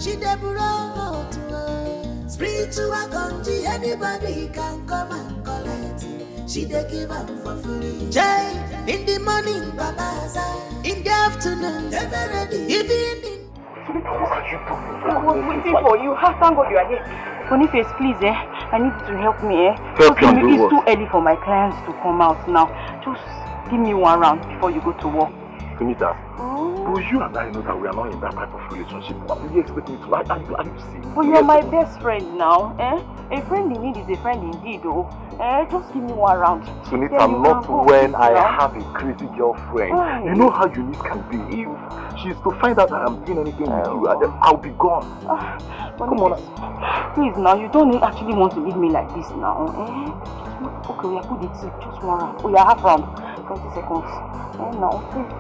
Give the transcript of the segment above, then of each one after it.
She the brought to her. Spiritual country, anybody can come and collect. She the give up for free. Jay, in the morning, Babaza. In the afternoon, never ready. Evening. I was waiting for you. Thank God you are here. Boniface, please, I need you to help me, Help you on It's too early for my clients to come out now. Just give me one round before you go to work. Sunita, but you and I know that we are not in that type of relationship. What do you expect me to like? Are you serious? But you're my best friend now, A friend in need is a friend indeed, oh. Just give me one round. Sunita, not when I have a crazy girlfriend. Why? You know how unique can be. If she's to find out that I'm doing anything with you, I'll be gone. Come on. Please now, you don't actually want to leave me like this now, Okay, we are put it just one round. We are half round. 20 seconds. No, please,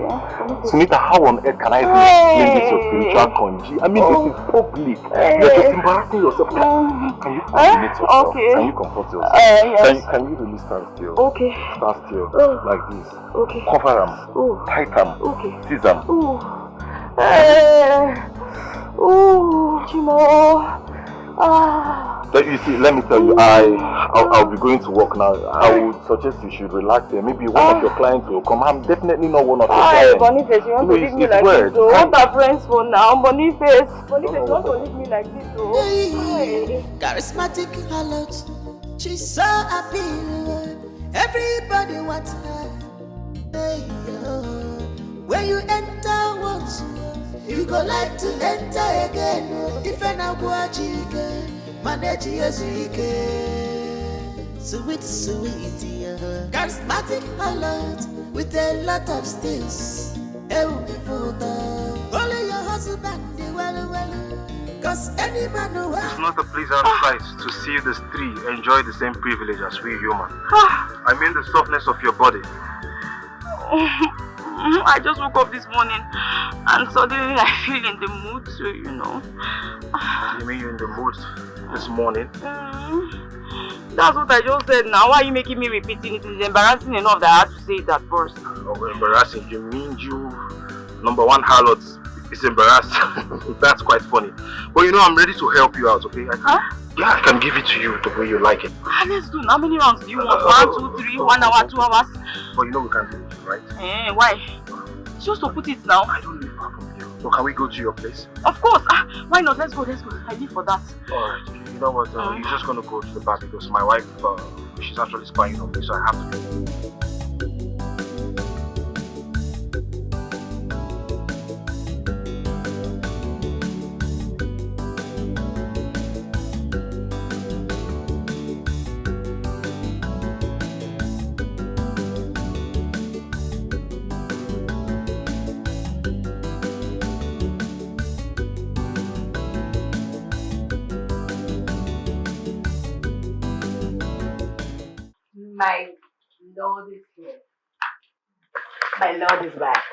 Sunita, how on earth can I explain this your spiritual congee? I mean, this is public. You're just embarrassing yourself. Can you coordinate yourself? Okay. Can you comfort yourself? Yes. Can you really stand still? Okay. Stand still. Like this. Okay. Cover them. Tight them. Okay. Seize them. Chimo. You see, let me tell you, I'll be going to work now. I would suggest you should relax here. Maybe one of your clients will come. I'm definitely not one of your clients. Boniface, you want to leave me like this, though? What are friends for now? Boniface, you want to leave me like this, though? Charismatic Harlot, she's so appealing. Everybody wants her. Hey, when you enter once, you go like to enter again. If I now watch you, manage as you can. Sweet, charismatic Harlot with a lot of skills. Only your husband, well. Cause any man who it's not a pleasant sight to see the three enjoy the same privilege as we human. I mean the softness of your body. I just woke up this morning and suddenly I feel in the mood, so you know. You mean you're in the mood this morning? That's what I just said now. Why are you making me repeating it? It's embarrassing enough that I had to say it at first. Oh, embarrassing? You mean you, number one Harlot, is embarrassed? That's quite funny. But you know, I'm ready to help you out, okay? Yeah, I can give it to you the way you like it. Let's do. How many rounds do you want? 1, 2, 3, 1 hour, 2 hours? But you know we can't do it, right? Why? Just to put it now. I don't live far from you. So can we go to your place? Of course. Why not? Let's go. I live for that. Alright. You know what? You're just gonna go to the bar because my wife, she's actually spying on me, so I have to go. My Lord is here. My Lord is back.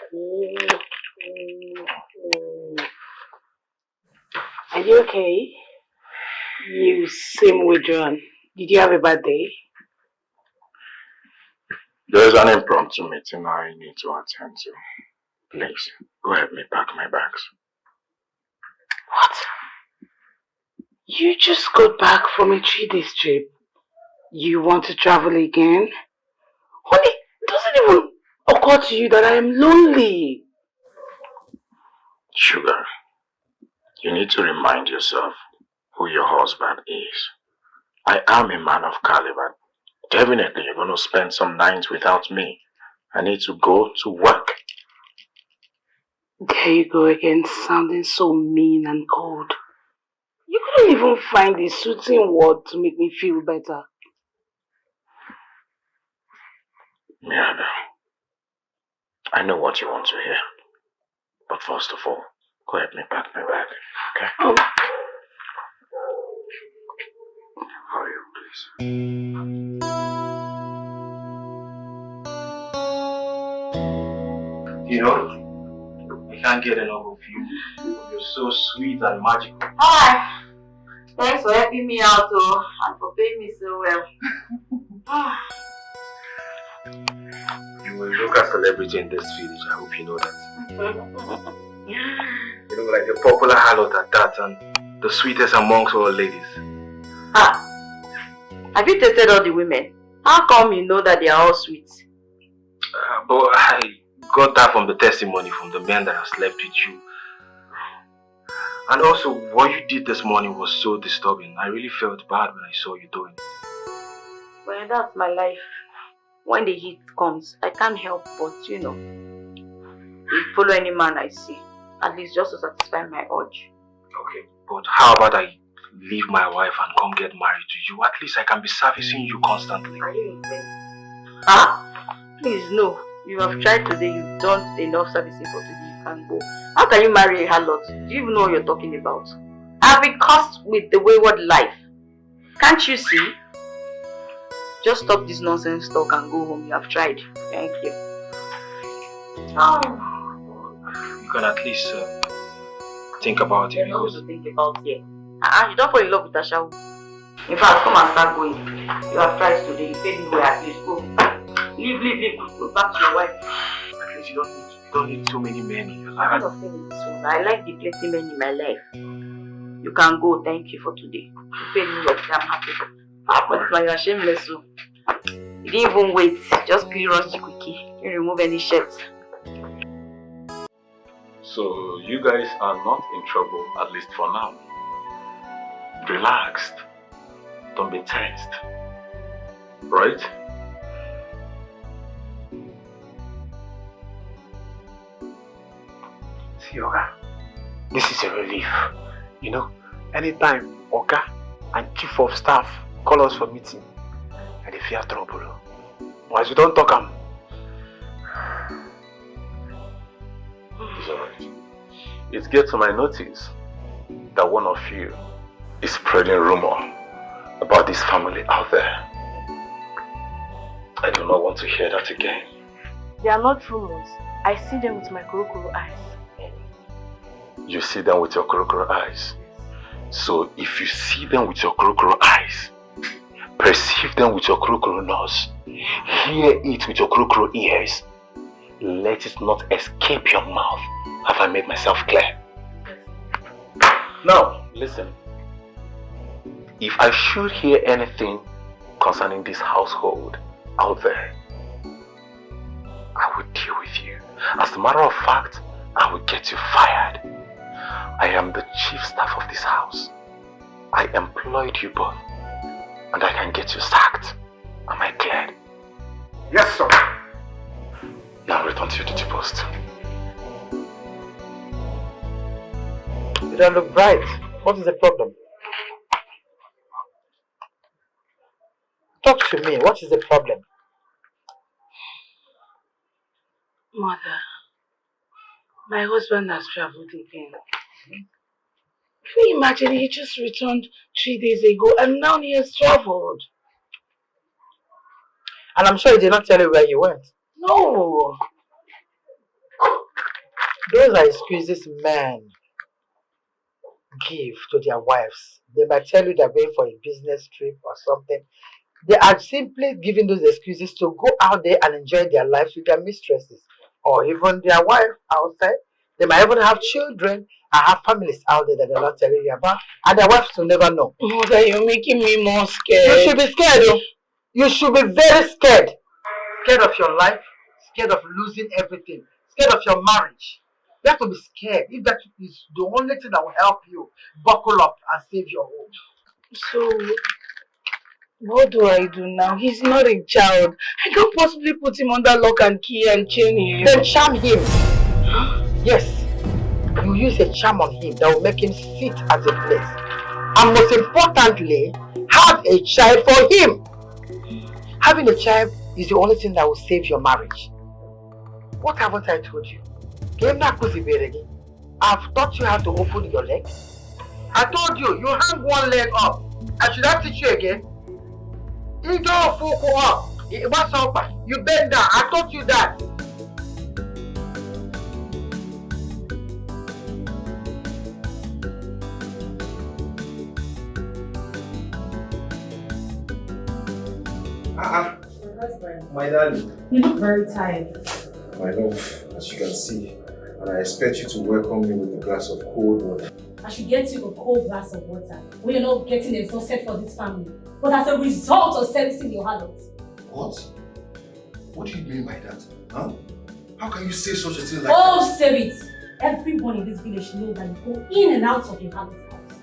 Are you okay? You seem withdrawn. Did you have a bad day? There's an impromptu meeting I need to attend to. Please, go help me pack my bags. What? You just got back from a 3-day trip. You want to travel again? Honey, it doesn't even occur to you that I am lonely. Sugar, you need to remind yourself who your husband is. I am a man of caliber. Definitely you're going to spend some nights without me. I need to go to work. There you go again, sounding so mean and cold. You couldn't even find the soothing word to make me feel better. Miranda, I know what you want to hear. But first of all, go help me pack my bag, okay? Oh. Hurry up, please. You know, I can't get enough of you. You're so sweet and magical. Hi! Thanks for helping me out, and for paying me so well. You will look a celebrity in this village. I hope you know that. You know, like the popular Harlot at that, and the sweetest amongst all ladies. Ah, have you tested all the women? How come you know that they are all sweet? But I got that from the testimony from the men that have slept with you. And also, what you did this morning was so disturbing. I really felt bad when I saw you doing it. Well, that's my life. When the heat comes, I can't help but, follow any man I see. At least just to satisfy my urge. Okay, but how about I leave my wife and come get married to you? At least I can be servicing you constantly. Are you insane? Ah? Please, no. You have tried today, you've done enough servicing for today, you can go. How can you marry a harlot? Do you even know what you're talking about? I've been cursed with the wayward life. Can't you see? Just stop this nonsense talk and go home. You have tried. Thank you. Oh. You can at least think about it. There's nothing to think about here. You don't fall in love with Asha. In fact, come and start going. You have tried today. You paid me well, at least go. Leave. Go back to your wife. At least you don't need too many men in your life. I'm not feeling this one. I like the plenty men in my life. You can go. Thank you for today. You paid me well. I'm happy. But you're shameless. So. You didn't even wait. Just clear us the quickie. You remove any shirts. So you guys are not in trouble, at least for now. Relaxed. Don't be tensed. Right? See, Oga, this is a relief. Anytime Oga and Chief of Staff call us for meeting, and they fear trouble. Once you don't talk them. It's alright. It gets to my notice that one of you is spreading rumor about this family out there. I do not want to hear that again. They are not rumors. I see them with my kurukuru eyes. You see them with your kurukuru eyes. So if you see them with your kurukuru eyes, perceive them with your kurukuru nose, hear it with your kurukuru ears, let it not escape your mouth. Have I made myself clear? Now, listen. If I should hear anything concerning this household out there, I will deal with you. As a matter of fact, I will get you fired. I am the chief staff of this house. I employed you both, and I can get you sacked. Am I clear? Yes, sir. Now return to your duty post. You don't look bright. What is the problem? Talk to me. What is the problem? Mother, my husband has traveled again. Can you imagine? He just returned 3 days ago and now he has traveled. And I'm sure he did not tell you where he went. No. Those are excuses men give to their wives. They might tell you they're going for a business trip or something. They are simply giving those excuses to go out there and enjoy their lives with their mistresses or even their wife outside. They might even have children and have families out there that they're not telling you about, and their wives will never know. Mother, you're making me more scared. You should be scared, though. You should be very scared. Scared of your life, scared of losing everything, scared of your marriage. You have to be scared. If that is the only thing that will help you buckle up and save your home. So, what do I do now? He's not a child. I can't possibly put him under lock and key and chain him. Then charm him. Yes. You use a charm on him that will make him sit at a place. And most importantly, have a child for him. Having a child is the only thing that will save your marriage. What haven't I told you? I've taught you how to open your legs. I told you, you hang one leg up. I should not teach you again. You don't focus up. What's up? You bend down. I taught you that. My darling. You look very tired. I know, as you can see, I'm And I expect you to welcome me with a glass of cold water. I should get you a cold glass of water when you're not getting exhausted for this family, but as a result of servicing your harlot. What? What do you mean by that? Huh? How can you say such a thing like that? Say it! Everyone in this village knows that you go in and out of your harlot's house.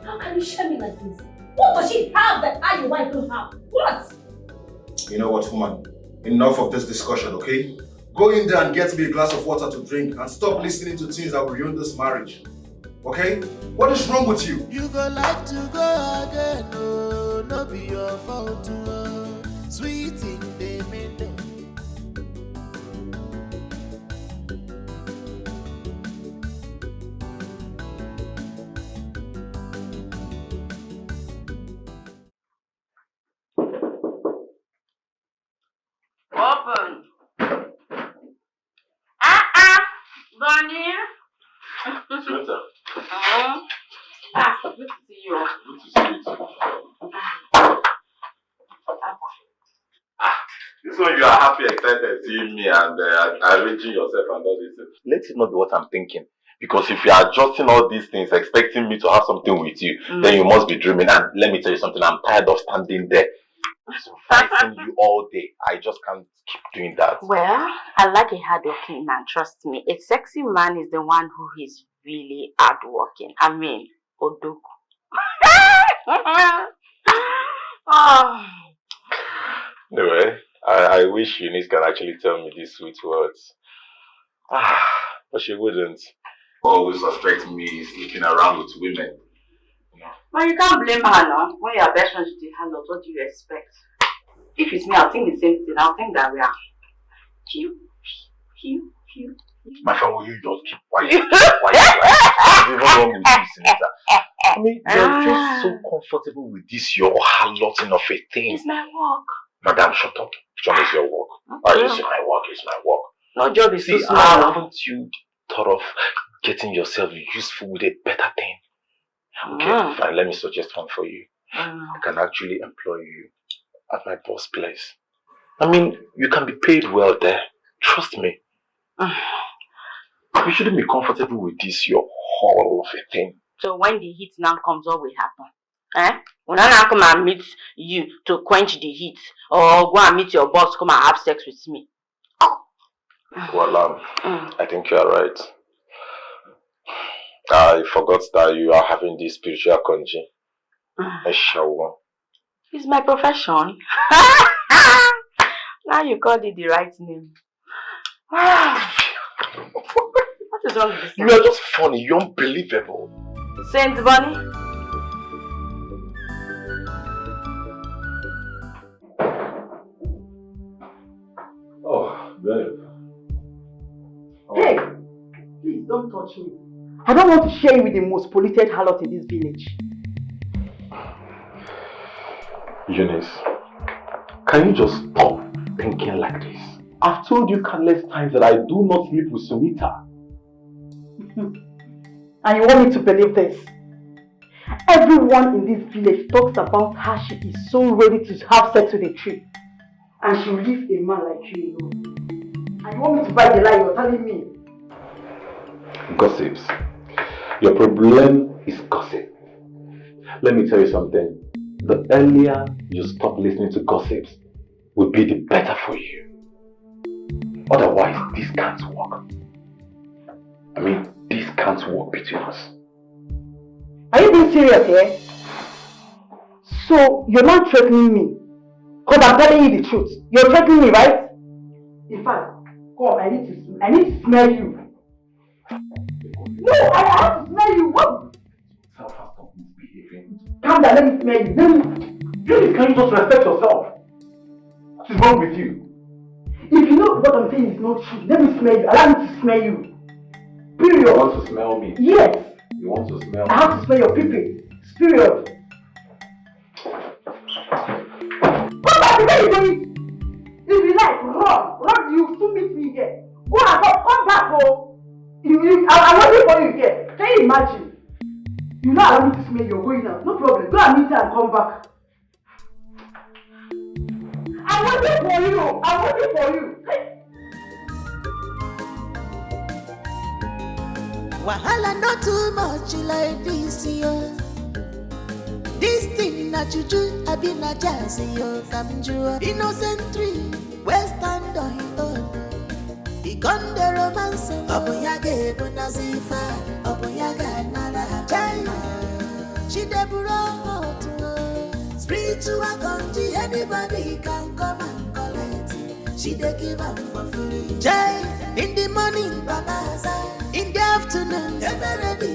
How can you share me like this? What does she have that I, your wife, don't have? What? You know what, woman? Enough of this discussion, okay? Go in there and get me a glass of water to drink and stop listening to things that will ruin this marriage. Okay? What is wrong with you? You go like to go again, no, no be your fault, sweet in the middle. Open. Bunny. Sunita. Good to see you. Good to see you too. This one you are happy, excited seeing me and arranging yourself and all this. Let it not be what I'm thinking. Because if you are adjusting all these things, expecting me to have something with you, then you must be dreaming. And let me tell you something, I'm tired of standing there supervising you all day. I just can't keep doing that. Well, I like a hardworking man, trust me. A sexy man is the one who is really hardworking. I mean, Odoku. Oh. Anyway, I wish Eunice can actually tell me these sweet words. But she wouldn't. Always suspect me sleeping around with women. Well, you can't blame her now. When you are best friends with the Harlot, what do you expect? If it's me, I'll think the same thing. I'll think that we are cute. My friend, will you just keep quiet? What's even wrong with you, Sunita? I mean, you're just so comfortable with this, your harloting of a thing. It's my work. Madam, shut up. Which one is your work? Okay. It's my work, it's my work. No job is too small. Haven't you thought of getting yourself useful with a better thing? Okay, fine. Let me suggest one for you. I can actually employ you at my boss place. I mean, you can be paid well there. Trust me. You shouldn't be comfortable with this, your whole of a thing. So when the heat now comes, what will happen? When I now come and meet you to quench the heat, or go and meet your boss, come and have sex with me. Well, I think you are right. I forgot that you are having this spiritual conji. It's my profession. Now you called it the right name. What is wrong with this? You are just funny. You're unbelievable. Saint Bunny. Oh, babe. Hey, please don't touch me. I don't want to share you with the most polluted harlot in this village. Eunice, can you just stop thinking like this? I've told you countless times that I do not sleep with Sunita. And you want me to believe this? Everyone in this village talks about how she is so ready to have sex with a tree. And she will leave a man like you alone. And you want me to buy the lie you're telling me? Gossips. Your problem is gossip. Let me tell you something. The earlier you stop listening to gossips, will be the better for you. Otherwise, this can't work. I mean, this can't work between us. Are you being serious here? So, you're not threatening me? Because I'm telling you the truth. You're threatening me, right? In fact, come, I need to smell you. No, I have to smell you. What? Stop misbehaving. Calm down, let me smell you. Please, can you just respect yourself? What is wrong with you? If you know what I'm saying is not true, let me smell you. Allow me to smell you. Period. You want to smell me? Yes. You want to smell me? I have to smell your pee-pee. Period. Come back, where you going? If you like, run, you still meet me here. Go and come back, oh. I'm waiting for you here. Can you imagine? You know I want me to smell you're going now. No problem. Go and meet her and come back. I'm waiting for you. I'm waiting for you. Wahala not too much like this, yo. This thing na juju, I be na jazzy, yo. Come jua. Innocent tree, west stand on his own. He gone the romance. Obunyage bunazifa, obunyage nara china. She de buro to spiritual country, anybody can come and collect it. She de give up for free. Jai, in the morning, babaza. In the afternoon,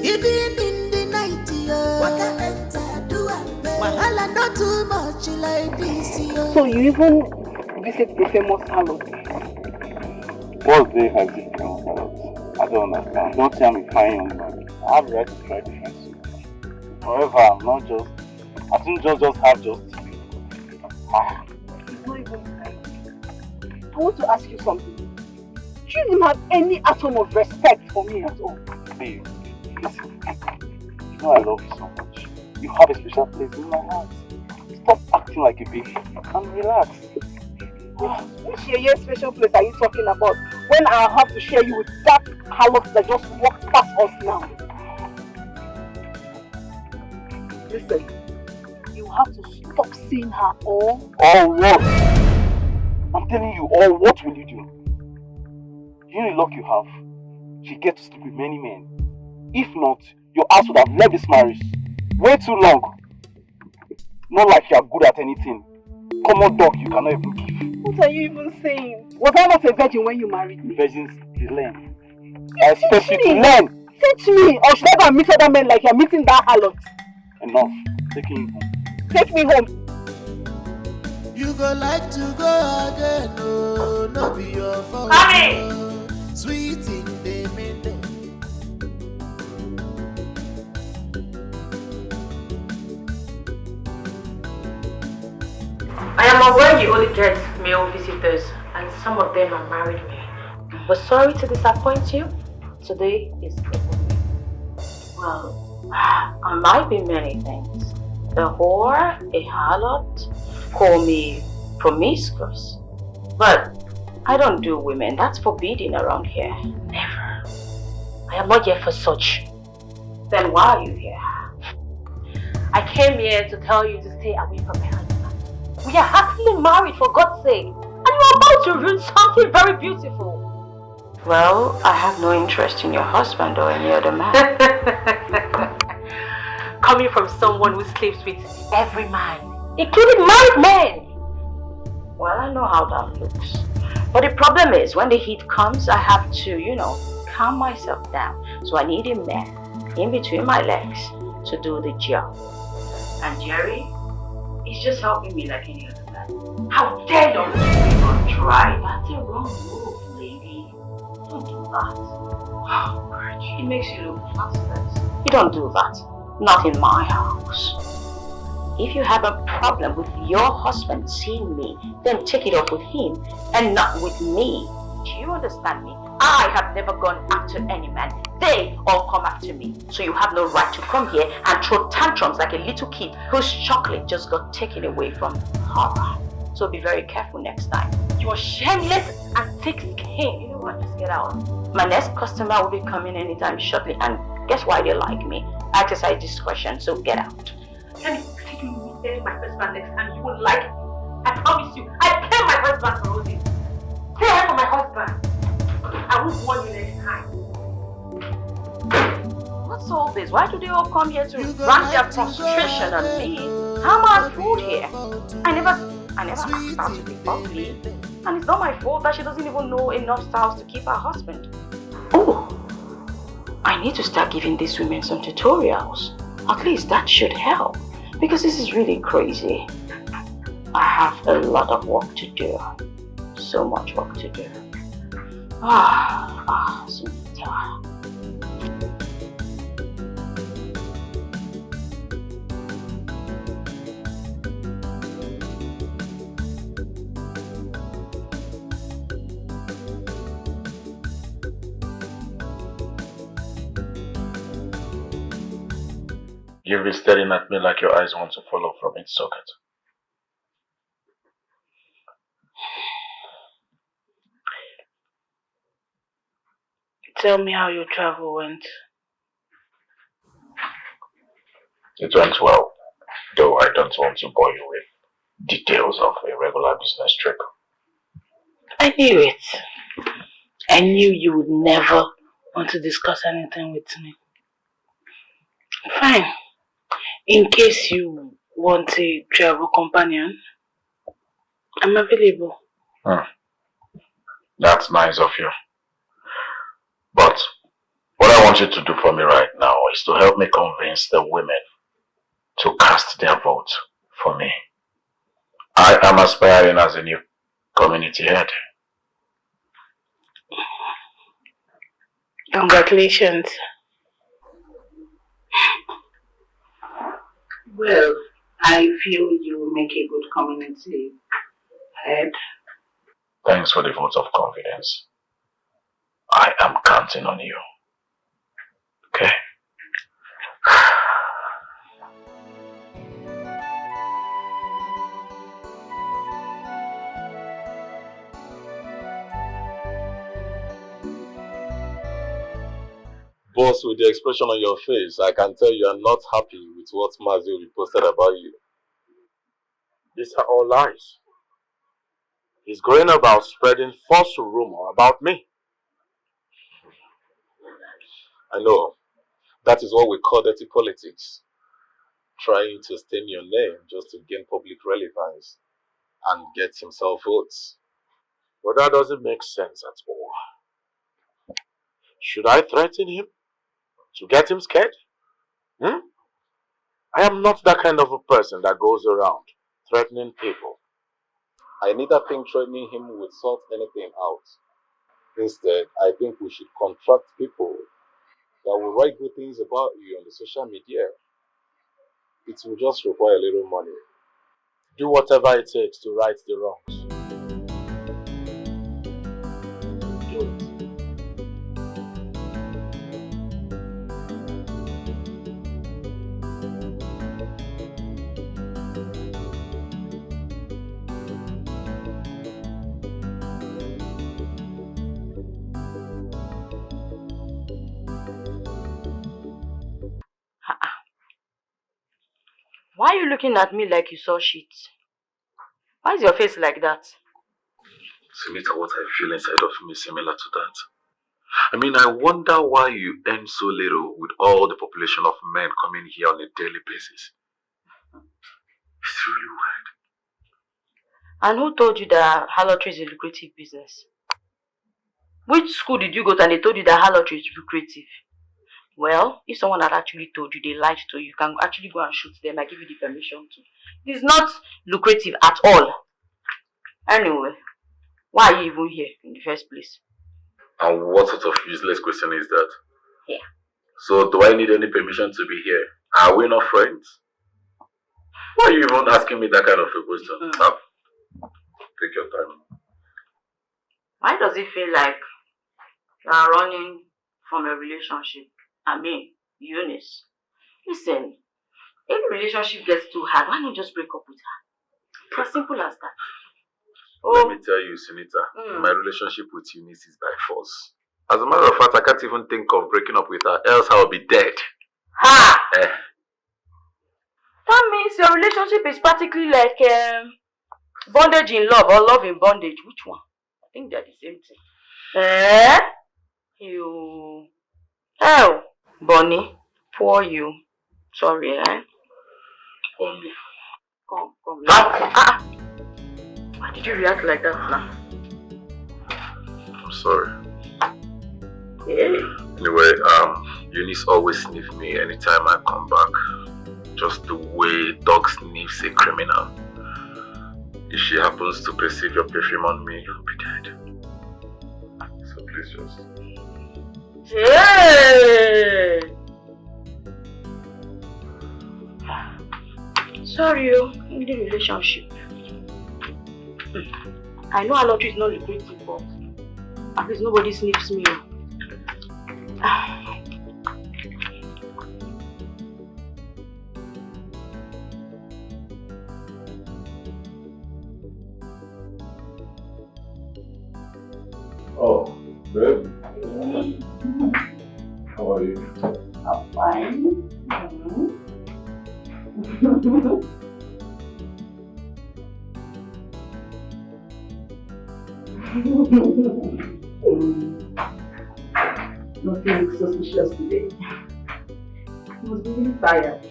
even in the night, yo. Waka enter, do and pay. Wahala not too much like this, yo. So you even visit the famous Harlot? What's there has it become Harlot? I don't understand. Don't tell me fine young man. I have the right to try different soups. However, I'm not just... I think just have just... Ah. It's not even time. I want to ask you something. Do you even have any atom of respect for me at all? Babe, listen. You know I love you so much. You have a special place in my heart. Stop acting like a baby and relax. Which special place are you talking about when I have to share you with that Harlot that just walked past us now? Listen, you have to stop seeing her all. All what? I'm telling you, all what will you do? You know the luck you have. She gets to sleep with many men. If not, your ass would have left this marriage way too long. Not like you are good at anything. Common dog you cannot even give. What are you even saying? Was I not a virgin when you married me? Virgins, they learn. I expect you to learn. Teach me, or should I go and meet other men like you're meeting that Harlot? Enough. Take me home. Take me home. You go like to go again, no, no be your fault. Mommy! Sweet in the middle. I am aware you only get male visitors, and some of them are married men. But sorry to disappoint you. Today is good. Well, I might be many things. A whore, a harlot, call me promiscuous. But I don't do women. That's forbidden around here. Never. I am not here for such. Then why are you here? I came here to tell you to stay away from my husband. We are happily married, for God's sake. And you are about to ruin something very beautiful. Well, I have no interest in your husband or any other man. Coming from someone who sleeps with every man, including married men. Well, I know how that looks. But the problem is, when the heat comes, I have to, calm myself down. So I need a man in between my legs to do the job. And Jerry, he's just helping me like any other man. How dare you even try? That's a wrong move, lady. Don't do that. Oh, Birch, it makes you look useless. You don't do that. Not in my house. If you have a problem with your husband seeing me, then take it up with him and not with me. Do you understand me? I have never gone after any man. They all come after me. So you have no right to come here and throw tantrums like a little kid whose chocolate just got taken away from her. So be very careful next time. You're shameless and thick-skinned. You know what? Just get out. My next customer will be coming anytime shortly, and guess why they like me? I exercise discretion, so get out. Let me see you meet my husband next time. You won't like it. I promise you. I pay my husband for all this. Stay away from my husband. I will warn you next time. What's all this? Why do they all come here to rant their frustration on me? How am I food here? I never asked her to be ugly. And it's not my fault that she doesn't even know enough styles to keep her husband. Oh, I need to start giving these women some tutorials. At least that should help. Because this is really crazy. I have a lot of work to do. So much work to do. Sunita. You'll be staring at me like your eyes want to fall off from its socket. Tell me how your travel went. It went well, though I don't want to bore you with details of a regular business trip. I knew it. I knew you would never want to discuss anything with me. Fine. In case you want a travel companion, I'm available. That's nice of you. But what I want you to do for me right now is to help me convince the women to cast their vote for me. I am aspiring as a new community head. Congratulations. Well, I feel you will make a good community head. Thanks for the vote of confidence. I am counting on you. Okay? Boss, with the expression on your face, I can tell you are not happy with what Mazio posted about you. These are all lies. He's going about spreading false rumor about me. I know. That is what we call dirty politics. Trying to stain your name just to gain public relevance and get himself votes. But that doesn't make sense at all. Should I threaten him? To get him scared? I am not that kind of a person that goes around threatening people. I neither think threatening him would sort anything out. Instead, I think we should contract people that will write good things about you on the social media. It will just require a little money. Do whatever it takes to right the wrongs. Do it. Why are you looking at me like you saw shit? Why is your face like that? Sunita, what I feel inside of me is similar to that. I mean, I wonder why you earn so little with all the population of men coming here on a daily basis. It's really weird. And who told you that harlotry is a lucrative business? Which school did you go to and they told you that harlotry is lucrative? Well, if someone had actually told you, they lied to you, you can actually go and shoot them. I give you the permission to. It's not lucrative at all. Anyway, why are you even here in the first place? And what sort of useless question is that? Yeah. So, do I need any permission to be here? Are we not friends? Why are you even asking me that kind of a question? Take your time. Why does it feel like you are running from a relationship? I mean, Eunice. Listen, if the relationship gets too hard, why not just break up with her? It's as simple as that. Let me tell you, Sunita, my relationship with Eunice is by force. As a matter of fact, I can't even think of breaking up with her, else I'll be dead. Ha! That means your relationship is practically like bondage in love or love in bondage. Which one? I think they're the same thing. You. Oh, Bonnie, poor you. Sorry, Bonnie. Come. Why did you react like that now? I'm sorry. Hey. Anyway, Eunice always sniffs me anytime I come back. Just the way dog sniffs a criminal. If she happens to perceive your perfume on me, I'll be dead. So please just... Hey! Sorry, in the relationship. I know harlotry is not lucrative, but at least nobody sniffs me. Oh, babe. How are you? I'm fine. Nothing looks suspicious today. He must be really tired.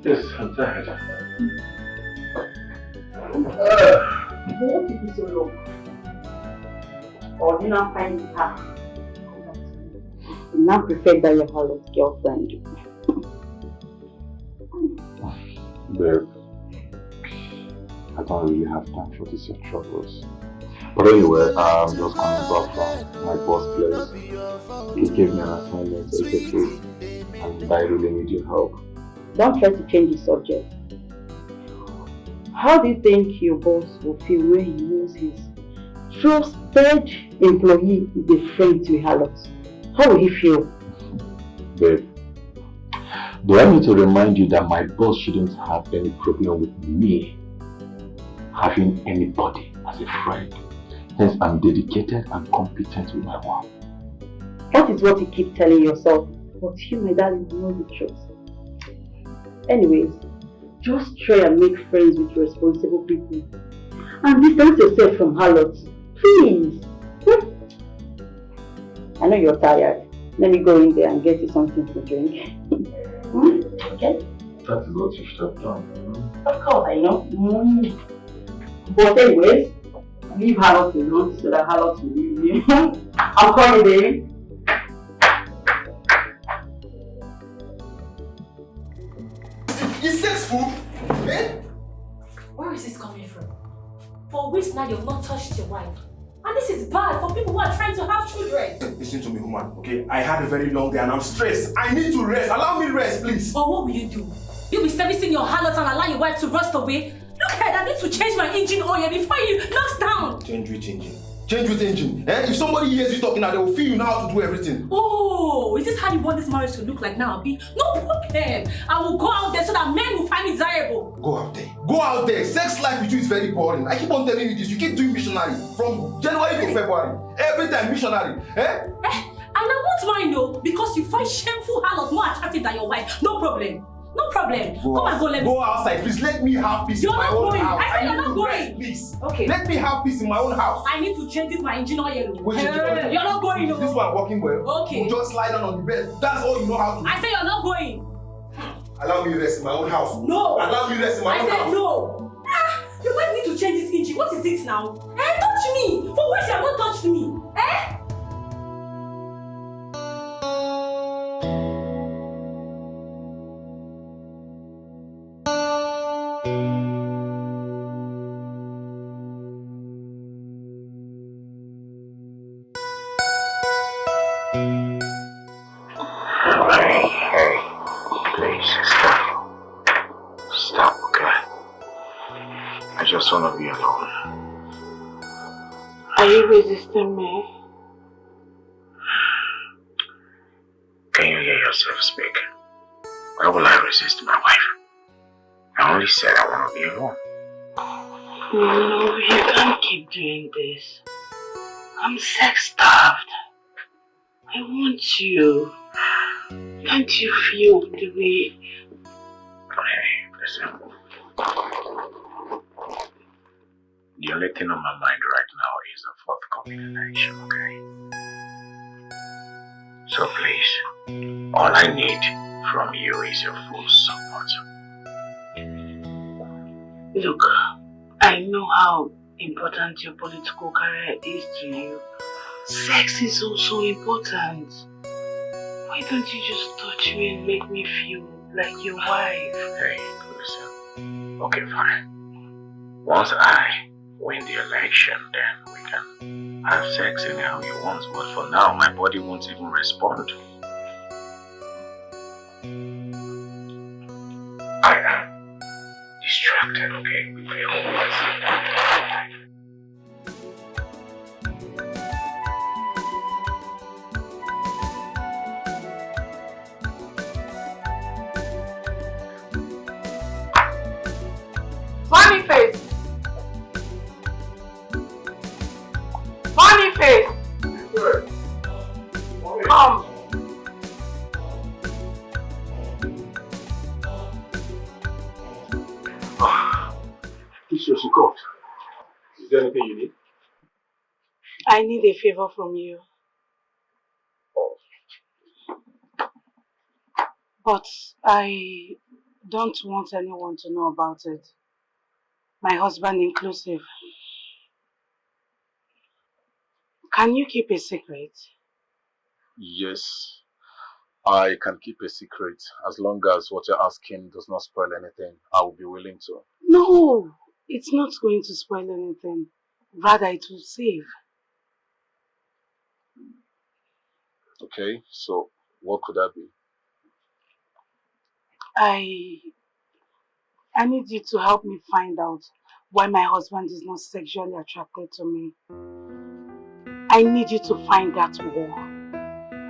Yes, I'm tired. What took you so long? Or do you not find it hard? You now prefer that your Harlot girlfriend. Babe, I don't really have time for this your troubles. But anyway, I'm just coming back from my boss place. He gave me an assignment to execute, and I really need your help. Don't try to change the subject. How do you think your boss will feel when he knows his trusted employee is a friend to a harlot? How will he feel? Babe, do I need to remind you that my boss shouldn't have any problem with me having anybody as a friend? Hence, I'm dedicated and competent with my work. That is what you keep telling yourself, but you, my darling, know the truth. Anyways, just try and make friends with responsible people and distance yourself from harlots, please. I know you're tired. Let me go in there and get you something to drink. Okay? That is what you should have done. Of course, I know. But anyways, leave Harlot alone so that Harlot will leave you. I'm coming, baby. Is sex food? Eh? Where is this coming from? For weeks now you've not touched your wife. And this is bad for people who are trying to have children. Listen to me, woman, okay? I had a very long day and I'm stressed. I need to rest. Allow me rest, please. But what will you do? You'll be servicing your harlot and allow your wife to rust away? Look ahead, I need to change my engine oil before you knocks down. Change which engine? Change which engine? Eh? If somebody hears you talking now, they will feel you know how to do everything. Oh, is this how you want this marriage to look like now, Abi? No problem. I will go out there so that men will find me desirable. Go out there. Go out there. Sex life with you is very boring. I keep on telling you this. You keep doing missionary from January to February. Every time missionary. Eh? And I won't mind though, because you find shameful harlot more attractive than your wife. No problem. No problem. Come and go, let me. Go outside, please. Let me have peace in my own house. I said you're not going. Please. Okay. Let me have peace in my own house. I need to change this my engine oil. Which engine oil? You're not going. Is this one working well? Okay. You just lie down on the bed. That's all you know how to do. I said you're not going. Allow me to rest in my own house. No. Allow me to rest in my own house. I said no. Your wife need to change this engine. What is it now? Touch me. For once you have not touched me. I just want to be alone. Are you resisting me? Can you hear yourself speak? Why will I resist my wife? I only said I want to be alone. No, you can't keep doing this. I'm sex starved. I want you. Can't you feel the way? Okay, listen. The only thing on my mind right now is the forthcoming election, okay? So please, all I need from you is your full support. Look, I know how important your political career is to you. Sex is also important. Why don't you just touch me and make me feel like your wife? Hey, listen. Okay, fine. Once I win the election, then we can have sex anyhow you want. But for now, my body won't even respond. I am distracted, okay, with my own life. Funny face! Funny face! Come! you called? Is there anything you need? I need a favor from you. But I don't want anyone to know about it. My husband inclusive. Can you keep a secret? Yes, I can keep a secret. As long as what you're asking does not spoil anything, I will be willing to. No, it's not going to spoil anything. Rather, it will save. Okay, so what could that be? I need you to help me find out why my husband is not sexually attracted to me. I need you to find that war.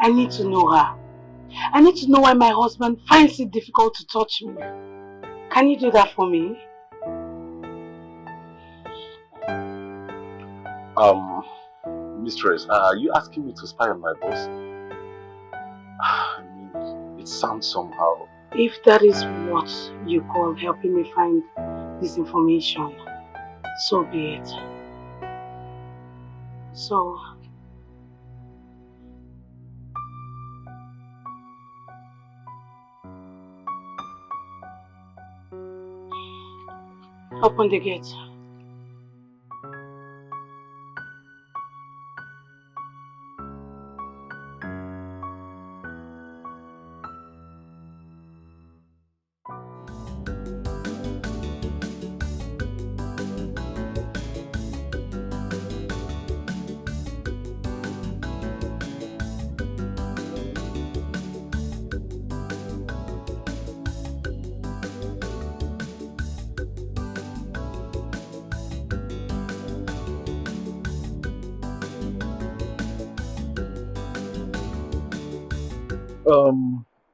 I need to know her. I need to know why my husband finds it difficult to touch me. Can you do that for me? Mistress, are you asking me to spy on my boss? I mean, it sounds somehow. If that is what you call helping me find this information, so be it. So, open the gate.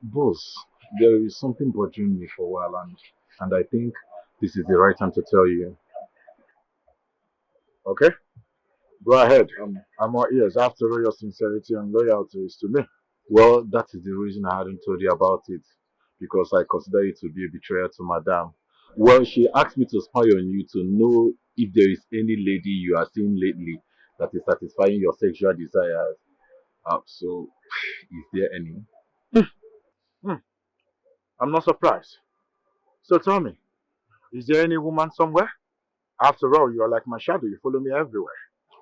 Boss, there is something bothering me for a while, and I think this is the right time to tell you. Okay? Go ahead. I'm all ears. After all, your sincerity and loyalty is to me. Well, that is the reason I hadn't told you about it, because I consider it to be a betrayal to Madame. Well, she asked me to spy on you to know if there is any lady you are seeing lately that is satisfying your sexual desires. So, is there any? Hmm, I'm not surprised. So tell me, is there any woman somewhere? After all, you are like my shadow. You follow me everywhere.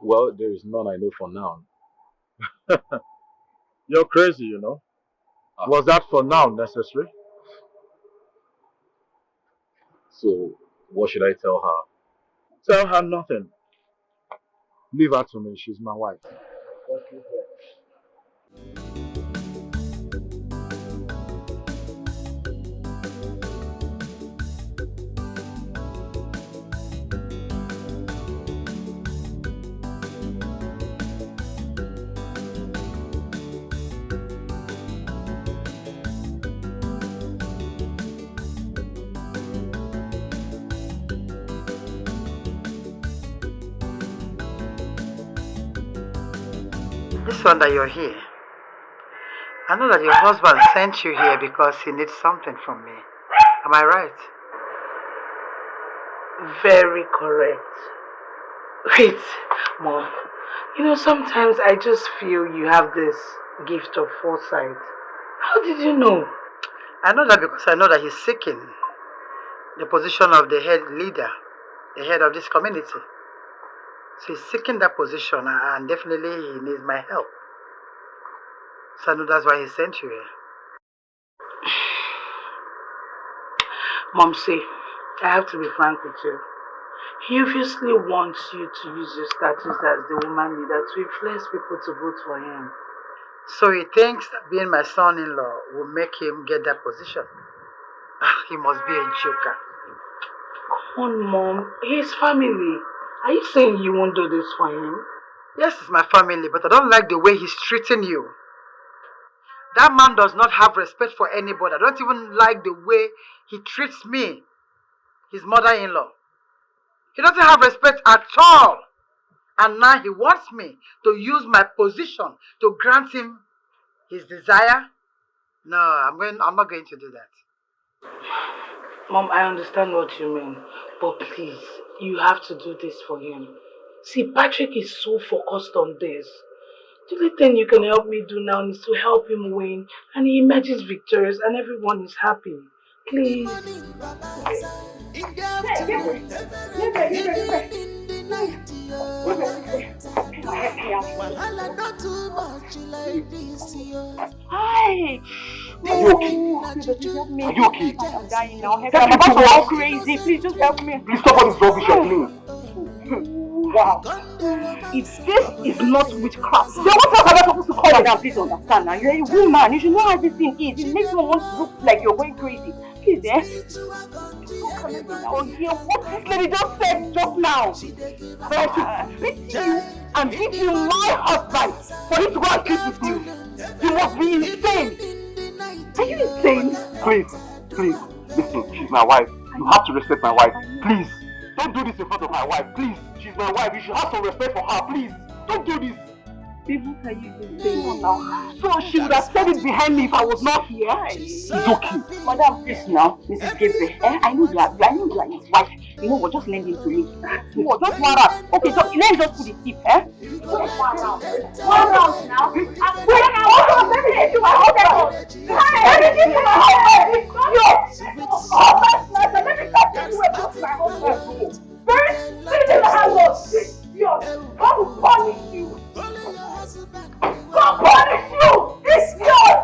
Well, there is none I know for now. You're crazy, you know. Was that for now necessary? So, what should I tell her? Tell her nothing. Leave her to me. She's my wife. This one that you're here, I know that your husband sent you here because he needs something from me. Am I right? Very correct. Wait, Mom. You know, sometimes I just feel you have this gift of foresight. How did you know? I know that because I know that he's seeking the position of the head leader, the head of this community. So he's seeking that position and definitely he needs my help. So I know that's why he sent you here. Mom, see, I have to be frank with you. He obviously wants you to use your status as the woman leader to influence people to vote for him. So he thinks that being my son-in-law will make him get that position. He must be a joker. Come on, Mom. His family. Are you saying you won't do this for him? Yes, it's my family, but I don't like the way he's treating you. That man does not have respect for anybody. I don't even like the way he treats me, his mother-in-law. He doesn't have respect at all. And now he wants me to use my position to grant him his desire. No, I'm not going to do that. Mom, I understand what you mean. But please, you have to do this for him. See, Patrick is so focused on this. The only thing you can help me do now is to help him win. And he emerges victorious and everyone is happy. Please. In the Hey, get afternoon, ready. even in the night, wahala not too much like this, yo. Hi! This you okay? na Please help me. Are you okay? I'm dying now. Help me. Help I'm me about to to what? go crazy. Please just help me. Please stop all this rubbish you're doing. Wow. If this is not witchcraft, then what else am I supposed to call it? Now, please understand now. You're a woman. You should know how this thing is. It makes you want to look like you're going crazy. Please, eh? How can I be now here? What this lady just said just now? That I should speak to you and give you my husband for you to go and sleep with you. You must be insane. Are you insane? Please, listen, she's my wife. You have to respect my wife. Please, don't do this in front of my wife. Please, she's my wife. You should have some respect for her. Please, don't do this. Babe, what are you doing now? So she would have said it behind me if I was not here. It's okay. Madam, please now, Mrs. Gabriel. I know you are his wife. You know what? Just lend him to me. What? Just 1 round. Okay, so let me just put the tip, eh? Just 1 round. 1 round now. Wait now. Let me give you my husband. Let me give you my husband. Let me cut you away from my husband. First, sit in the house. God will punish you. God punish you. It's yours.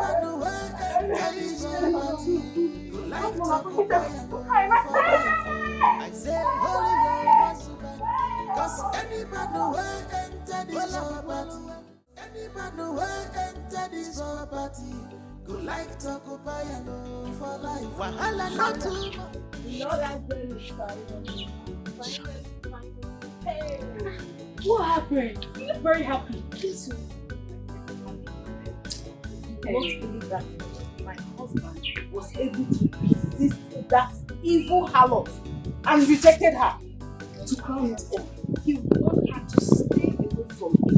I say, holy your husband, 'cause any man who will enter this property, any man who will enter this property, go like to occupy and for life. Wahala not too much. You know that girl is Hey, what happened? You look very happy. Please, you won't believe that my husband was able to resist that evil harlot and rejected her. To crown it all, he wanted her to stay away from him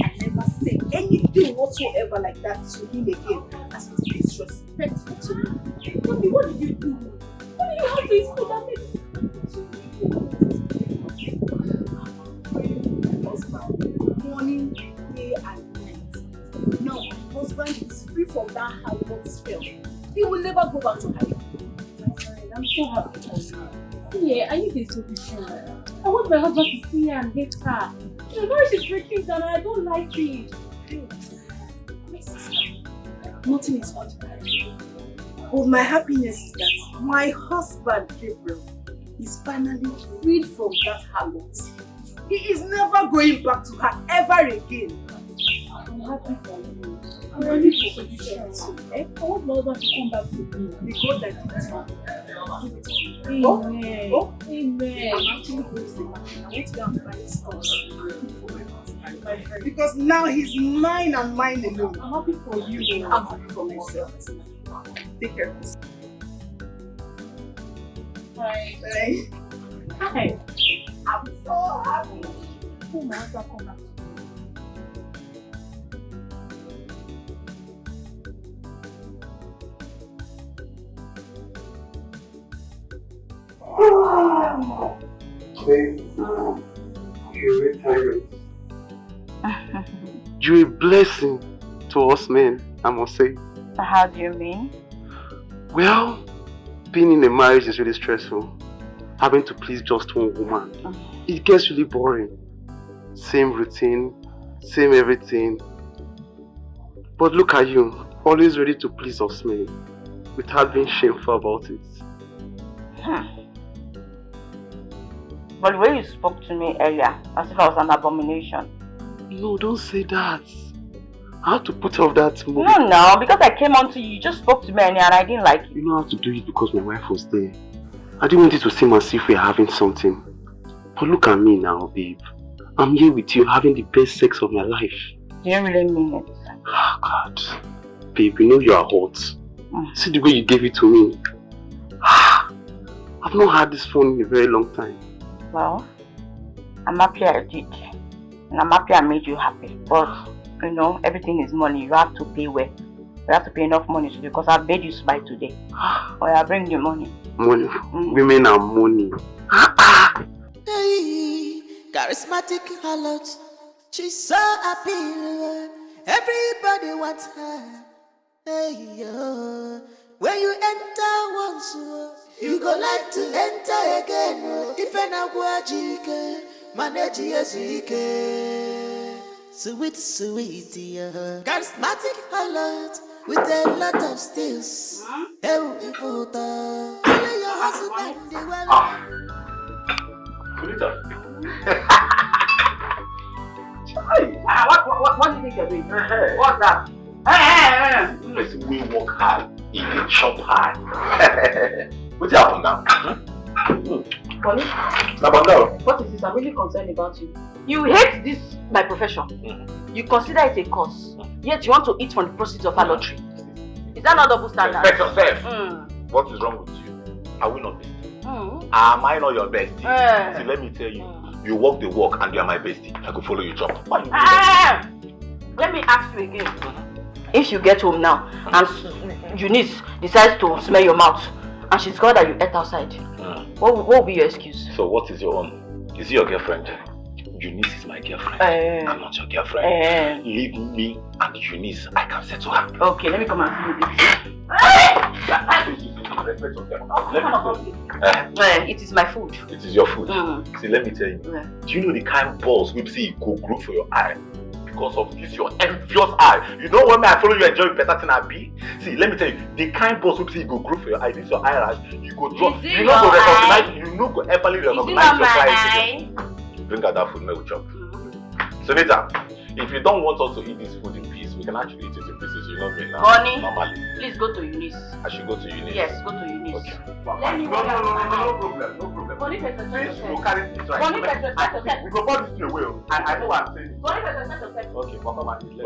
and never say anything whatsoever like that to him again, as it is disrespectful to me. Tell me, what did you do? What did you have to exclude that baby? Morning, day, and night. Now, my husband is free from that harlot spell. He will never go back to her. I'm so happy for you. See, are you this solution? I want my husband to see her and hate her. The marriage is breaking down and I don't like it. My sister, nothing is ordinary. But my happiness is that my husband, Gabriel, is finally freed from that harlot. He is never going back to her ever again. I'm happy for you. I'm ready for position too. I want my husband to come back to me. The God that did it. Amen. Oh, amen. I'm actually going to the market. I want to go and buy stuff for my husband. My friend. Because now he's mine and mine alone. I'm happy for you. I'm happy for myself. Take care of yourself. Bye. Bye. Hi. I'm so happy. Oh, my husband come back. You're a blessing to us men, I must say. How do you mean? Well, being in a marriage is really stressful. Having to please just one woman. It gets really boring. Same routine, same everything. But look at you, always ready to please us men, without being shameful about it. But the way you spoke to me earlier, as if I was an abomination. No, don't say that. I have to put off that movie. No, because I came on to you, you just spoke to me and I didn't like it. You know how to do it because my wife was there. I didn't want it to seem as if we're having something. But look at me now, babe. I'm here with you having the best sex of my life. Do you really mean it? Oh God. Babe, you know you are hot. See the way you gave it to me. I've not had this phone in a very long time. Well, I'm happy I did. And I'm happy I made you happy. But, you know, everything is money. You have to pay well. We have to pay enough money today because I've made you by today. Or I bring the money. Money. Women are money. Hey, charismatic Harlot. She's so appealing. Everybody wants her. Hey, yo. When you enter once, you go like to enter again. If an aguajike, manage yesike. Sweet, sweet, yeah. Charismatic Harlot with a lot of steals. Hey, if you only your husband, they well. Sunita. What do you think you're doing? What's that? Let's we work hard, eat it, chop hard. What's happened now? Bonnie, what is this? I'm really concerned about you. You hate this, my profession. You consider it a cause. Yet you want to eat from the proceeds of our lottery. Is that not double standard? Respect yourself. What is wrong with you? Are we not bestie? Am I not your bestie? See, let me tell you. You walk the walk and you are my bestie. I could follow you jump. Why you Let me ask you again. If you get home now and Eunice decides to smell your mouth and she's got that you ate outside, what will be your excuse? So what is your own? Is he your girlfriend? Eunice is my girlfriend. I'm not your girlfriend. Leave me and Eunice. I can settle her. Okay, let me come and see you. It is my food. It is your food. See, let me tell you. Do you know the kind of balls we see go grow for your eye? Because of this, your envious eye. You know when I follow you enjoy better than I be? See, let me tell you, the kind of balls we see go grow for your eye. This your eyelash, you go drop. You know go recognize. You know go everly recognize your size. Bring out that food, no chop. Sunita, if you don't want us to eat this food in peace, we can actually eat it in pieces. You know me now. Honey, normally. Please go to Eunice. I should go to Eunice. Yes, go to Eunice. Okay. No problem. Bonnie, Please, you carry this right. We go put this away. I know what I'm saying. Okay, but come and eat.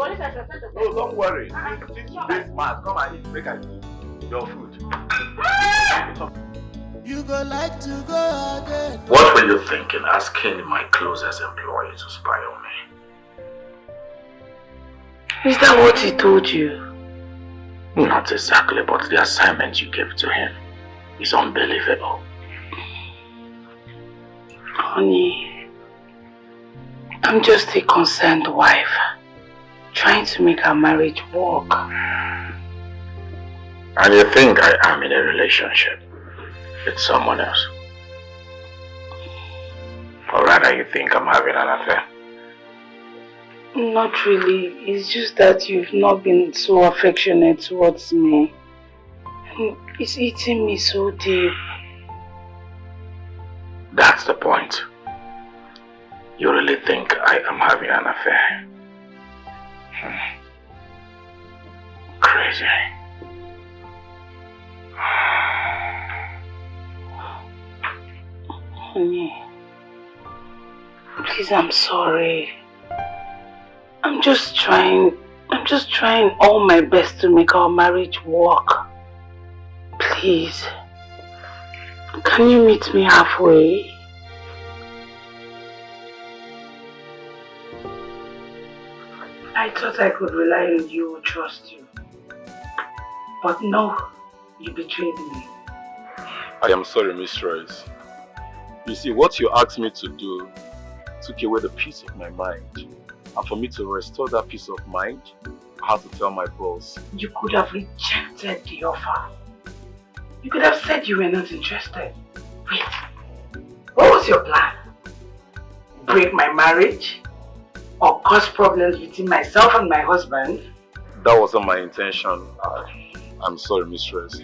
No, don't worry. Since you this man, come and eat. Break and eat your food. You go like to go again. What were you thinking asking my closest employee to spy on me? Is that what he told you? Not exactly, but the assignment you gave to him is unbelievable. Honey, I'm just a concerned wife, trying to make our marriage work. And you think I am in a relationship with someone else? Or rather you think I'm having an affair? Not really. It's just that you've not been so affectionate towards me. And it's eating me so deep. That's the point. You really think I am having an affair? Crazy. Honey, please, I'm sorry. I'm just trying all my best to make our marriage work. Please, can you meet me halfway? I thought I could rely on you or trust you. But no, you betrayed me. I am sorry, mistress. You see, what you asked me to do took away the peace of my mind. And for me to restore that peace of mind, I had to tell my boss. You could have rejected the offer. You could have said you were not interested. Wait, what was your plan? Break my marriage? Or cause problems between myself and my husband? That wasn't my intention. I'm sorry, mistress.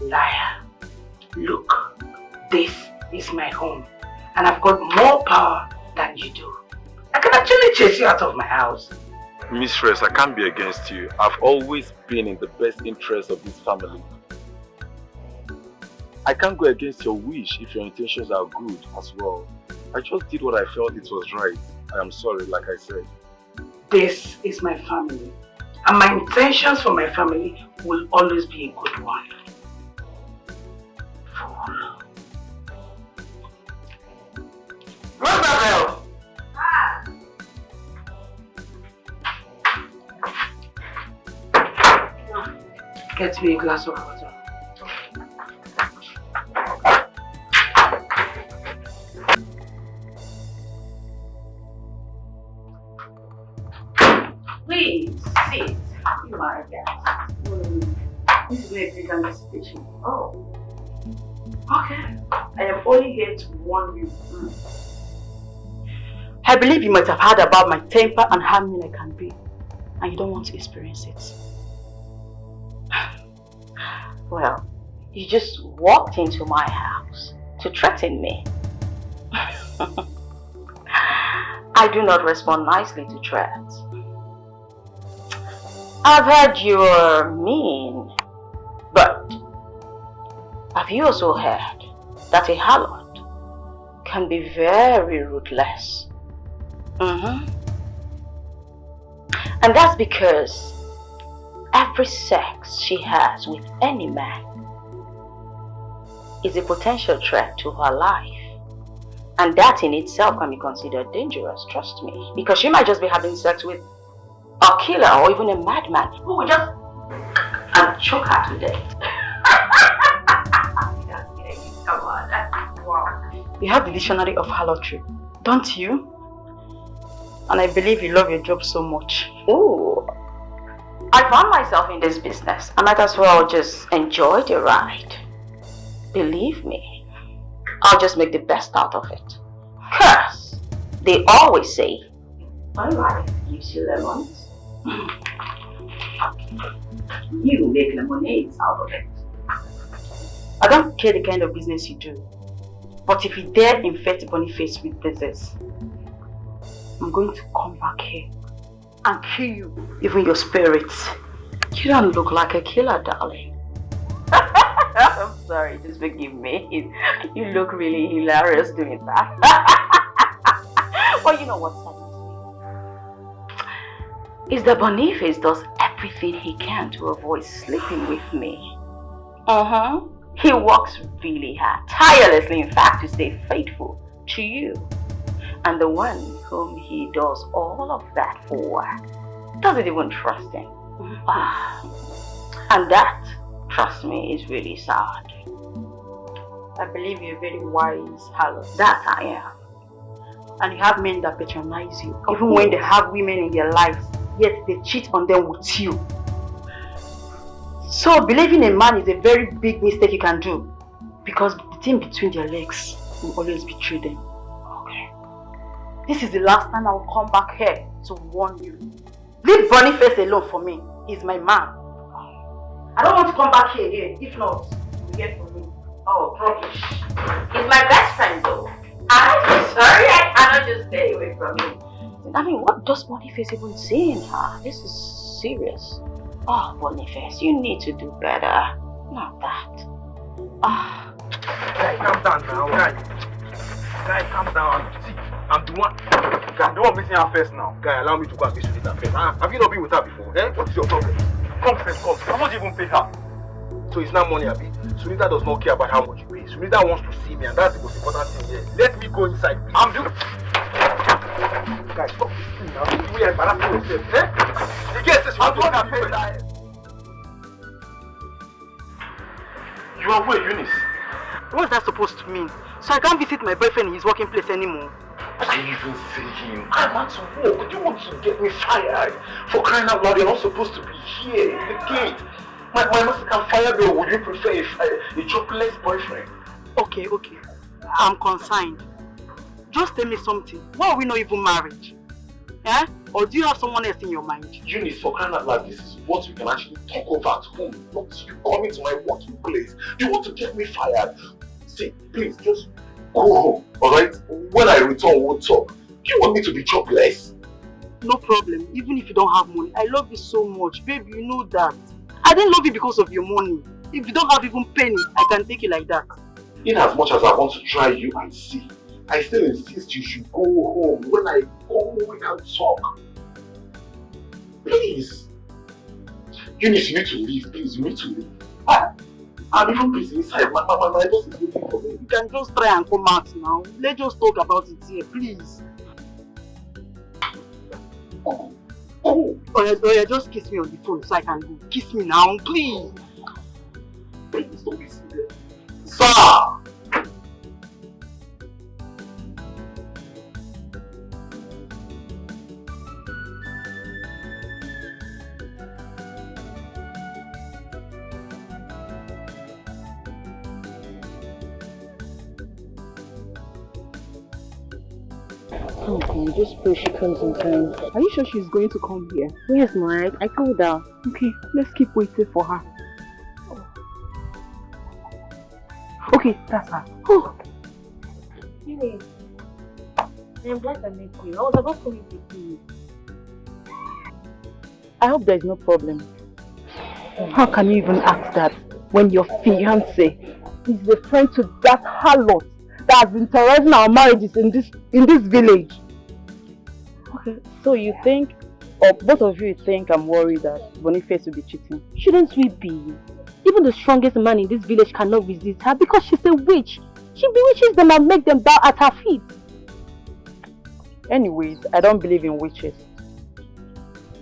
Liar. Look, this is my home. And I've got more power than you do. I can actually chase you out of my house. Mistress, I can't be against you. I've always been in the best interest of this family. I can't go against your wish if your intentions are good as well. I just did what I felt it was right. I am sorry, like I said. This is my family. And my intentions for my family will always be a good one. Fool. Where's that bell? Get me a glass of water. Please sit. You are a guest. This is my big anticipation. Oh. Okay. I am only here to warn you. I believe you might have heard about my temper and how mean I can be, and you don't want to experience it. Well, you just walked into my house to threaten me. I do not respond nicely to threats. I've heard you're mean, but have you also heard that a harlot can be very ruthless? And that's because every sex she has with any man is a potential threat to her life. And that in itself can be considered dangerous, trust me. Because she might just be having sex with a killer or even a madman who will just choke her to death. Come on. Wow. You have the dictionary of harlotry, don't you? And I believe you love your job so much. Ooh. I found myself in this business. I might as well just enjoy the ride. Believe me, I'll just make the best out of it. Cause they always say, my life gives you lemons. You make lemonades out of it. I don't care the kind of business you do, but if you dare infect Boniface with disease, I'm going to come back here and kill you, even your spirits. You don't look like a killer, darling. I'm sorry, just forgive me. You look really hilarious doing that. But you know what saddens me? Is that Boniface does everything he can to avoid sleeping with me. He works really hard, tirelessly in fact, to stay faithful to you. And the one whom he does all of that for doesn't even trust him. And that, trust me, is really sad. I believe you're a very wise harlot. That I am. And you have men that patronize you. Even when they have women in their lives, yet they cheat on them with you. So believing a man is a very big mistake you can do. Because the thing between their legs will always betray them. Okay. This is the last time I will come back here to warn you. Leave Boniface alone for me. He's my man. I don't want to come back here again. If not, you get from me. Oh, rubbish. He's my best friend though. I'm sorry, I cannot just stay away from him. I mean, what does Boniface even see in her? This is serious. Oh, Boniface, you need to do better. Not that. Guy, calm down now. Guy, calm down. See, I'm the one meeting her first now. Guy, allow me to go and meet Sunita first. Have you not been with her before? Eh? What is your problem? Come first, come. How much even pay her? So it's not money, Abi. Sunita does not care about how much you pay. Sunita wants to see me, and that's the most important thing here. Let me go inside, please. I'm doing. Guys, stop this thing now. We are embarrassing yourself, eh? You get this, I'm going to pay that. You are where, Eunice? What's that supposed to mean? So I can't visit my boyfriend in his working place anymore. I even see him. I'm at work. Do you want to get me fired? For crying out loud, you're not supposed to be here in the gate. My master can fire me, or would you prefer a jobless boyfriend? Okay. I'm consigned. Just tell me something. Why are we not even married? Eh? Or do you have someone else in your mind? Eunice, for crying out loud, this is what we can actually talk over at home. Not you coming to my working place. You want to get me fired? See, please, just go home, alright? When I return, we'll talk. Do you want me to be jobless? No problem, even if you don't have money. I love you so much, baby, you know that. I didn't love you because of your money. If you don't have even penny, I can take you like that. In as much as I want to try you and see, I still insist you should go home. When I go, we can talk. Please. Eunice, you need to leave, please. You need to leave. I'm even busy inside. My boss is waiting for me. You can just try and come out now. Let's just talk about it here, please. Oh, just kiss me on the phone so I can go. Kiss me now, please. Stop! Okay, just pray she comes in time. Are you sure she's going to come here? Yes, Mike. I told her. Okay, let's keep waiting for her. Okay, that's her. Oh. Really? I'm glad I met you. I was about to meet you. I hope there is no problem. How can you even ask that when your fiancé is a friend to that harlot that has been terrorizing our marriages in this village? Okay, so you think, or both of you think I'm worried that Boniface will be cheating? Shouldn't we be? Even the strongest man in this village cannot resist her because she's a witch. She bewitches them and makes them bow at her feet. Anyways, I don't believe in witches.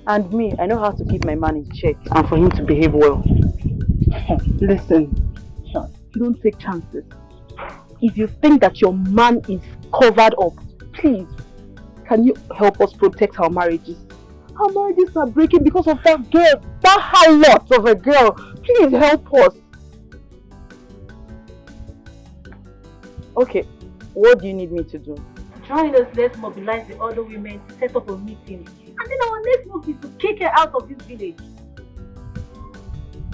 And me, I know how to keep my man in check and for him to behave well. Listen, you don't take chances. If you think that your man is covered up, please, can you help us protect our marriages? Our marriages are breaking because of that girl, that harlot of a girl. Please help us. Okay, what do you need me to do? Join us, let's mobilize the other women to set up a meeting. And then our next move is to kick her out of this village.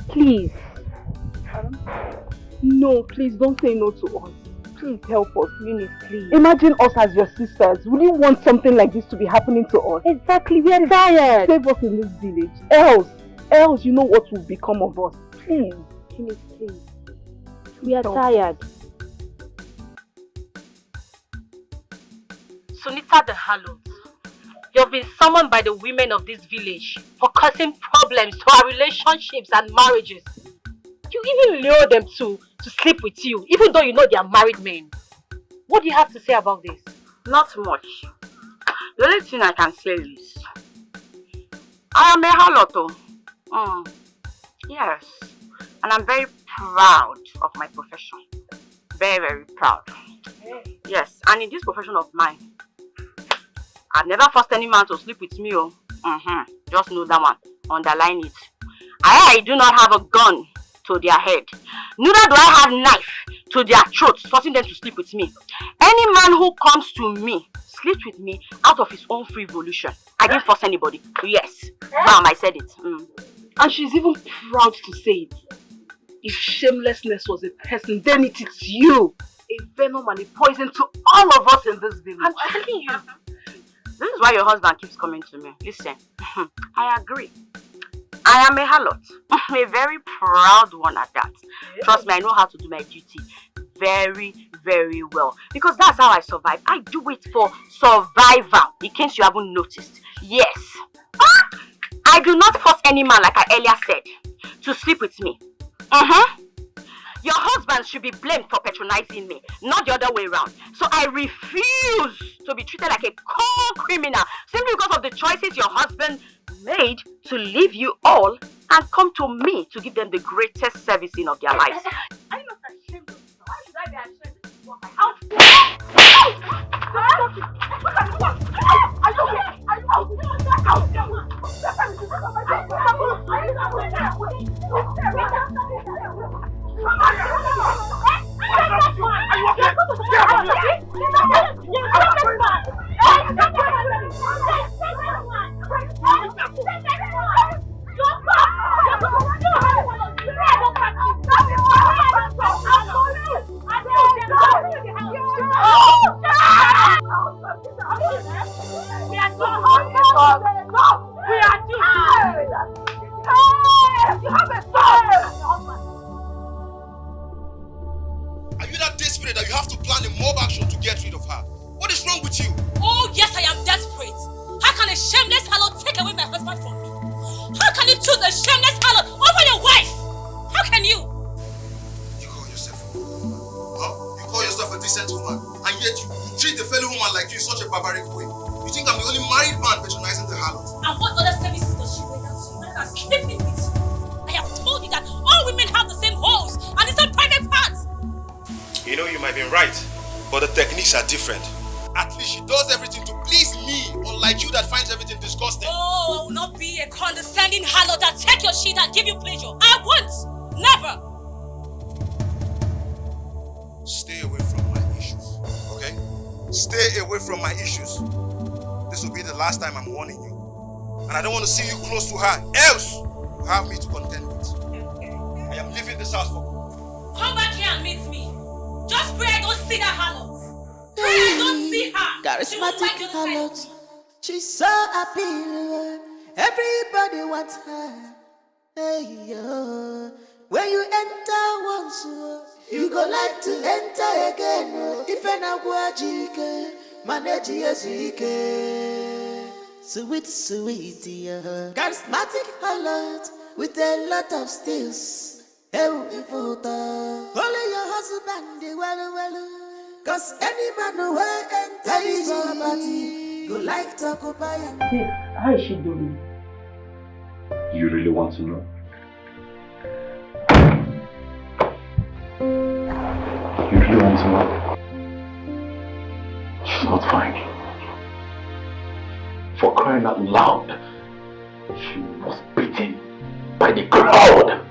Please. No, please don't say no to us. Please help us, Eunice, please. Imagine us as your sisters. Would you want something like this to be happening to us? Exactly, we are tired. Save us in this village. Else you know what will become of us. Please. Eunice, please. We are tired. Sunita the Harlot, you've been summoned by the women of this village for causing problems to our relationships and marriages. You even lure them to sleep with you, even though you know they are married men. What do you have to say about this? Not much. The only thing I can say is, I am a Harlot. Yes. And I'm very proud of my profession. Very, very proud. Yes. And in this profession of mine, I've never forced any man to sleep with me. Just know that one. Underline it. I do not have a gun to their head. Neither do I have knife to their throats, forcing them to sleep with me. Any man who comes to me, sleeps with me out of his own free volition. I didn't force anybody. Yes. Bam, I said it. And she's even proud to say it. If shamelessness was a person, then it is you. A venom and a poison to all of us in this village. I'm telling you. This is why your husband keeps coming to me. Listen, I agree. I am a harlot. A very proud one at that. Yeah. Trust me, I know how to do my duty very, very well. Because that's how I survive. I do it for survival, in case you haven't noticed. Yes. I do not force any man, like I earlier said, to sleep with me. Your husband should be blamed for patronizing me, not the other way around. So I refuse to be treated like a criminal simply because of the choices your husband made to leave you all and come to me to give them the greatest servicing of their lives. Are you not ashamed of yourself? Why should I be ashamed of you? Are you that desperate that you have to plan a mob action to get rid of her? What is wrong with you? Oh yes, I am desperate. How can a shameless harlot take away my husband from me? How can you choose a shameless harlot over your wife? How can you? You call yourself a woman? Huh? You call yourself a decent woman, and yet you treat a fellow woman like you in such a barbaric way. You think I'm the only married man patronizing the harlot? And what other services does she render to you rather than sleeping with you? I have told you that all women have the same holes and the same private parts. You know, you might be right, but the techniques are different. At least she does everything to please me, unlike you that finds everything disgusting. Oh, I will not be a condescending harlot that take your shit and give you pleasure. I won't! Never! Stay away from my issues, okay? Stay away from my issues. This will be the last time I'm warning you. And I don't want to see you close to her, else you have me to contend with. I am leaving this house for good. Come back here and meet me. Just pray I don't see that harlot. Pray I don't see her. Charismatic Harlot. She's so appealing. Everybody wants her. Hey, yo. When you enter once, you go like to enter again. If an agwajike, manage yesike. Sweet, sweet, yeah. Charismatic Harlot with a lot of steals. Only your husband, well. Cause any man who enter his property, go like to occupy. Hey, how is she doing? You really want to know? You really want to know? She's not fine. For crying out loud, she was beaten by the crowd.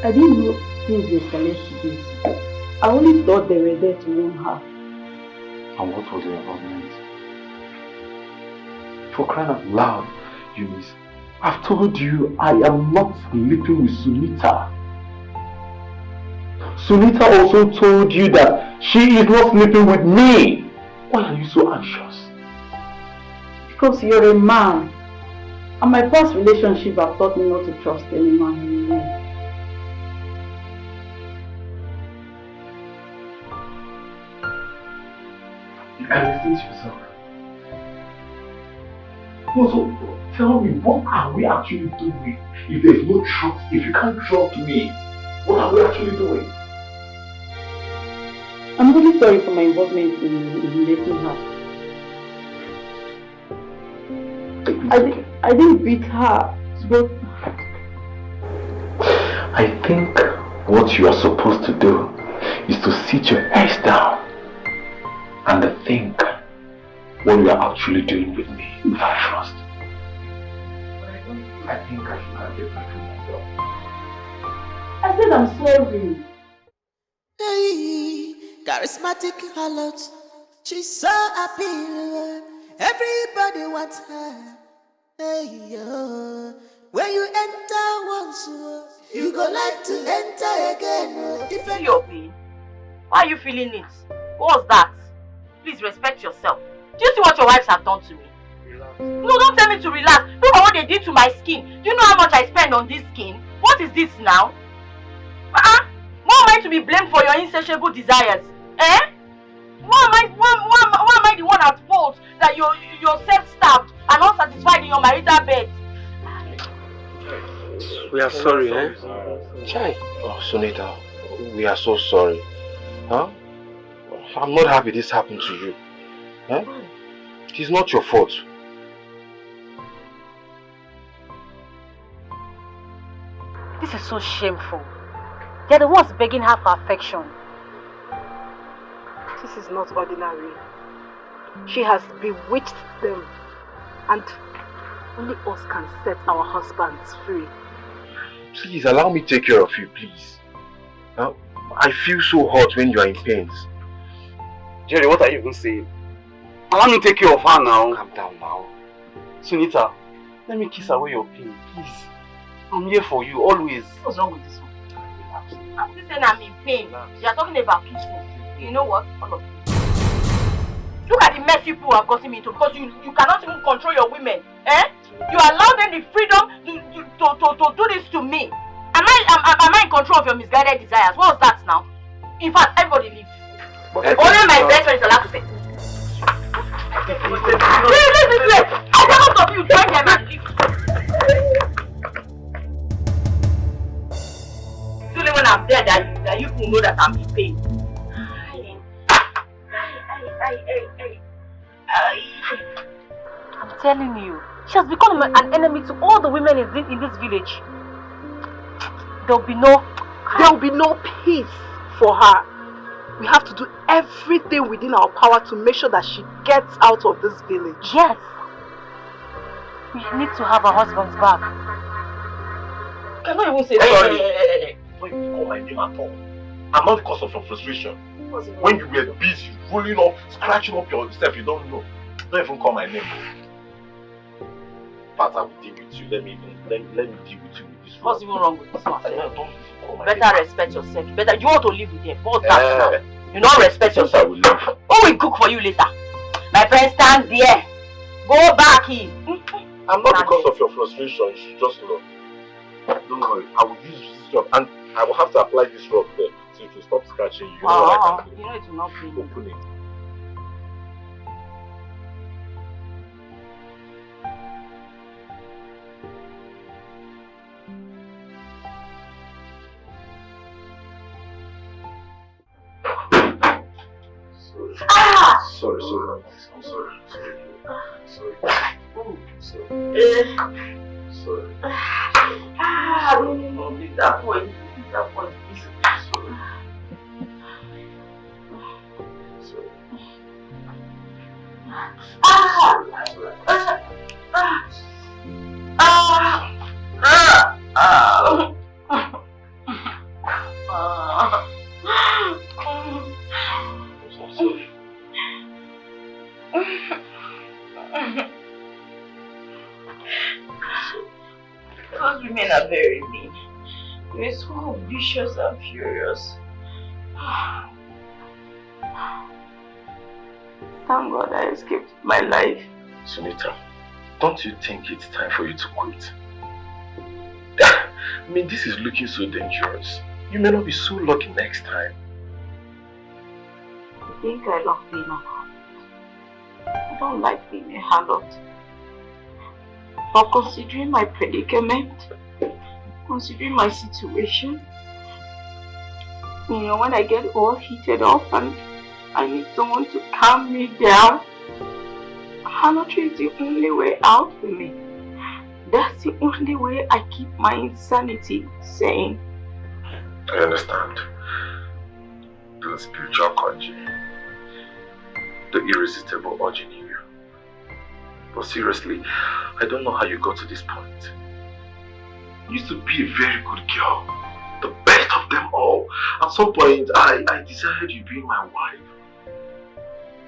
I didn't know things would escalate to this. I only thought they were there to warn her. And what was your involvement? For crying out loud, Eunice, I've told you I am not sleeping with Sunita. Sunita also told you that she is not sleeping with me. Why are you so anxious? Because you're a man. And my past relationship have taught me not to trust any man anymore. You can listen to yourself. Also, tell me, what are we actually doing? If there's no trust, if you can't trust me, what are we actually doing? I'm really sorry for my involvement in dating her. I didn't beat her, but I think what you are supposed to do is to sit your head down and think what you are actually doing with me without trust. I think I should have get back to myself. I said I'm sorry. Hey, charismatic Harlot. She's so appealing. Everybody wants her. Hey, yo. When you enter once, you go like to enter again. If your pain, why are you feeling it? What's that? Please respect yourself. Do you see what your wives have done to me? Relax. No, don't tell me to relax. Look at what they did to my skin. Do you know how much I spend on this skin? What is this now? Why am I to be blamed for your insatiable desires? Eh? Why am I the one at fault that you're self-starved and unsatisfied in your marital bed? We are sorry, eh? Chai. Oh, Sunita, we are so sorry. Huh? I'm not happy this happened to you. Huh? It is not your fault. This is so shameful. They're the ones begging her for affection. This is not ordinary. She has bewitched them, and only us can set our husbands free. Please allow me to take care of you, please. I feel so hot when you are in pains. Jerry, what are you even saying? Allow me to take care of her now. Calm down now. Sunita, let me kiss away your pain, please. I'm here for you, always. What's wrong with this one? I'm just saying I'm in pain. You're talking about kissing. You know what? All of you. Look at the mess people have gotten me into because you cannot even control your women. Eh? You allow them the freedom to do this to me. Am I in control of your misguided desires? What was that now? In fact, everybody leave. Only my best friend is allowed to say. Wait. I don't of you join them and leave. It's only when I'm there that you will know that I'm in pain. I'm telling you. She has become an enemy to all the women in this village. There'll be no peace for her. We have to do everything within our power to make sure that she gets out of this village. Yes. We need to have her husband's back. Can I even say sorry? Hey. Don't even call my name at all. I'm not the cause of your frustration. When you were busy rolling up, scratching up yourself, you don't know. Don't even call my name. Pat, I will deal with you. Let me deal with you with this. What's even wrong with this one? Don't even call my Better name. respect yourself. You want to live with him. What's that now? You don't respect Yes, I yourself. will leave. Who will cook for you later? My friend, stand there. Go back here. I'm not because of your frustration. You should just know. Don't worry. I will use this rub and I will have to apply this rub there so it will stop scratching you. You know what I can do? You know it will not be. Open it. Sorry. I'm sorry. No, leave that point. Those women are very mean. They're so vicious and furious. Thank God I escaped my life. Sunita, don't you think it's time for you to quit? I mean, this is looking so dangerous. You may not be so lucky next time. I think I love being a harlot. I don't like being a harlot. But considering my predicament, considering my situation, when I get all heated up and I need someone to calm me down, harlotry is the only way out for me. That's the only way I keep my insanity sane. I understand. The spiritual conjuring, the irresistible urge in you. But seriously, I don't know how you got to this point. You used to be a very good girl, the best of them all. At some point, I desired you being my wife.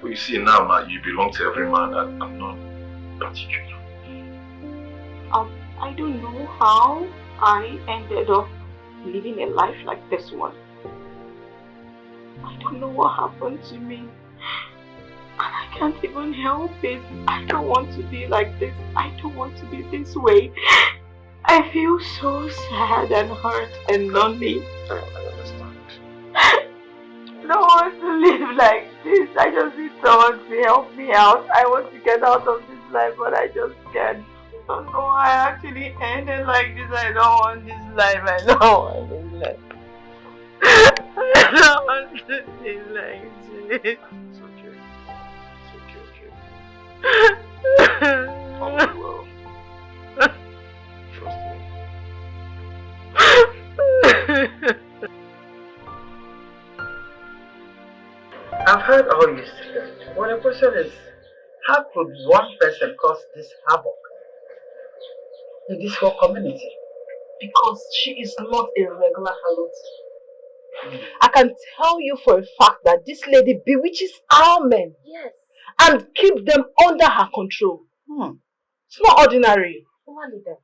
But you see now, you belong to every man and I'm not particular. I don't know how I ended up living a life like this one. I don't know what happened to me. And I can't even help it. I don't want to be like this. I don't want to be this way. I feel so sad and hurt and lonely. I understand. I don't want to live like this. I just need someone to help me out. I want to get out of this life, but I just can't. I don't know why I actually ended like this. I don't want this life. I don't want this life. I don't want to live like this. It's okay. All will be well. Trust me. I've heard all you said. Well, the question is, how could one person cause this havoc in this whole community? Because she is not a regular harlot. I can tell you for a fact that this lady bewitches our men. Yes. And keep them under her control. It's not ordinary. Woman leader,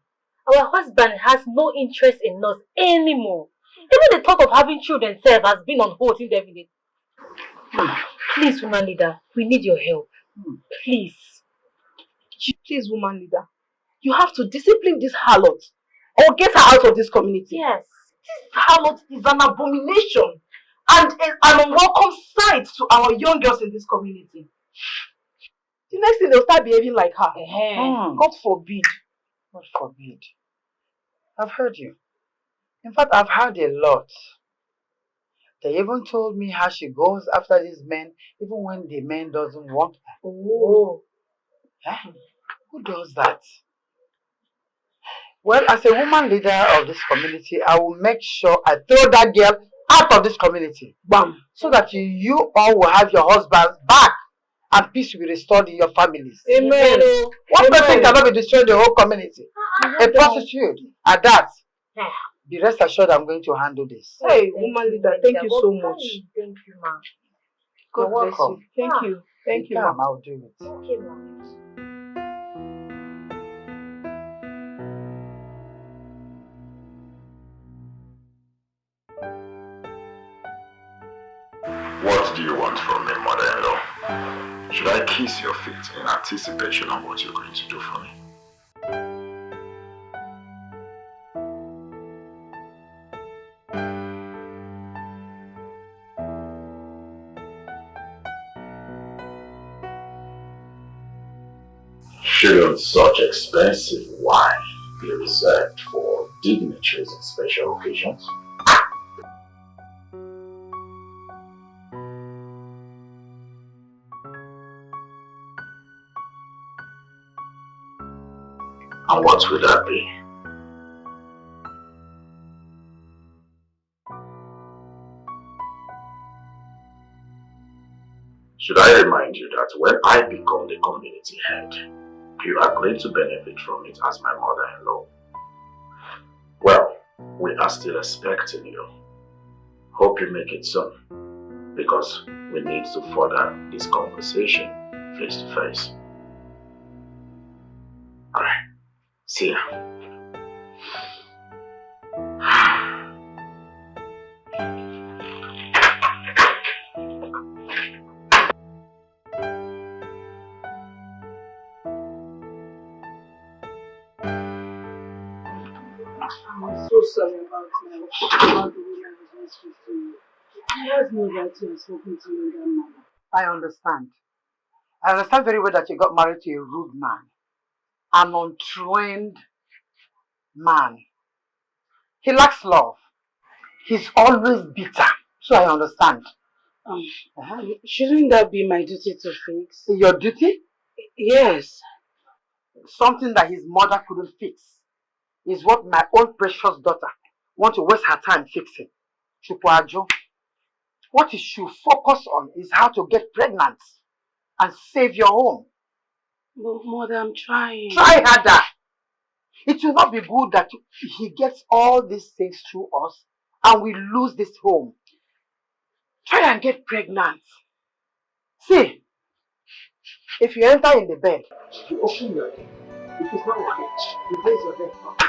our husband has no interest in us anymore. Even the thought of having children self has been on hold indefinitely. Please, woman leader, we need your help. Please. Please, woman leader. You have to discipline this harlot or get her out of this community. Yes. This harlot is an abomination and an unwelcome sight to our young girls in this community. The next thing they'll start behaving like her. God forbid. God forbid. I've heard you. In fact, I've heard a lot. They even told me how she goes after these men even when the men doesn't want her. Oh. Huh? Who does that? Well, as a woman leader of this community, I will make sure I throw that girl out of this community. Bam! So that you all will have your husbands back and peace will be restored in your families. Amen. One person cannot be destroying the whole community. A prostitute at that. Be rest assured I'm going to handle this. Hey, woman leader, thank you so much. Thank you, ma. You're welcome. Thank you. Thank you, Come, ma. I'll do it. Okay, ma. What do you want from me, mother-in-law? Should I kiss your feet in anticipation of what you're going to do for me? Shouldn't such expensive wine be reserved for dignitaries and special occasions? And what would that be? Should I remind you that when I become the community head, you are going to benefit from it as my mother-in-law? Well, we are still expecting you. Hope you make it soon, because we need to further this conversation face to face. Alright. See ya. I'm so sorry about the way I was listening to you. I was know that you have spoken to your grandmother. I understand. I understand very well that you got married to a rude man. An untrained man. He lacks love. He's always bitter. So I understand. Shouldn't that be my duty to fix? Your duty? Yes. Something that his mother couldn't fix is what my own precious daughter wants to waste her time fixing. Chupuajo. What you should focus on is how to get pregnant and save your home. But mother, I'm trying. Try harder. It will not be good that he gets all these things through us and we lose this home. Try and get pregnant. See, if you enter in the bed, you open your head. If it's not okay, you raise your head up.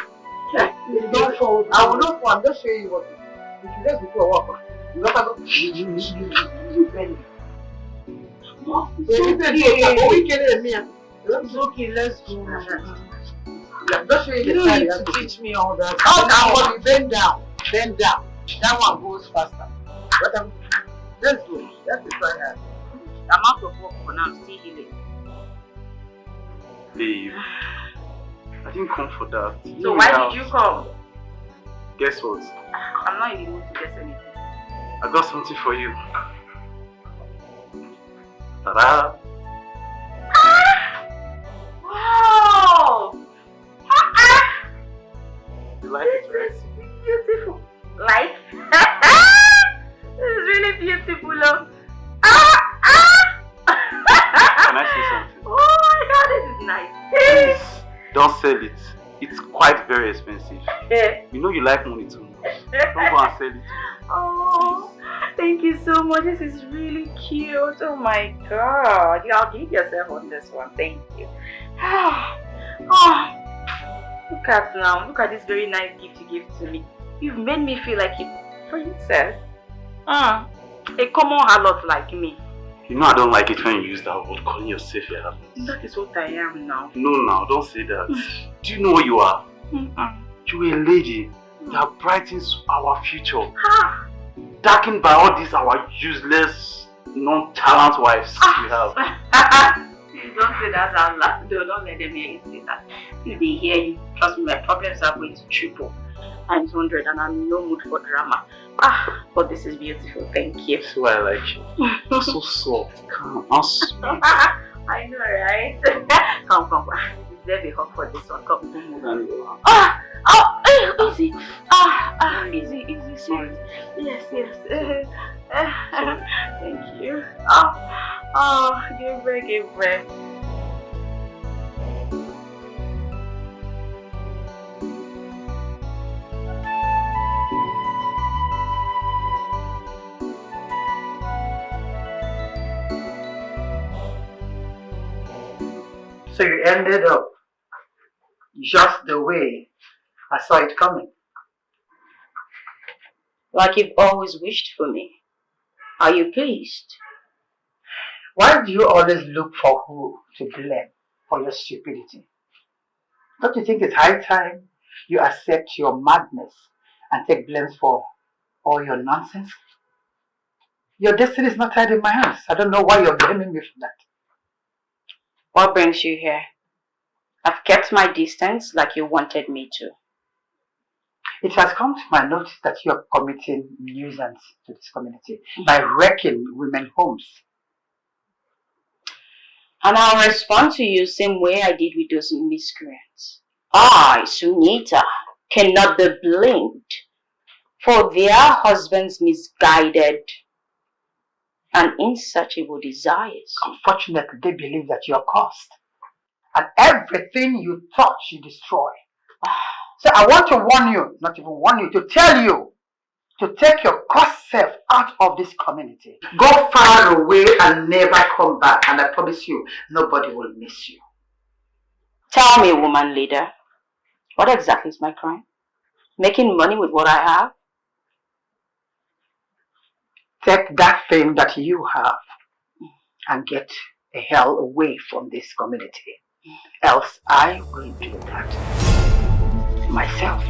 You don't fall. I will not fall. I'm just showing you what to do. If you raise before walk, you don't have to. You bend. It's okay, let's go. I'm just showing you. You don't need to teach me all that. How down, you bend down. Bend down. That one goes faster. But let's go. Let's try that. I'm out of work for now. I'm still healing. Babe, I didn't come for that. So why did you come? Guess what? I'm not in the mood to guess anything. I got something for you. Ta-da! Wow! You like it, right? This is beautiful. Like? This is really beautiful, love. Can I say something? Oh my god, this is nice. Please, don't sell it. It's quite very expensive. Yeah. You know you like money too much. Don't go and sell it. Oh, thank you so much. This is really cute. Oh my god. Y'all give yourself on this one. Thank you. Oh, look at now. Look at this very nice gift you gave to me. You've made me feel like a princess. A common harlot like me. You know I don't like it when you use that word, calling yourself a harlot. That is what I am now. No, don't say that. Do you know what you are? You're a lady that brightens our future. Darkened by all these our useless, non-talent wives we have. You don't say that out loud. Don't let them hear you say that. If they hear you, trust me, my problems are going to triple times 100 and I'm in no mood for drama. But this is beautiful. Thank you. That's why I like you. You're so soft, calm, and sweet. I know, right? Come. Let me hug for this one. Come. Easy. Easy, sweet. Yes. Thank you. Give breath. So you ended up just the way I saw it coming. Like you've always wished for me. Are you pleased? Why do you always look for who to blame for your stupidity? Don't you think it's high time you accept your madness and take blame for all your nonsense? Your destiny is not tied in my hands. I don't know why you're blaming me for that. What brings you here? I've kept my distance like you wanted me to. It has come to my notice that you are committing nuisance to this community by wrecking women's homes. And I'll respond to you same way I did with those miscreants. I, Sunita, cannot be blamed for their husbands' misguided and insatiable desires. Unfortunately, they believe that you're cursed. And everything you touch, you destroy. So I want to warn you, not even warn you, to tell you to take your cursed self out of this community. Go far away and never come back. And I promise you, nobody will miss you. Tell me, woman leader, what exactly is my crime? Making money with what I have? Take that thing that you have and get the hell away from this community. Else I will do that myself.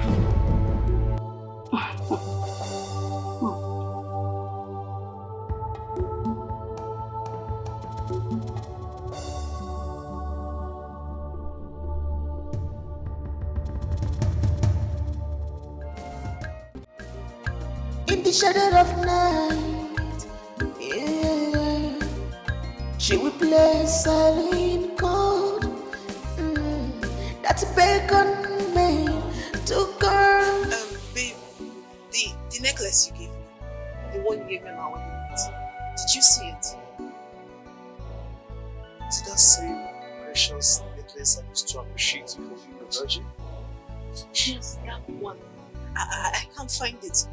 In the shadow of night, yeah, she will play silent chord. That's bacon man took her. Babe, the necklace you gave me, the one you gave me on our wedding night, did you see it? Is it that same precious necklace I used to appreciate you for being a virgin? Yes, that one. I can't find it.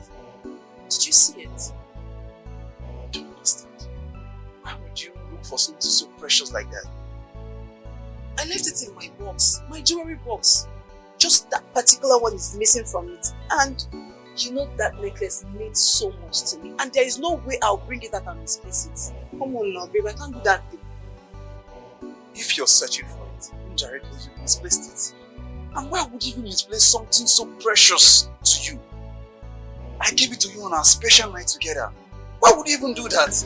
Did you see it? I don't understand. Why would you look for something so precious like that? I left it in my box, my jewelry box. Just that particular one is missing from it. And you know that necklace means so much to me. And there is no way I'll bring it out and misplace it. Come on now, babe, I can't do that thing. If you're searching for it, indirectly you misplaced it. And why would you even misplace something so precious to you? I gave it to you on our special night together. Why would you even do that?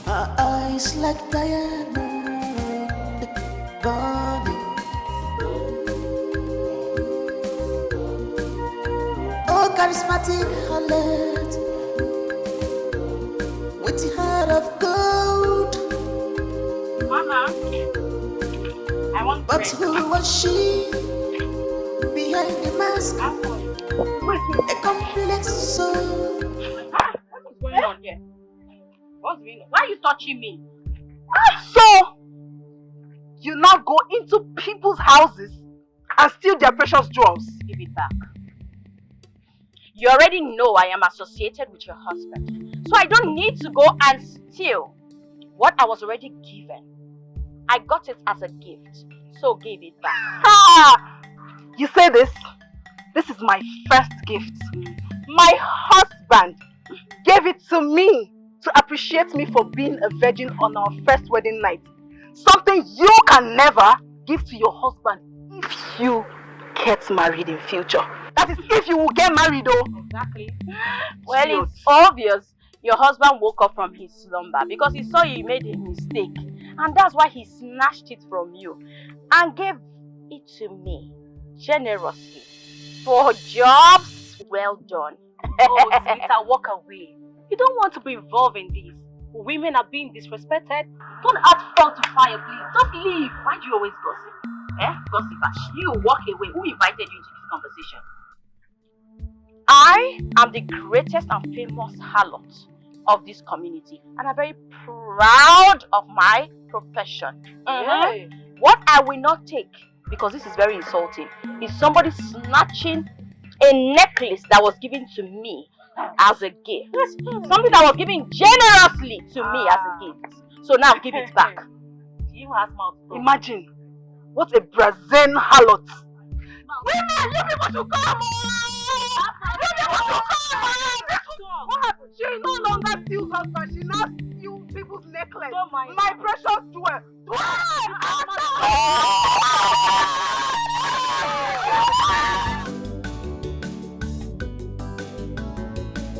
Her eyes like diamond burning. Oh, charismatic Harlot with the heart of gold. Mama, I want but who was she behind the mask? A complex soul. What is going on here? What's going on? Why are you touching me? So, you now go into people's houses and steal their precious jewels? Give it back. You already know I am associated with your husband, so I don't need to go and steal what I was already given. I got it as a gift, so give it back. Ah! You say this? This is my first gift. My husband gave it to me to appreciate me for being a virgin on our first wedding night. Something you can never give to your husband if you get married in future. That is if you will get married though. Exactly. Well, it's obvious your husband woke up from his slumber because he saw you made a mistake. And that's why he snatched it from you and gave it to me generously for jobs well done. Oh, Sunita, walk away. You don't want to be involved in this. women are being disrespected. Don't add fuel to fire, please. Just leave. Why do you always gossip? Gossiper. You walk away. Who invited you into this conversation? I am the greatest and famous harlot of this community, and I'm very proud of my profession. What I will not take, because this is very insulting, is somebody snatching a necklace that was given to me as a gift. Something that was given generously to me as a gift. So now give it back. You have mouth. Imagine, what a brazen harlot. Women, you people should come on! You people should come on! What happened? She no longer steals husband, she now steals people's necklace. Don't mind my precious jewel.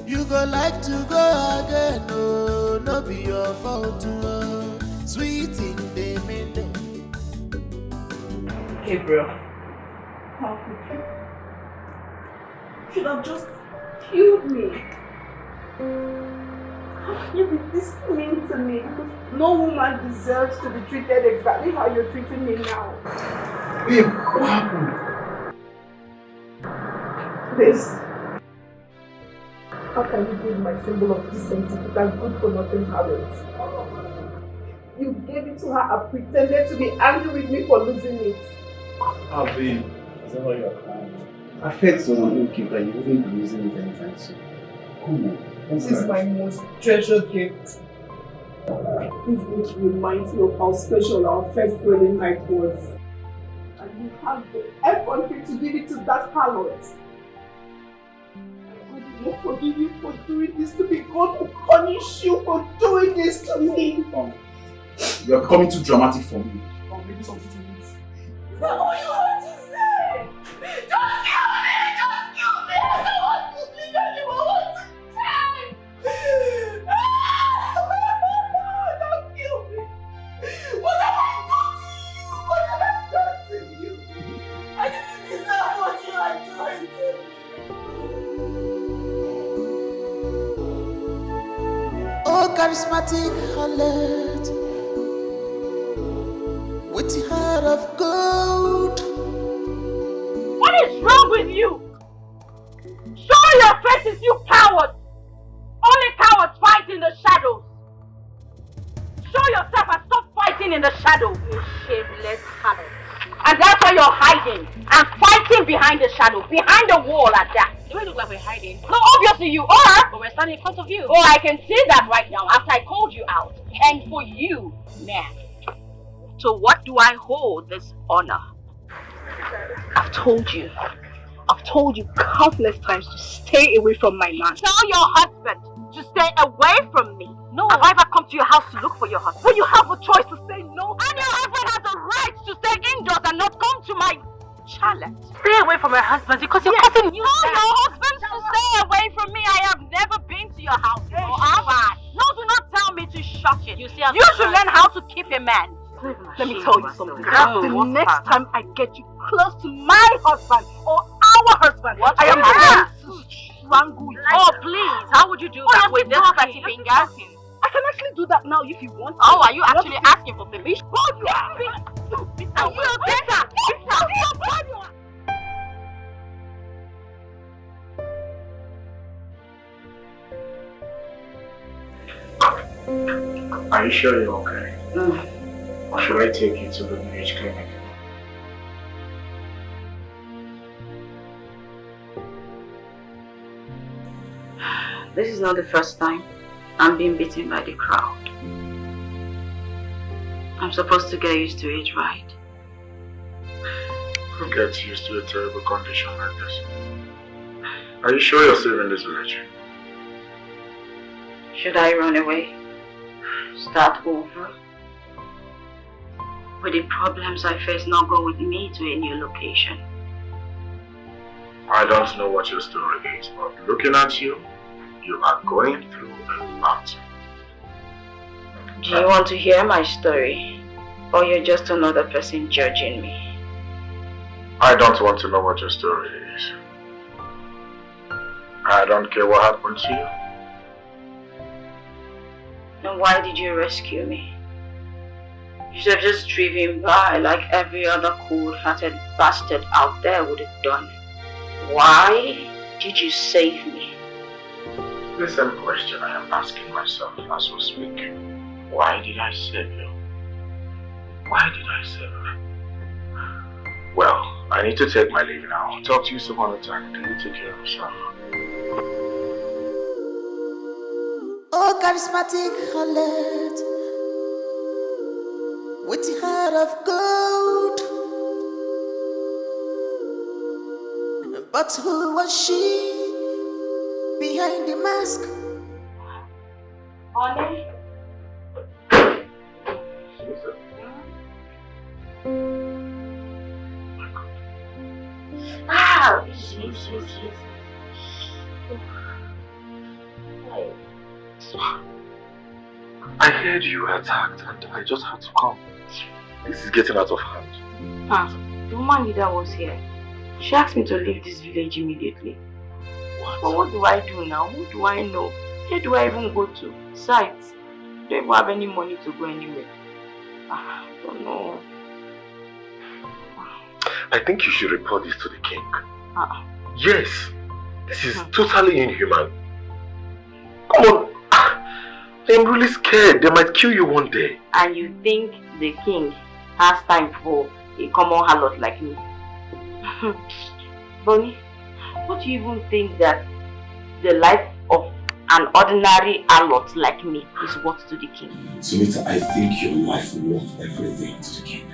You go like to go again, oh, no be your fault, oh. Sweet in the middle. Hey, bro. How could you? Should have just killed me. How can you be this mean to me? Because no woman deserves to be treated exactly how you're treating me now. Babe, what happened? This. How can you give my symbol of decency to that good for nothing habit? You gave it to her and pretended to be angry with me for losing it. Ah, babe, is that why you're crying? I felt so unlucky that you wouldn't be losing it anytime soon. Come on. This is my most treasured gift. This gift reminds me of how special our first wedding night was. And you have the effrontery to give it to that harlot. I will not forgive you for doing this to me. God will punish you for doing this to me. You are becoming too dramatic for me. Maybe something to eat. Is that all you want to say? Just kill me! Just kill me! I don't want to live anymore! I want to die! Just kill me! What have I done to you? What have I done to you? I didn't deserve what you are doing to me. Oh, charismatic harlot, with the heart of gold. What is wrong with you? Show your faces, you cowards! Only cowards fight in the shadows. Show yourself and stop fighting in the shadows, you shameless harlot. And that's why you're hiding and fighting behind the shadow, behind the wall at that. Do we look like we're hiding? No, obviously you are. But we're standing in front of you. Oh, I can see that right now after I called you out. And for you, man. So what do I hold this honor? I've told you countless times to stay away from my man. Tell your husband to stay away from me. No. Have I ever come to your house to look for your husband? Well, you have a choice to say no. And your husband has a right to stay indoors and not come to my chalet. Stay away from your husband because you're causing you. Tell your husband to stay away from me. I have never been to your house. Hey, have I? No, do not tell me to shut it. You should learn how to keep a man. Let me tell you something. The next time I get you close to my husband or our husband, I am going to strangle you. Oh, please. How would you do that with this pretty finger? I can actually do that now if you want to. Oh, are you actually asking for permission? God, you are you Are you sure you're okay? Or should I take you to the village clinic? This is not the first time I'm being beaten by the crowd. I'm supposed to get used to it, right? Who gets used to a terrible condition like this? Are you sure you're safe in this village? Should I run away? Start over? Will the problems I face not go with me to a new location? I don't know what your story is, but looking at you, you are going through a lot. Do you want to hear my story? Or you're just another person judging me? I don't want to know what your story is. I don't care what happened to you. Then why did you rescue me? You should have just driven by like every other cold-hearted bastard out there would have done. Why did you save me? The same question I am asking myself as we speak. Why did I save you? Why did I save you? Well, I need to take my leave now. I'll talk to you some other time. Can you take care of yourself? Oh, charismatic Harlot, with a heart of gold. But who was she behind the mask? Honey? Ah, yes. I heard you were attacked and I just had to come. This is getting out of hand. The woman leader was here. She asked me to leave this village immediately. What? But what do I do now? Who do I know? Where do I even go to? Besides, I don't even have any money to go anywhere. I don't know. I think you should report this to the king. Yes, this is totally inhuman. Come on, I'm really scared. They might kill you one day. And you think the king has time for a common harlot like me? Bonnie, what do you even think that the life of an ordinary harlot like me is worth to the king? Sunita, I think your life worth everything to the king.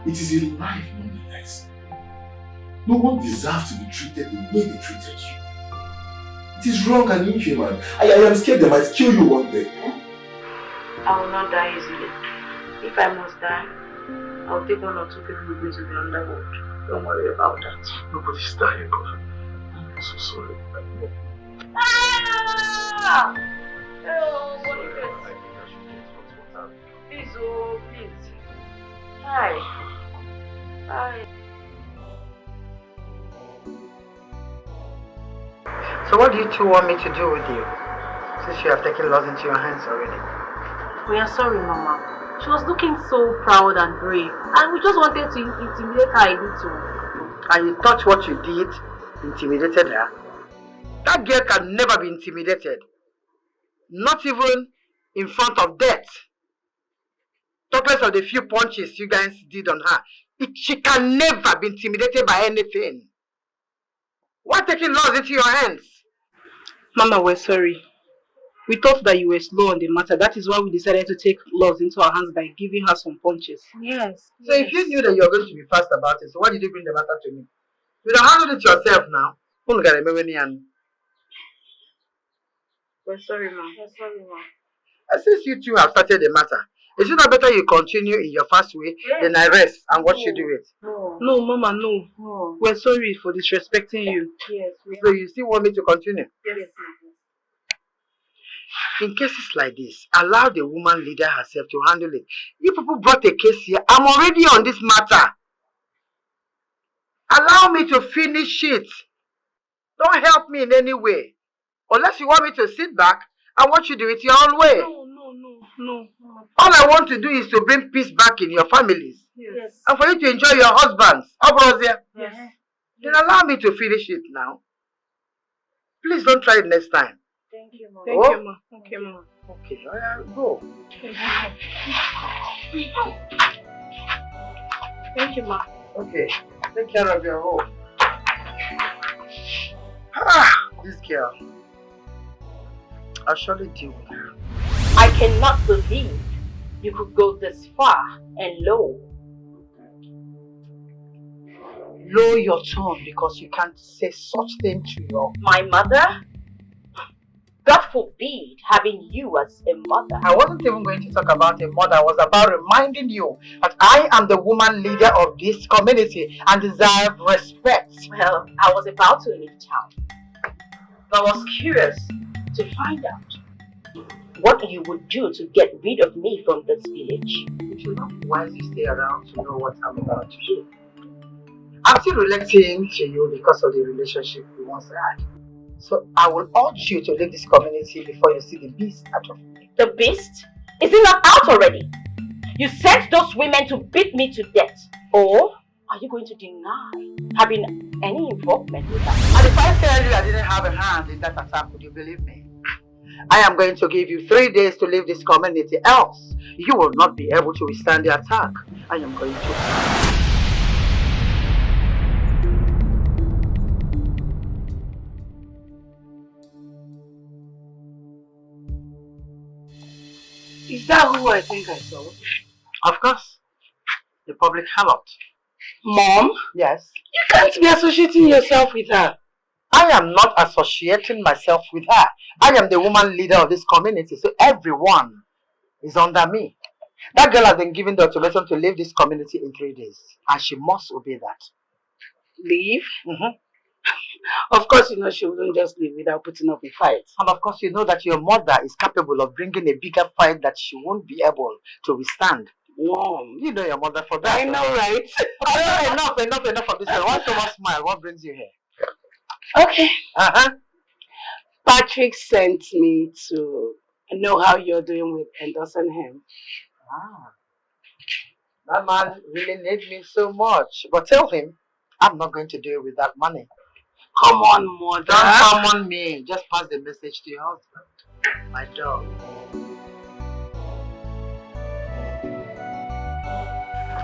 It is a life nonetheless. No one deserves to be treated the way they treated you. It is wrong and inhuman. I am scared they might kill you one day. I will not die easily. If I must die, I will take 1 or 2 people with me to the underworld. Don't worry about that. Nobody's dying, but I'm so sorry. Ah! Oh, what is this? Please, oh, please. Hi. Hi. So what do you two want me to do with you? Since you have taken laws into your hands already. We are sorry, Mama. She was looking so proud and brave, and we just wanted to intimidate her a little. And you thought what you did intimidated her? That girl can never be intimidated. Not even in front of death. Talk less of the few punches you guys did on her. She can never be intimidated by anything. Why taking laws into your hands? Mama, we're sorry. We thought that you were slow on the matter. That is why we decided to take laws into our hands by giving her some punches. Yes. So if you knew that you were going to be fast about it, so why did you bring the matter to me? You don't handle it yourself now. We're sorry, Ma. We're sorry, Ma. And since you two have started the matter, is it not better you continue in your fast way than I rest and watch you do it? No, Mama, no. We're sorry for disrespecting you. Yes. So you still want me to continue? Yes, In cases like this, allow the woman leader herself to handle it. You people brought a case here. I'm already on this matter. Allow me to finish it. Don't help me in any way. Unless you want me to sit back and watch you do it your own way. No. All I want to do is to bring peace back in your families. Yes. And for you to enjoy your husbands. Yes. Then allow me to finish it now. Please don't try it next time. Thank you, Ma. Thank you, Ma. Okay, Ma. Okay, go. Thank you, Ma. Okay, take care of your home. This girl. I'll surely deal with her. I cannot believe you could go this far and low. Lower your tone because you can't say such thing to my mother? God forbid having you as a mother. I wasn't even going to talk about a mother. I was about reminding you that I am the woman leader of this community and deserve respect. Well, I was about to leave town. I was curious to find out what you would do to get rid of me from this village. It will not be wise to stay around to know what I'm about to do. I'm still relating to you because of the relationship we once had. So I will urge you to leave this community before you see the beast out of me. The beast? Is he not out already? You sent those women to beat me to death. Or are you going to deny having any involvement with that? And if I tell you I didn't have a hand in that attack, would you believe me? I am going to give you 3 days to leave this community, else you will not be able to withstand the attack. I am going to... Is that who I think I saw? Of course. The public harlot. Mom? Yes. You can't be associating yourself with her. I am not associating myself with her. I am the woman leader of this community, so everyone is under me. That girl has been given the ultimatum to leave this community in 3 days, and she must obey that. Leave? Of course, you know she wouldn't just leave without putting up a fight. And of course, you know that your mother is capable of bringing a bigger fight that she won't be able to withstand. Mom, you know your mother for that. I know, right? Enough of this one. Why so much smile? What brings you here? Okay. Patrick sent me to know how you're doing with endorsing him. That man really needs me so much. But tell him, I'm not going to deal with that money. Come on, mother. Don't come on me. Just pass the message to your husband. My dog.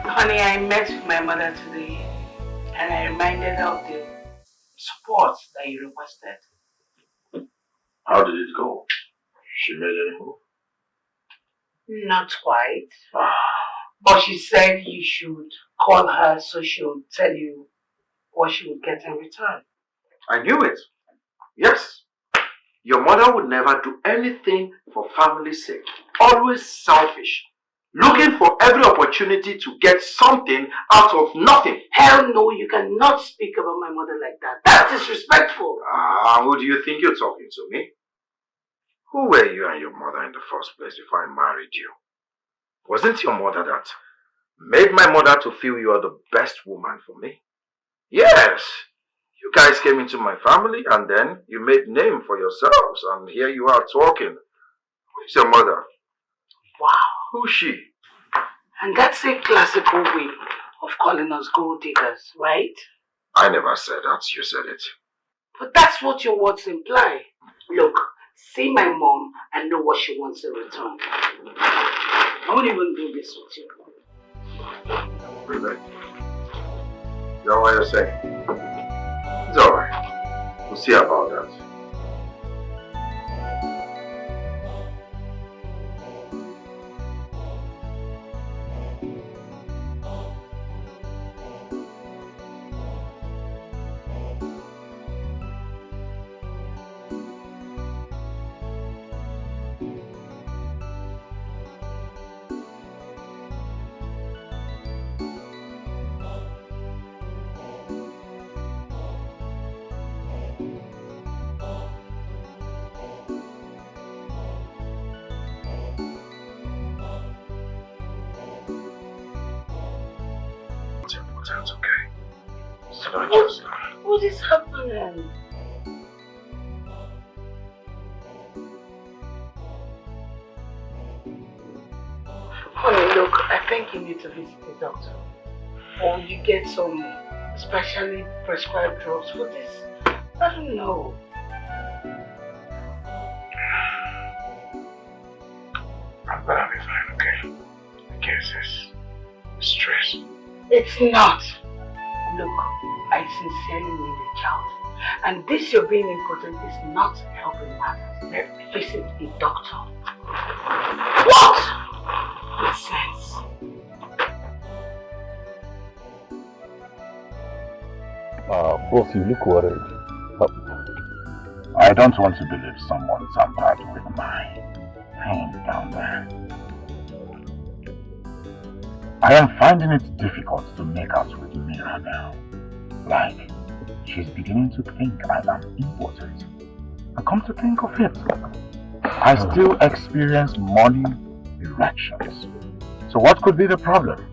Honey, I met with my mother today and I reminded her of the support that you requested. How did it go? She made any move? Not quite. But she said you should call her so she'll tell you what she would get in return. I knew it. Yes. Your mother would never do anything for family's sake. Always selfish. Looking for every opportunity to get something out of nothing. Hell no, you cannot speak about my mother like that. That's disrespectful. Who do you think you're talking to, me? Who were you and your mother in the first place before I married you? Wasn't your mother that made my mother to feel you are the best woman for me? Yes. You guys came into my family and then you made name for yourselves and here you are talking. Who's your mother? Wow. Who's she? And that's a classical way of calling us gold diggers, right? I never said that, you said it. But that's what your words imply. Look, see my mom and know what she wants in return. I won't even do this with you. Really? Is that what you're saying? It's alright. We'll see about that. That's okay. So what is happening? Honey, look, I think you need to visit the doctor. Or you get some specially prescribed drugs for this. I don't know. I'm gonna be fine, okay? I guess it's stress. It's not. Look, I sincerely need a child. And this you're being important is not helping matters. Visit a doctor. What? Nonsense. Both you look worried. I don't want to believe someone tampered with my hand down there. I am finding it difficult to make out with Mira now. Like, she's beginning to think I am important. And come to think of it, I still experience money erections. So what could be the problem?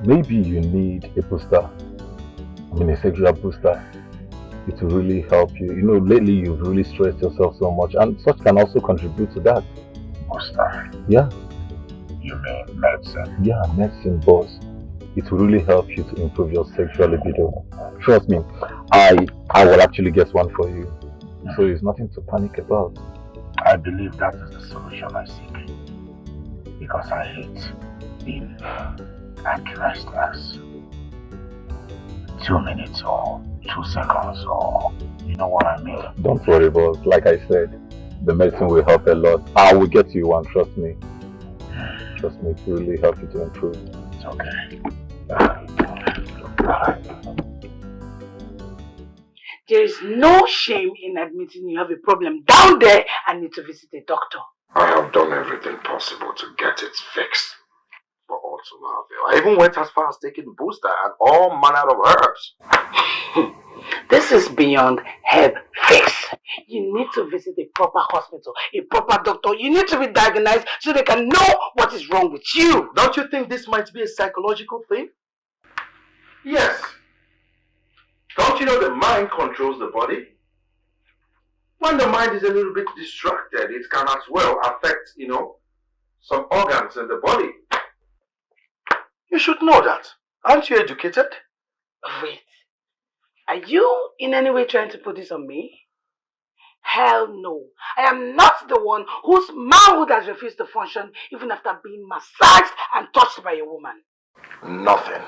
Maybe you need a booster. I mean a sexual booster. it will really help you. You know, lately you've really stressed yourself so much, and such can also contribute to that. Booster, Yeah, you mean medicine? yeah, medicine, boss. It will really help you to improve your sexual libido. Trust me, I will actually get one for you. So it's nothing to panic about. I believe that is the solution I seek. Because I hate being accurate as 2 minutes or 2 seconds, or you know what I mean. Don't worry, boss. Like I said, the medicine will help a lot. I will get you one, trust me. Trust me, it will really help you to improve. It's okay. There is no shame in admitting you have a problem down there and need to visit a doctor. I have done everything possible to get it fixed, but all to no avail. I even went as far as taking booster and all manner of herbs. This is beyond herb fix. You need to visit a proper hospital, a proper doctor. You need to be diagnosed so they can know what is wrong with you. Don't you think this might be a psychological thing? Yes. Don't you know the mind controls the body? When the mind is a little bit distracted, it can as well affect, some organs in the body. You should know that. Aren't you educated? Wait, are you in any way trying to put this on me? Hell no. I am not the one whose manhood has refused to function even after being massaged and touched by a woman. Nothing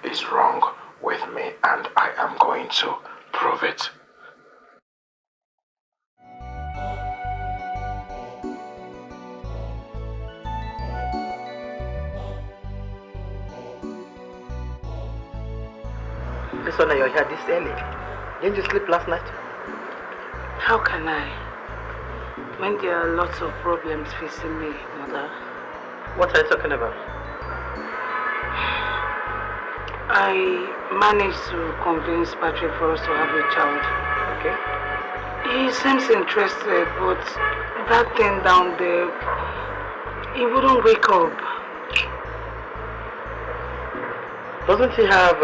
is wrong with me, and I am going to prove it. Listen, you're here this early. Didn't you sleep last night? How can I? When there are lots of problems facing me, mother. What are you talking about? I managed to convince Patrick for us to have a child. Okay. He seems interested, but that thing down there, he wouldn't wake up. Doesn't he have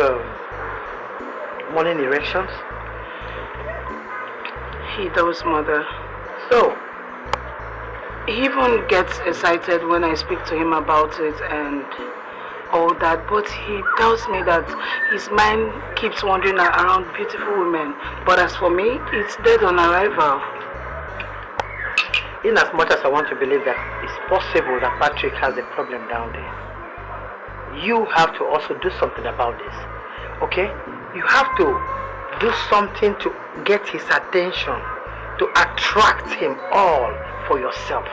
morning erections? He does, mother. So? He even gets excited when I speak to him about it and all that, but he tells me that his mind keeps wandering around beautiful women. But as for me, it's dead on arrival. In as much as I want to believe that it's possible that Patrick has a problem down there, you have to also do something about this, okay? You have to do something to get his attention, to attract him all for yourself.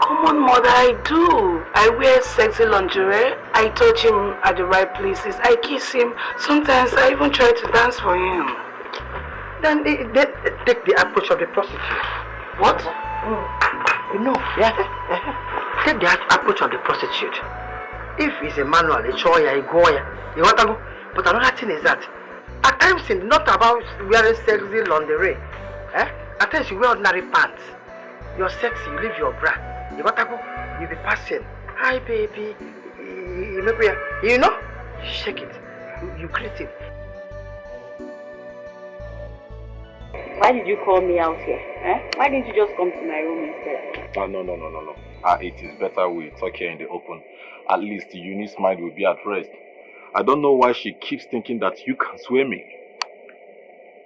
Come on, mother, I do. I wear sexy lingerie. I touch him at the right places. I kiss him. Sometimes I even try to dance for him. Then take the approach of the prostitute. What? You know, yeah. Take the approach of the prostitute. If it's a manual, a choya, a goya, you want to go. But another thing is that at times it's not about wearing sexy lingerie. At times you wear ordinary pants. You're sexy, you leave your bra. You got to go, you be passing. Hi baby. You know? You shake it. You greet him. Why did you call me out here? Why didn't you just come to my room instead? No. It is better we talk here in the open. At least Eunice's mind will be at rest. I don't know why she keeps thinking that you can sway me.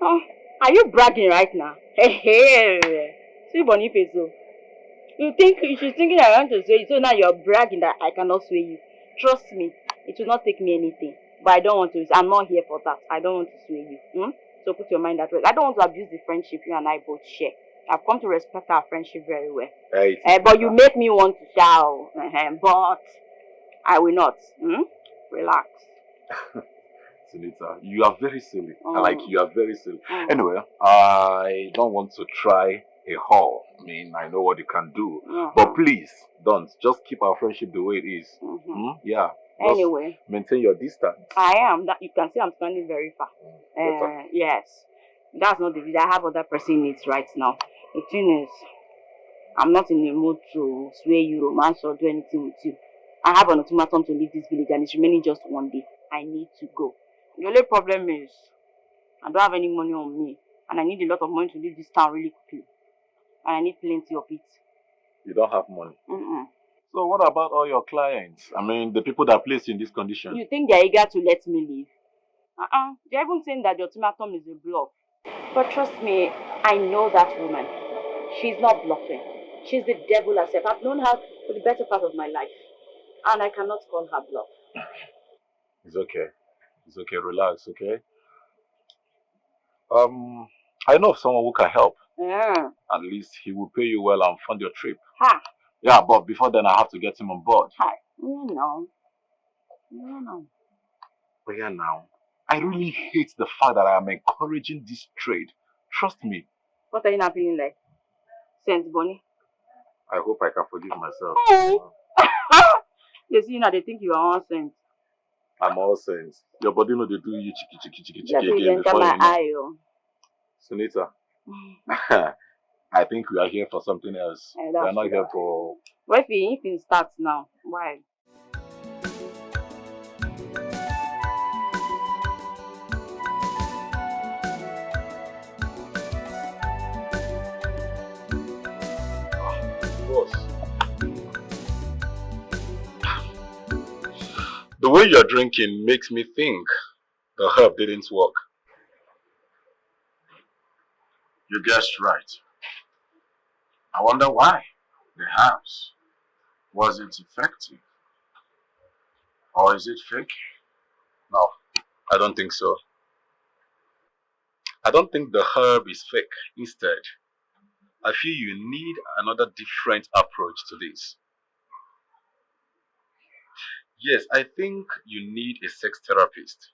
Oh, are you bragging right now? Hey, see Boniface. She's thinking I want to sway you, so now you're bragging that I cannot sway you. Trust me, it will not take me anything. But I don't want to. I'm not here for that. I don't want to sway you. So put your mind at rest. I don't want to abuse the friendship you and I both share. I've come to respect our friendship very well. But you make me want to shout. But I will not. Relax. Sunita, you are very silly. You are very silly. Anyway, I don't want to try a haul. I mean, I know what you can do. But please, don't. Just keep our friendship the way it is. Yeah. Just anyway, maintain your distance. I am. That you can see I'm standing very far. Yes. That's not the reason. I have other pressing needs right now. The thing is, I'm not in the mood to sway you, romance, or do anything with you. I have an ultimatum to leave this village and it's remaining just 1 day. I need to go. The only problem is, I don't have any money on me. And I need a lot of money to leave this town really quickly. And I need plenty of it. You don't have money. Mm-mm. So what about all your clients? I mean, the people that place you in this condition. You think they're eager to let me leave? They're even saying that the ultimatum is a bluff. But trust me, I know that woman. She's not bluffing. She's the devil herself. I've known her for the better part of my life. And I cannot call her bluff. It's okay. It's okay. Relax, okay? I know of someone who can help. Yeah. At least he will pay you well and fund your trip. Ha! Yeah, but before then I have to get him on board. Hi. No. But yeah, now, I really hate the fact that I am encouraging this trade. Trust me. What are you not feeling like? Sense, Bonnie? I hope I can forgive myself. Hey! You see, now they think you are all sense. I'm all sense. Your body know they do you chiki again before you know. Sunita, I think we are here for something else. We are not here for... What if it starts now? Why? The way you're drinking makes me think the herb didn't work. You guessed right. I wonder why. Perhaps. Was it effective? Or is it fake? No, I don't think so. I don't think the herb is fake. Instead, I feel you need another different approach to this. Yes, I think you need a sex therapist.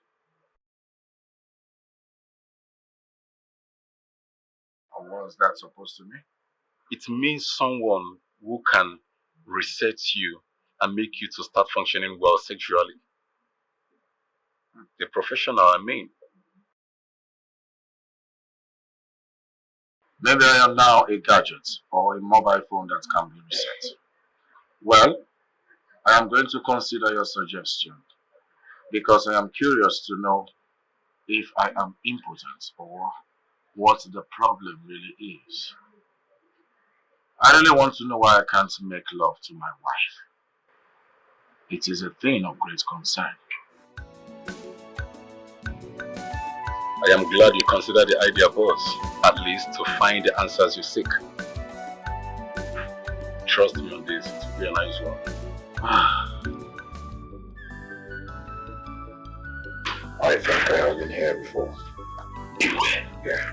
Or what's that supposed to mean? It means someone who can reset you and make you to start functioning well sexually. A professional, I mean. Maybe I am now a gadget or a mobile phone that can be reset. Well, I am going to consider your suggestion because I am curious to know if I am impotent or what the problem really is. I really want to know why I can't make love to my wife. It is a thing of great concern. I am glad you consider the idea, boss, at least to find the answers you seek. Trust me on this, it will be a nice one. I think I have been here before. You were? Yeah.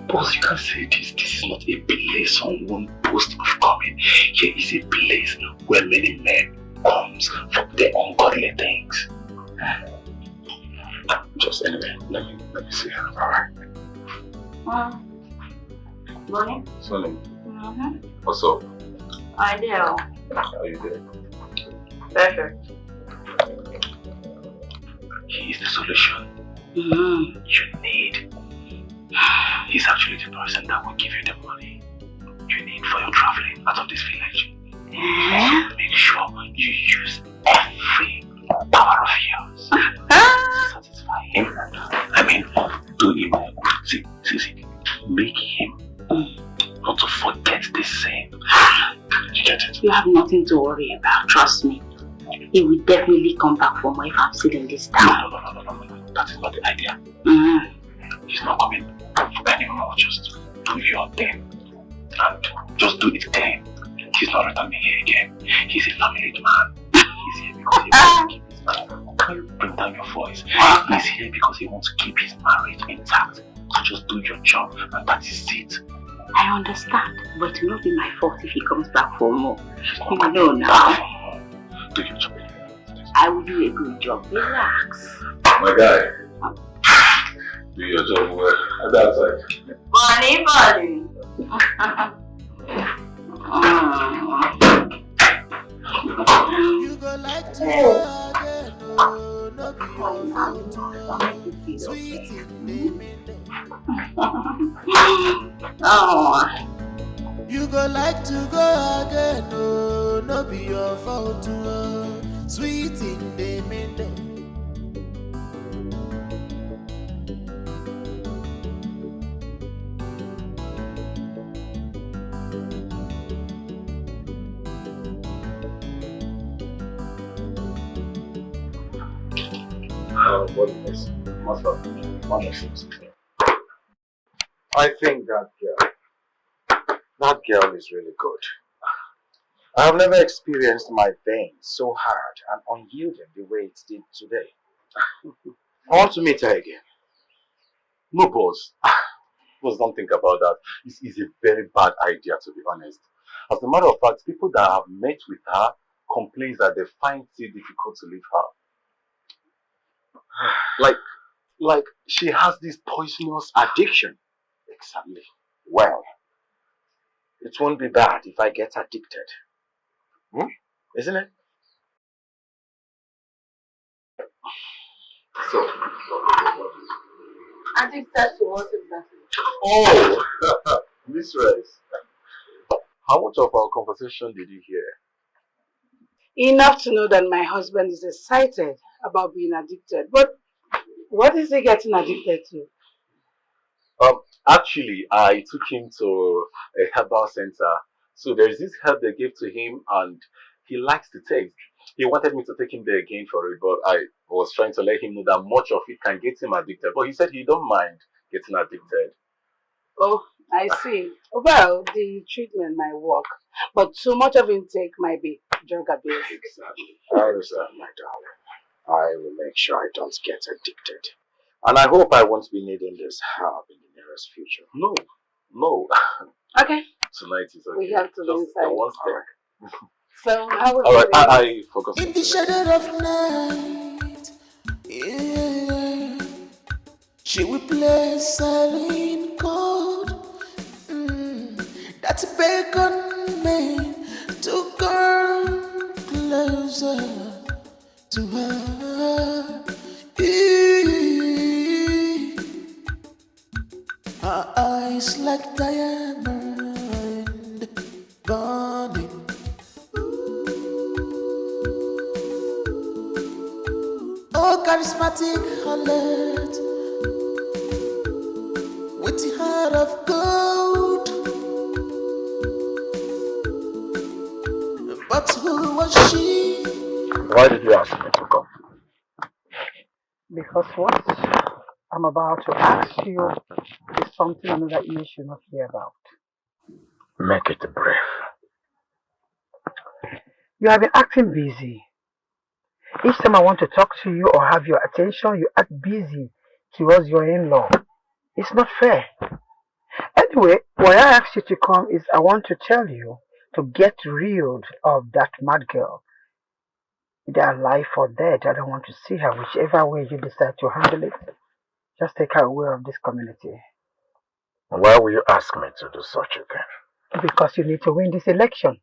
Boss, you can't say this. This is not a place on one post of coming. Here is a place where many men comes for their ungodly things. Just anyway, let me see her. Alright. Morning. Sonny. What's up? Ideal. How are you doing? Perfect. He is the solution. You need. He's actually the person that will give you the money you need for your traveling out of this village. So make sure you use every power of yours to satisfy him. I mean, do him. See, make him not to forget this same. You get it? You have nothing to worry about, trust me. He will definitely come back for more if I'm still in this town. No. That is not the idea. He's not coming anymore. Just do your thing. And just do it clean. He's not returning here again. He's a family man. He's here because he wants to keep his marriage. Can you bring down your voice? He's here because he wants to keep his marriage intact. So just do your job and that is it. I understand, but it will not be my fault if he comes back for more. You know now. Do your job. I will do a good job. Relax. My guy. Do your job well. At that side. Bunny. You go like to again, no, not be your sweet in You go like to go again, no, no be your fault, sweet in the middle. What is must have one of six. I think that girl is really good. I have never experienced my veins so hard and unyielding the way it did today. I want to meet her again. No, boss. Boss, don't think about that. It's a very bad idea, to be honest. As a matter of fact, people that have met with her complain that they find it difficult to leave her. Like she has this poisonous addiction. Exactly. Well, it won't be bad if I get addicted. Isn't it? So, Addicted to what exactly? oh, Miss Rice, how much of our conversation did you hear? Enough to know that my husband is excited about being addicted. But what is he getting addicted to? Actually, I took him to a herbal center. So there's this herb they gave to him, and he likes the taste. He wanted me to take him there again for it, but I was trying to let him know that much of it can get him addicted. But he said he don't mind getting addicted. Oh, I see. Well, the treatment might work, but too much of intake might be drug abuse. Exactly. I understand, my darling. I will make sure I don't get addicted. And I hope I won't be needing this help in the nearest future. No. Okay. Tonight is okay. We have to Just inside. one step. So, how was Alright, it? I focus In on the tonight. shadow of night, yeah, she will play silent chord. That's bacon me to come closer to her. Her eyes like diamond burning. Oh, charismatic Harlot with the heart of gold. But who was she? Why did you ask me to come? Because what I'm about to ask you is something another you should not hear about. Make it brief. You have been acting busy. Each time I want to talk to you or have your attention, you act busy towards your in-law. It's not fair. Anyway, why I asked you to come is I want to tell you to get rid of that mad girl. Either alive or dead, I don't want to see her. Whichever way you decide to handle it, just take her away of this community. Why will you ask me to do such a thing? Because you need to win this election.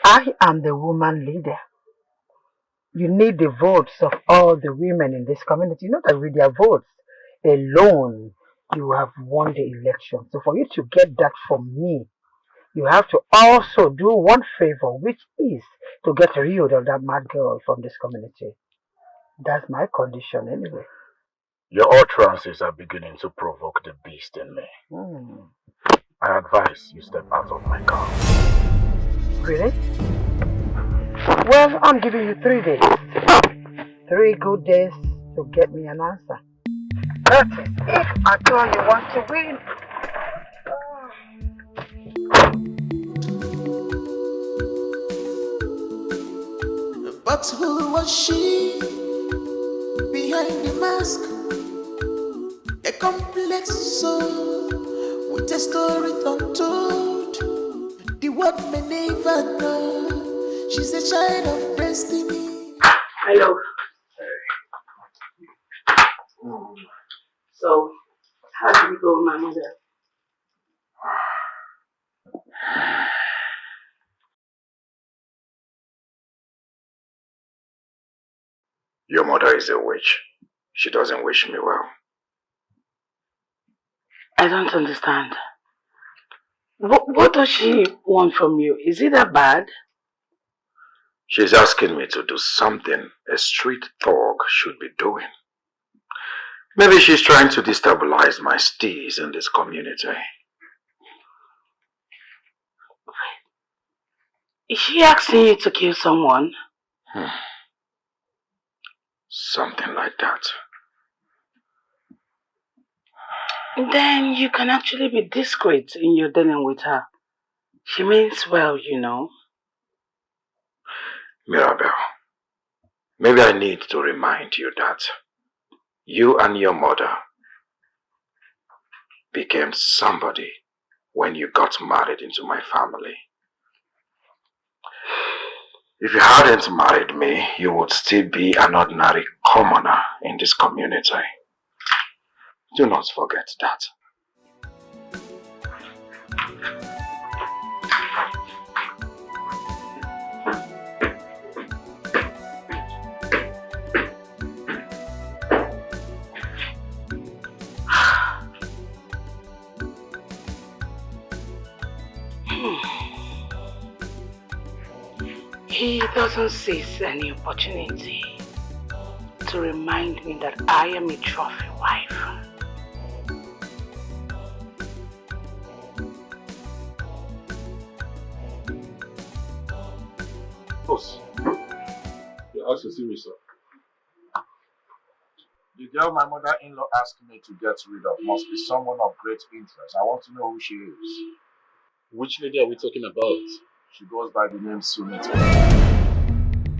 I am the woman leader. You need the votes of all the women in this community. Not that with their votes alone, you have won the election. So for you to get that from me, you have to also do one favor, which is to get rid of that mad girl from this community. That's my condition anyway. Your utterances are beginning to provoke the beast in me. I advise you step out of my car. Really? Well, I'm giving you 3 days. 3 good days to get me an answer. That is if at all you want to win. But who was she behind the mask? A complex soul with a story untold. The world may never know. She's a child of destiny. Hello. So, how did it go with my mother? Your mother is a witch. She doesn't wish me well. I don't understand. What does she want from you? Is it that bad? She's asking me to do something a street thug should be doing. Maybe she's trying to destabilize my steez in this community. Is she asking you to kill someone? Something like that. Then you can actually be discreet in your dealing with her. She means well, you know. Mirabel, maybe I need to remind you that you and your mother became somebody when you got married into my family. If you hadn't married me, you would still be an ordinary commoner in this community. Do not forget that. He doesn't seize any opportunity to remind me that I am a trophy wife. Boss, you asked to see me, sir. The girl my mother-in-law asked me to get rid of must be someone of great interest. I want to know who she is. Which lady are we talking about? She goes by the name Sunita.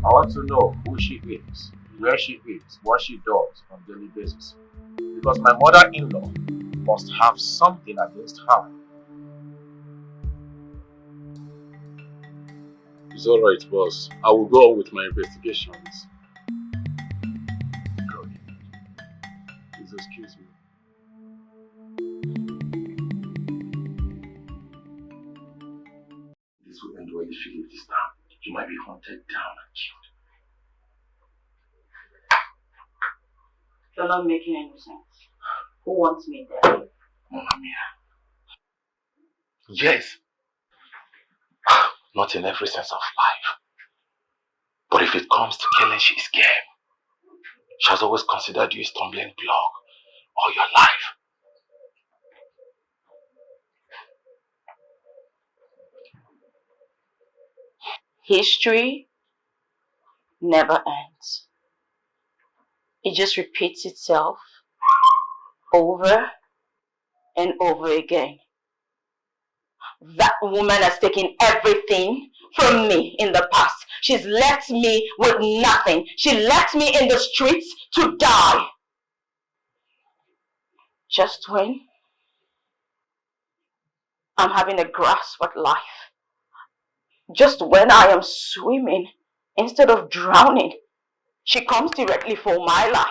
I want to know who she is, where she is, what she does on a daily basis. Because my mother-in-law must have something against her. It's alright, boss. I will go on with my investigations. Good. Please excuse me. This will end well if you leave this town. You might be hunted down and killed. You're not making any sense. Who wants me there? Mama Mia. Yes. Not in every sense of life. But if it comes to killing, she's game. She has always considered you a stumbling block all your life. History never ends. It just repeats itself over and over again. That woman has taken everything from me in the past. She's left me with nothing. She left me in the streets to die. Just when I'm having a grasp at life. Just when I am swimming instead of drowning, she comes directly for my life.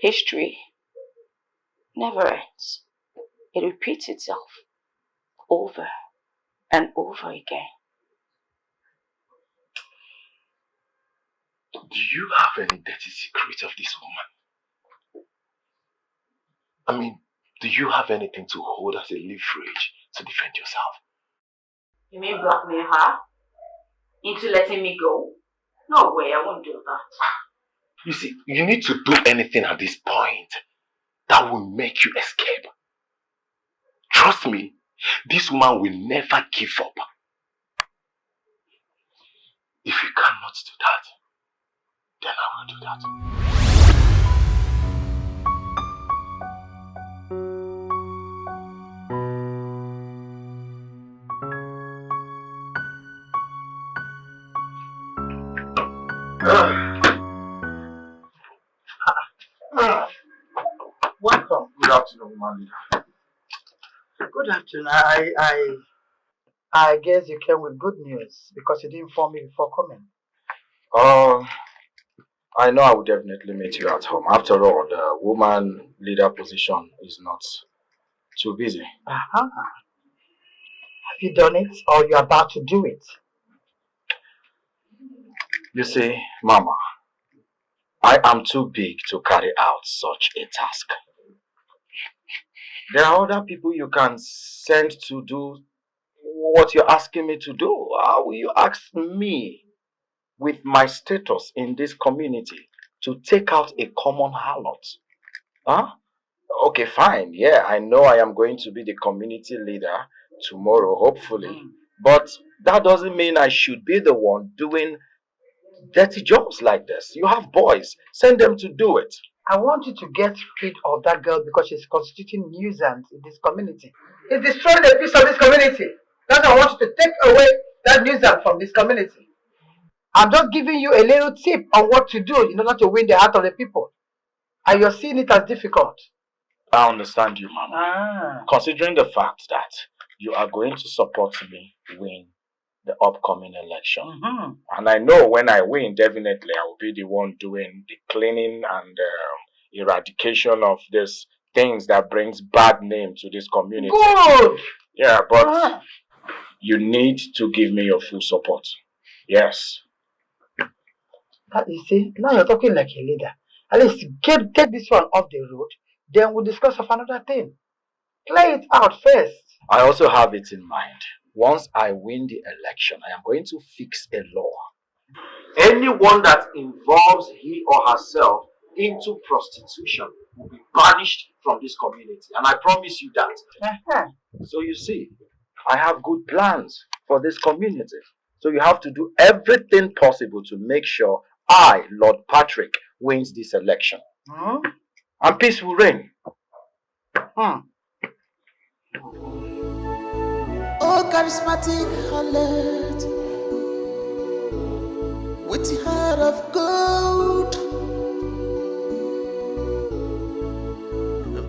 History never ends. It repeats itself over and over again. Do you have any dirty secret of this woman? I mean, do you have anything to hold as a leverage to defend yourself? You mean blackmail her into letting me go? No way, I won't do that. You see, you need to do anything at this point that will make you escape. Trust me, this woman will never give up. If you cannot do that, then I will do that. Welcome. Good afternoon, woman leader. Good afternoon. I guess you came with good news because you didn't inform me before coming. I know I will definitely meet you at home. After all, the woman leader position is not too busy. Have you done it or you're about to do it? You see, Mama, I am too big to carry out such a task. There are other people you can send to do what you're asking me to do. How will you ask me, with my status in this community, to take out a common harlot? Huh? Okay, fine. Yeah, I know I am going to be the community leader tomorrow, hopefully. But that doesn't mean I should be the one doing dirty jobs like this. You have boys, send them to do it. I want you to get rid of that girl because she's constituting nuisance in this community. It's destroying the peace of this community. That's why I want you to take away that nuisance from this community. I'm just giving you a little tip on what to do in order to win the heart of the people. And you're seeing it as difficult. I understand you, Mama. Considering the fact that you are going to support me win the upcoming election. And I know when I win, definitely I will be the one doing the cleaning and eradication of these things that brings bad name to this community. Good! Yeah, but you need to give me your full support. Yes. You see, now you're talking like a leader. At least take this one off the road, then we'll discuss of another thing. Play it out first. I also have it in mind. Once I win the election, I am going to fix a law. Anyone that involves he or herself into prostitution will be banished from this community. And I promise you that. So you see, I have good plans for this community. So you have to do everything possible to make sure I, Lord Patrick, wins this election. And peace will reign. Oh, charismatic Harlot, with the heart of gold.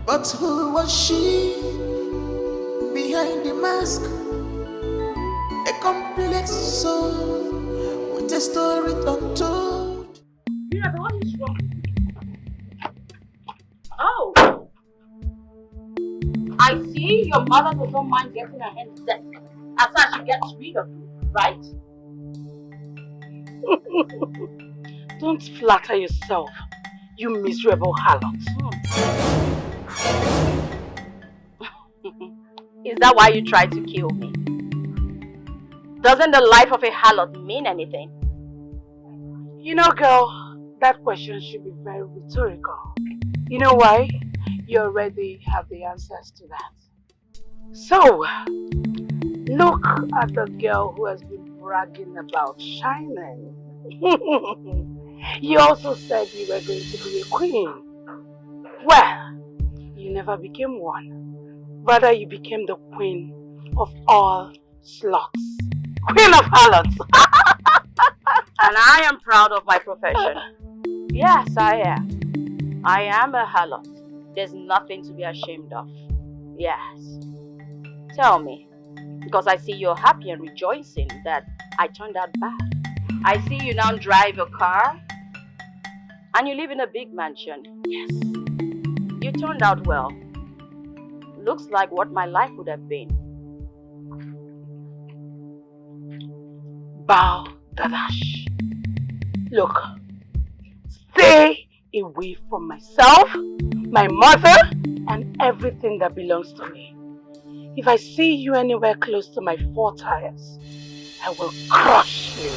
But who was she behind the mask? A complex soul with a story untold. Yeah, but what is wrong? Oh! I see your mother doesn't mind getting her hands dirty as soon as she gets rid of you, right? Don't flatter yourself, you miserable harlot. Is that why you tried to kill me? Doesn't the life of a harlot mean anything? You know, girl, that question should be very rhetorical. You know why? You already have the answers to that. So, look at the girl who has been bragging about shining. You also said you were going to be a queen. Well, you never became one. Rather, you became the queen of all sluts. Queen of harlots. And I am proud of my profession. Yes, I am. I am a harlot. There's nothing to be ashamed of. Yes. Tell me, because I see you're happy and rejoicing that I turned out bad. I see you now drive a car and you live in a big mansion. Yes. You turned out well. Looks like what my life would have been. Bow Dadash. Look, stay away from myself, my mother, and everything that belongs to me. If I see you anywhere close to my 4 tires, I will crush you.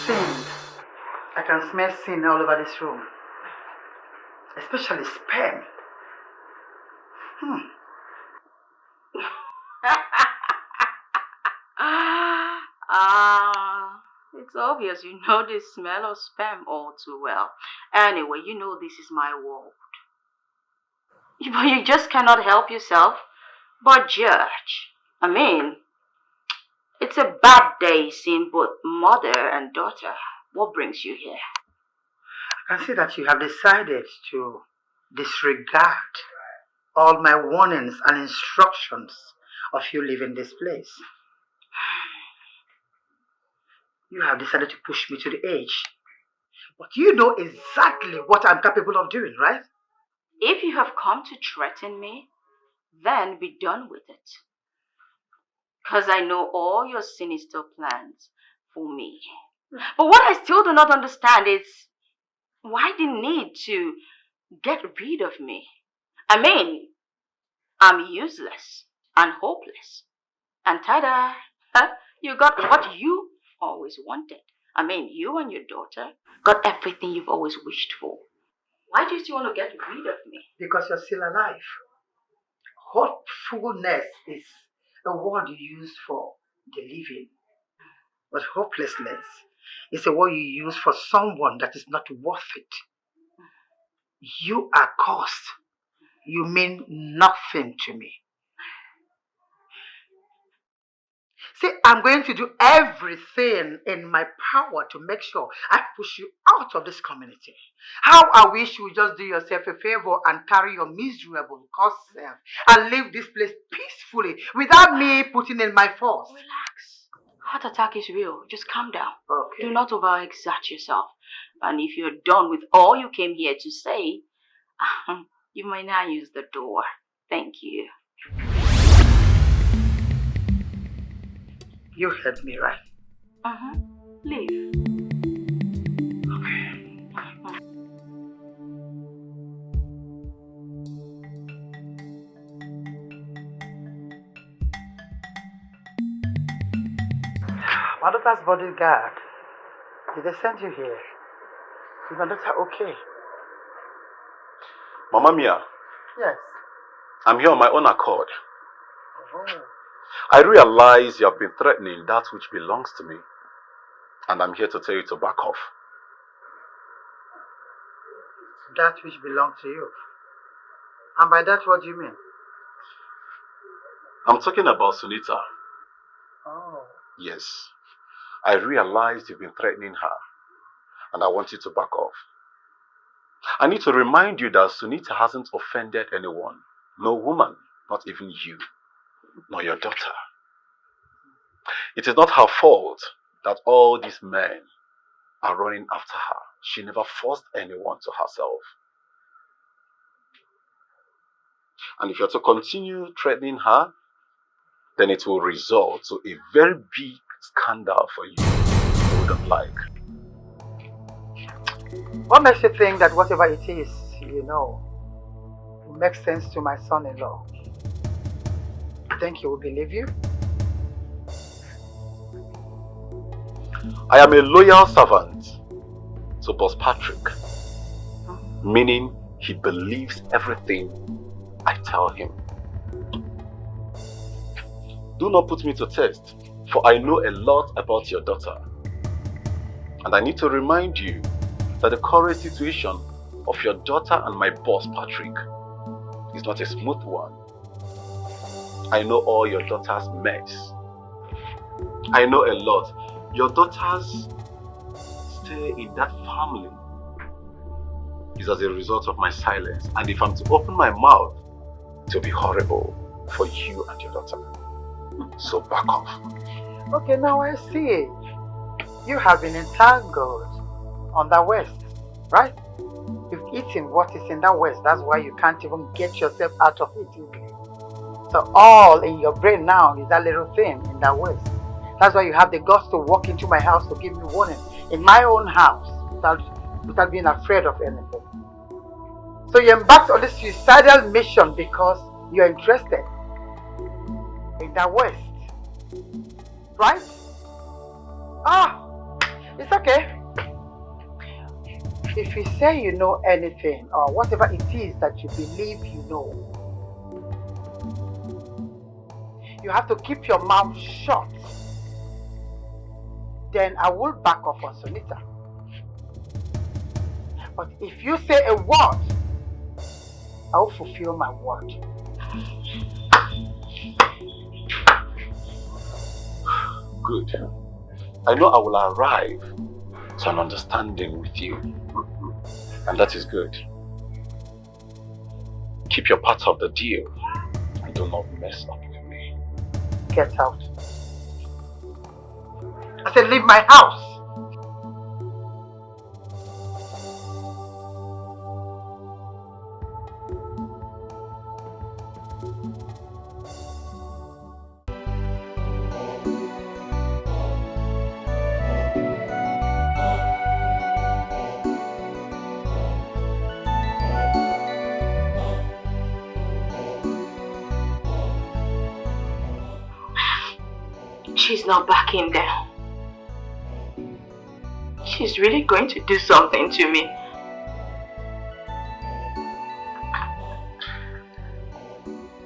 Sin. I can smell sin all over this room. Especially sperm. It's obvious you know the smell of sperm all too well. Anyway, you know this is my world. But you just cannot help yourself but judge. I mean, it's a bad day seeing both mother and daughter. What brings you here? I can see that you have decided to disregard all my warnings and instructions of you leaving this place. You have decided to push me to the edge. But you know exactly what I'm capable of doing, right? If you have come to threaten me, then be done with it. Because I know all your sinister plans for me. But what I still do not understand is why the need to get rid of me. I mean, I'm useless and hopeless. And ta-da, you got what you always wanted. I mean, you and your daughter got everything you've always wished for. Why do you still want to get rid of me? Because you're still alive. Hopefulness is a word you use for the living. But hopelessness is a word you use for someone that is not worth it. You are cursed. You mean nothing to me. See, I'm going to do everything in my power to make sure I push you out of this community. How I wish you would just do yourself a favor and carry your miserable cursed self and leave this place peacefully without me putting in my force. Relax. Heart attack is real. Just calm down. Okay. Do not overexert yourself. And if you're done with all you came here to say, you might now use the door. Thank you. You heard me right. Leave. My daughter's bodyguard. Did they send you here? Is my daughter okay? Mama Mia, Yes. I'm here on my own accord. Oh. I realize you have been threatening that which belongs to me. And I'm here to tell you to back off. That which belongs to you. And by that, what do you mean? I'm talking about Sunita. Oh. Yes. I realize you've been threatening her. And I want you to back off. I need to remind you that Sunita hasn't offended anyone. No woman, not even you, nor your daughter. It is not her fault that all these men are running after her. She never forced anyone to herself. And if you're to continue threatening her, then it will result to a very big scandal for you you wouldn't like. What makes you think that whatever it is, will make sense to my son-in-law? You think he will believe you? I am a loyal servant to Boss Patrick, meaning he believes everything I tell him. Do not put me to test, for I know a lot about your daughter. And I need to remind you that the current situation of your daughter and my boss Patrick is not a smooth one. I know all your daughter's mess. I know a lot. Your daughters stay in that family is as a result of my silence. And if I'm to open my mouth, it will be horrible for you and your daughter. So back off. Okay, now I see. You have been entangled on the west, right? You've eaten what is in the west. That's why you can't even get yourself out of it easily. So all in your brain now is that little thing in the west. That's why you have the guts to walk into my house to give me warning. In my own house, without being afraid of anything. So you embarked on this suicidal mission because you're interested in the west. Right? It's okay. If you say you know anything or whatever it is that you believe you know, you have to keep your mouth shut. Then I will back off on Sunita. But if you say a word, I will fulfill my word. Good. I know I will arrive to an understanding with you. And that is good. Keep your part of the deal and do not mess up with me. Get out. I said leave my house. She's not backing down. she's really going to do something to me.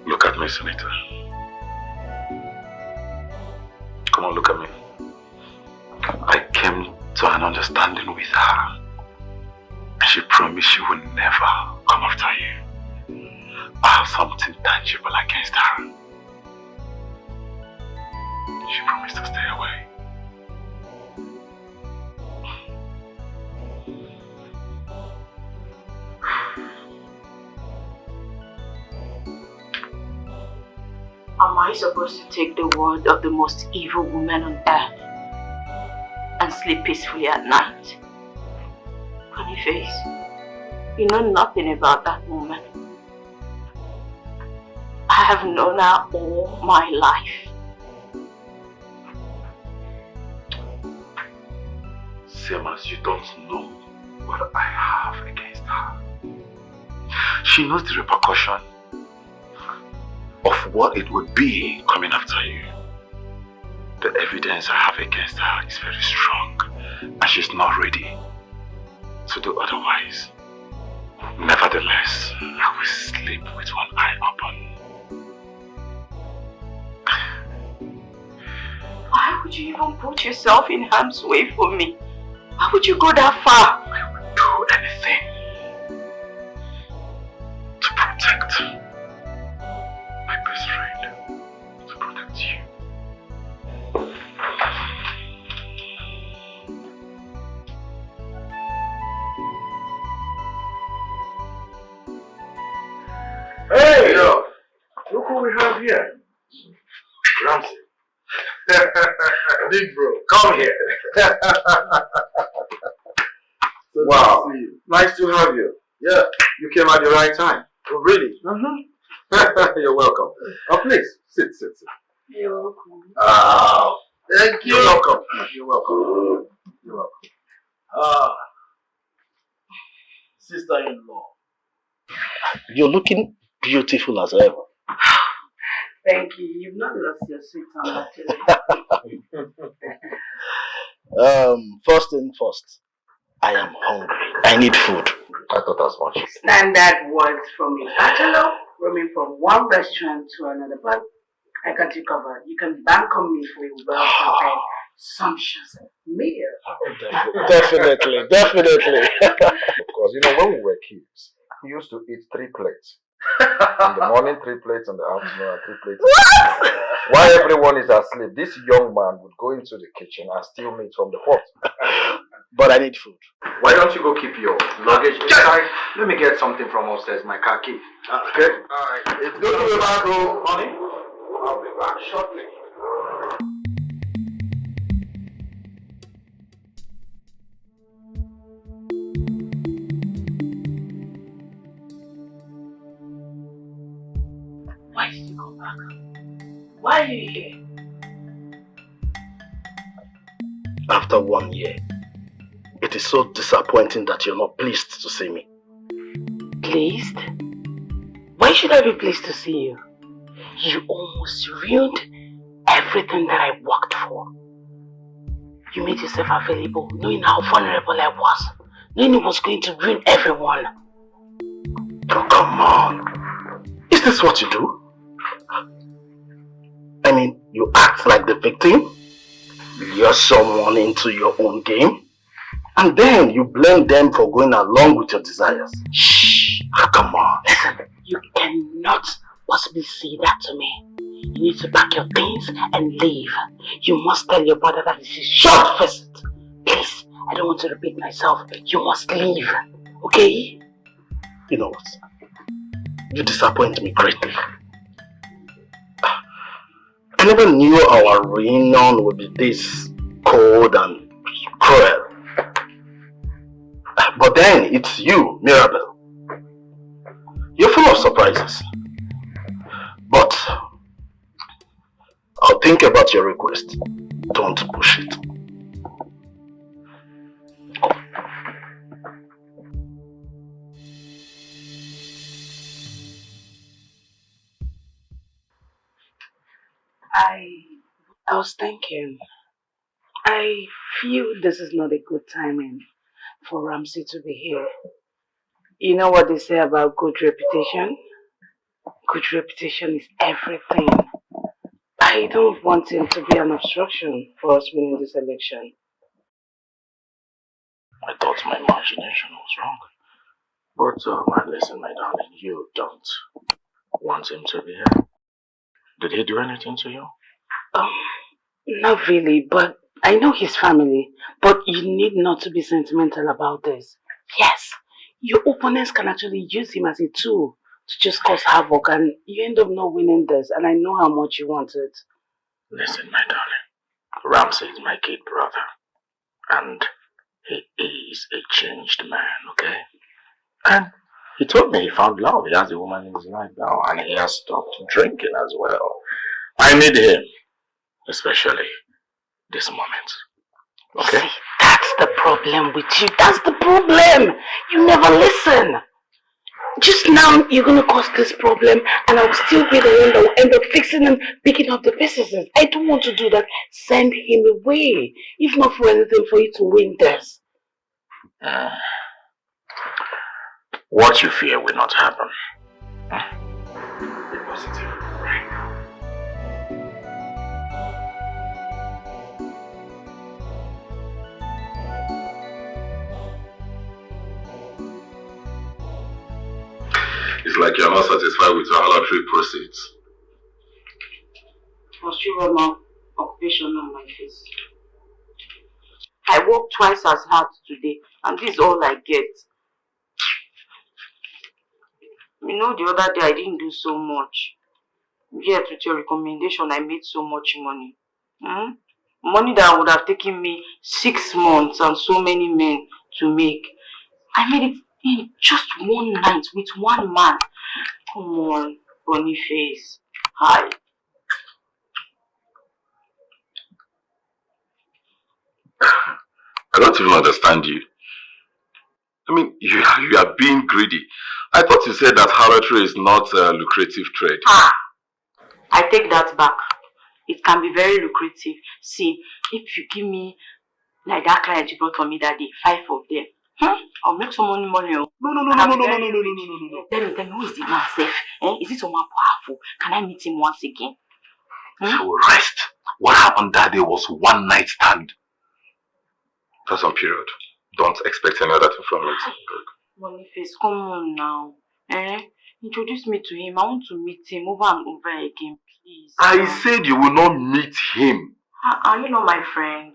Look at me, Sunita. Come on, look at me. I came to an understanding with her. And she promised she would never come after you. I have something tangible against her. She promised to stay away. Am I supposed to take the word of the most evil woman on earth and sleep peacefully at night? Funny face, you know nothing about that woman. I have known her all my life. Same as you don't know what I have against her. She knows the repercussion of what it would be coming after you. The evidence I have against her is very strong, and she's not ready to do otherwise. Nevertheless, I will sleep with one eye open. Why would you even put yourself in harm's way for me? Why would you go that far? I would do anything to protect my best friend, to protect you. Hey, yo, look who we have here. Ramsey. Big bro, come here. Wow, nice to have you. Yeah, you came at the right time. Oh, really? You're welcome. Oh, please, sit. You're welcome. Oh, thank you. You're welcome. You're welcome. You're welcome. Sister-in-law. You're looking beautiful as ever. Thank you. You've not lost your sweet tongue First thing first, I am hungry. I need food. I thought as much. Standard words from a bachelor, roaming from one restaurant to another. But I got you covered. You can bank on me for a well-prepared, sumptuous meal. Definitely. Because, when we were kids, we used to eat 3 plates. In the morning, 3 plates, in the afternoon, and 3 plates. What? While everyone is asleep, this young man would go into the kitchen and steal meat from the pot. But I need food. Why don't you go keep your luggage inside? Let me get something from upstairs, my car key. Okay? Alright. It's good to be back, honey. I'll be back shortly. Why did you come back? Why are you here? After 1 year, it is so disappointing that you're not pleased to see me. Pleased? Why should I be pleased to see you? You almost ruined everything that I worked for. You made yourself available, knowing how vulnerable I was, knowing it was going to ruin everyone. Oh, come on. Is this what you do? I mean, you act like the victim, lure someone into your own game, and then you blame them for going along with your desires. Shh! Oh, come on. Listen, you cannot possibly say that to me. You need to pack your things and leave. You must tell your brother that this is short visit. Please, I don't want to repeat myself. You must leave, okay? You know what? You disappoint me greatly. I never knew our reunion would be this cold and cruel. But then it's you, Mirabel. You're full of surprises. But I'll think about your request. Don't push it. I was thinking, I feel this is not a good timing for Ramsey to be here. You know what they say about good reputation? Good reputation is everything. I don't want him to be an obstruction for us winning this election. I thought my imagination was wrong. But listen, my darling, you don't want him to be here. Did he do anything to you? Not really, but I know his family. But you need not to be sentimental about this. Yes, your opponents can actually use him as a tool to just cause havoc, and you end up not winning this, and I know how much you want it. Listen, my darling, Ramsey is my kid brother, and he is a changed man, okay? And he told me he found love. He has a woman in his life now, and he has stopped drinking as well. I need him, especially this moment. Okay? See, that's the problem with you. That's the problem. You never listen. Just now, you're going to cause this problem, and I'll still be the one that will end up fixing and picking up the pieces. I don't want to do that. Send him away. If not for anything, for you to win this. What you fear will not happen. Be positive right now. It's like you're not satisfied with your lottery proceeds. Must you rub my occupation on my face? I worked twice as hard today, and this is all I get. You know, the other day I didn't do so much. Yet with your recommendation, I made so much money. Money that would have taken me 6 months and so many men to make. I made it in just one night with one man. Come on, Boniface. Hi. I don't even understand you. I mean, you are being greedy. I thought you said that harlotry is not a lucrative trade. I take that back. It can be very lucrative. See, if you give me, like that client you brought for me that day, 5 of them, I'll make some money. No. Tell me, who is the man safe? Is it someone powerful? Can I meet him once again? So rest. What happened that day was one night stand. That's on period. Don't expect any other thing from it. Boniface, come on now. Introduce me to him. I want to meet him over and over again, please. I said you will not meet him. Are you not my friend?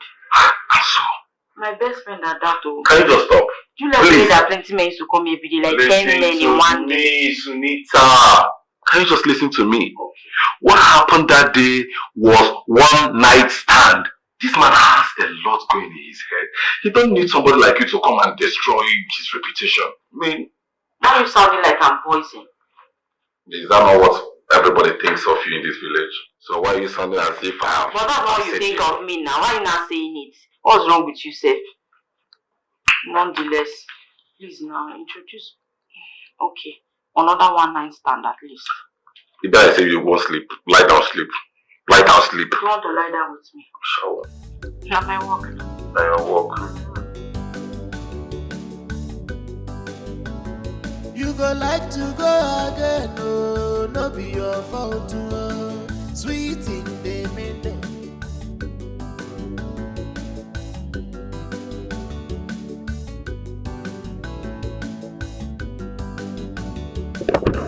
My best friend at that. Can you just stop? You let me that plenty men used to come every day, like 10 men in one day. Sunita. Can you just listen to me? Okay. What happened that day was one night stand. This man has a lot going in his head. He don't need somebody like you to come and destroy his reputation. I mean, now you sounding like I'm poison. Is that not what everybody thinks of you in this village? So why are you sounding as if I have... But that's how you think of me now. Why are you not saying it? What's wrong with you, Seth? Nonetheless, please now introduce. Okay, another one night stand at least. If I say you won't sleep, lie down, sleep. Lie down, sleep. You want to lie down with me? Shower. Not my work. Not your work. You go like to go again, oh, no be your fault, oh, sweet in the middle.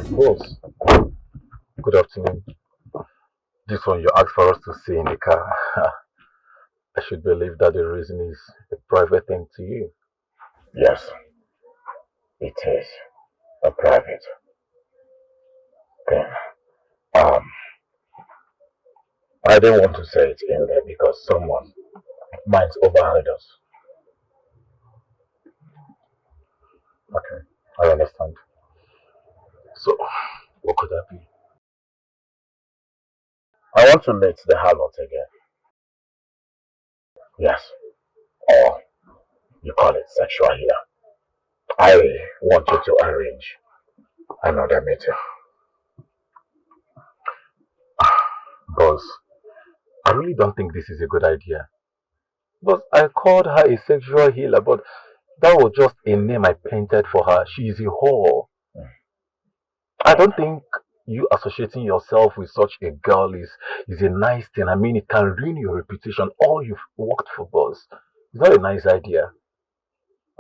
Boss, good afternoon. This one you asked for us to see in the car. I should believe that the reason is a private thing to you. Yes, it is a private thing. I didn't want to say it in there because someone might overheard us. Okay, I understand. So, what could that be? I want to meet the Harlot again. Yes, or you call it sexual here. I want you to arrange another meeting. Boss, I really don't think this is a good idea. But I called her a sexual healer, but that was just a name I painted for her. She is a whore. I don't think you associating yourself with such a girl is a nice thing. I mean, it can ruin your reputation. All you've worked for, boss. It's not a nice idea.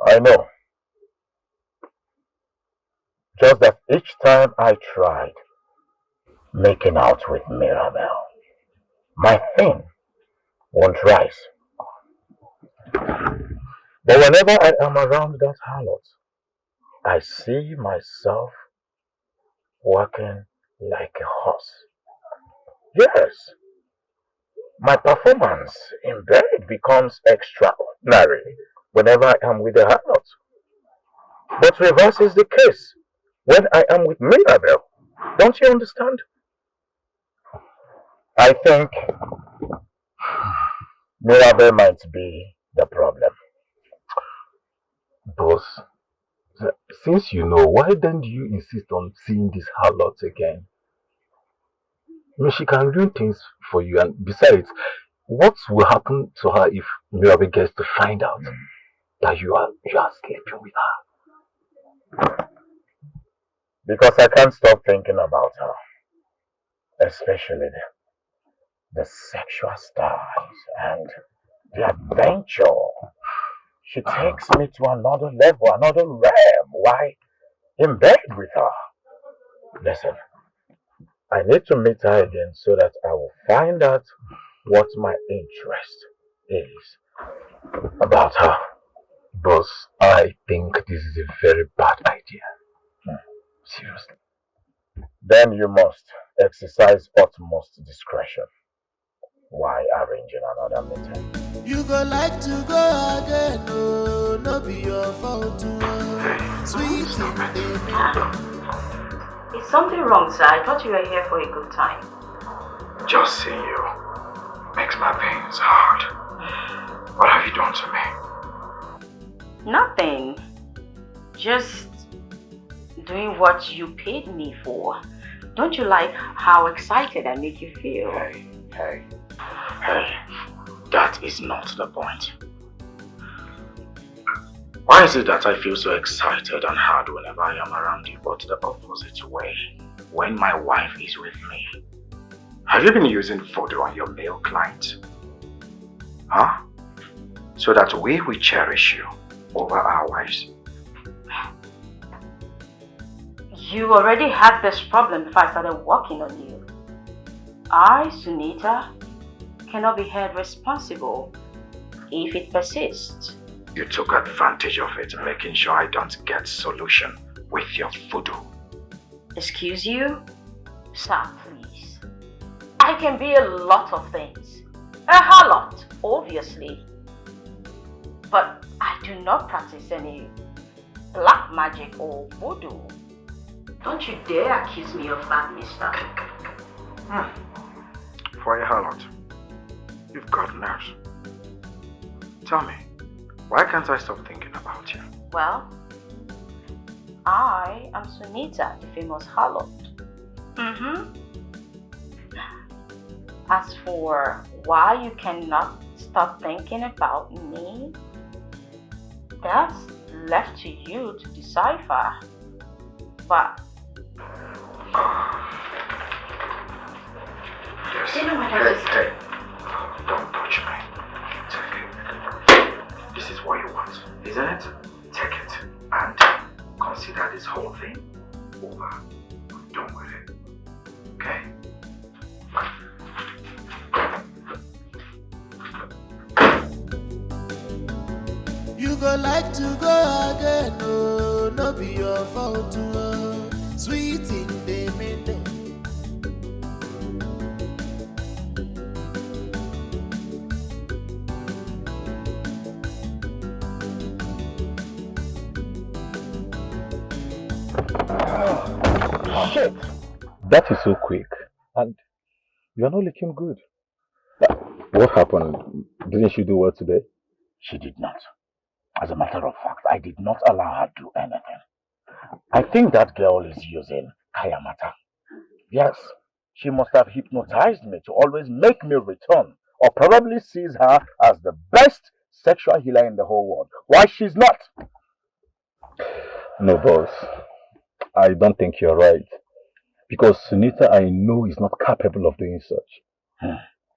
I know. Just that each time I tried making out with Mirabelle, my thing won't rise. But whenever I am around that harlot, I see myself working like a horse. Yes, my performance in bed becomes extraordinary whenever I am with a harlot. But reverse is the case when I am with Mirabelle. Don't you understand? I think Mirabelle might be the problem. Boss, since you know, why then do you insist on seeing this harlot again? I mean, she can ruin things for you, and besides, what will happen to her if Mirabelle gets to find out that you are sleeping with her? Because I can't stop thinking about her, especially the sexual styles and the adventure. She takes me to another level, another realm. Why? In bed with her. Listen, I need to meet her again so that I will find out what my interest is about her. Boss, I think this is a very bad idea. Seriously. Then you must exercise utmost discretion. Why arranging another meeting? You go like to go again, oh, no be your fault, oh. Sweet in the middle. Is something wrong, sir? I thought you were here for a good time. Just seeing you makes my veins hard. What have you done to me? Nothing. Just doing what you paid me for. Don't you like how excited I make you feel? Hey, that is not the point. Why is it that I feel so excited and hard whenever I am around you, but the opposite way when my wife is with me? Have you been using photo on your male client? Huh? So that we will cherish you over our wives? You already had this problem before I started working on you. I, Sunita, cannot be held responsible if it persists. You took advantage of it, making sure I don't get solution with your voodoo. Excuse you? Sir, please. I can be a lot of things. A harlot, obviously. But I do not practice any black magic or voodoo. Don't you dare accuse me of that, mister. For a harlot, you've got nerves. Tell me, why can't I stop thinking about you? Well, I am Sunita, the famous harlot. As for why you cannot stop thinking about me, that's left to you to decipher. But yes. You know what I just... Hey, don't touch me. Take it. This is what you want, isn't it? Take it and consider this whole thing over. I'm done with it. Okay? You go like to go again, oh, no be your fault, oh. Sweet in the middle. Shit! That is so quick, and you're not looking good. What happened? Didn't she do well today? She did not. As a matter of fact, I did not allow her to do anything. I think that girl is using Kayamata. Yes, she must have hypnotized me to always make me return or probably sees her as the best sexual healer in the whole world. Why she's not? No, boss. I don't think you're right. Because Sunita, I know, is not capable of doing such.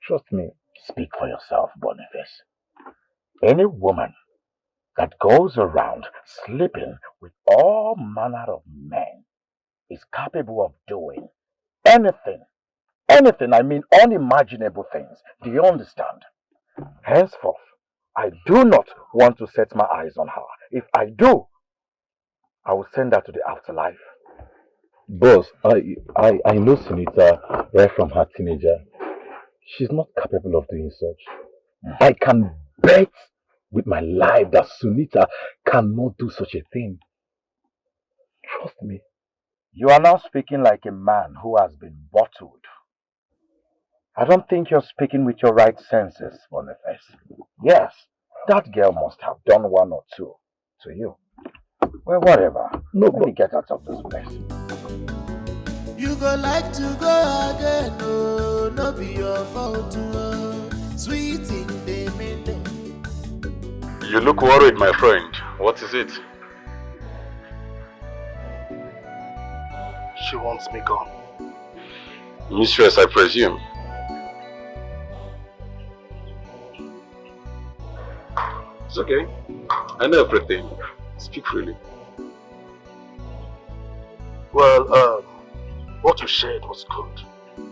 Trust me. Speak for yourself, Boniface. Any woman that goes around sleeping with all manner of men is capable of doing anything. Anything, I mean unimaginable things. Do you understand? Henceforth, I do not want to set my eyes on her. If I do, I will send her to the afterlife. Boss, I know Sunita right from her teenager. She's not capable of doing such. I can bet with my life that Sunita cannot do such a thing. Trust me. You are now speaking like a man who has been bottled. I don't think you're speaking with your right senses, Boniface. Yes, that girl must have done one or two to you. Well, whatever. No, let me get out of this place. You go like to go again, oh, no be your fault, oh. Sweet in the middle. You look worried, my friend. What is it? She wants me gone. Mistress, I presume. It's okay. I know everything. Speak freely. Well, what you shared was good.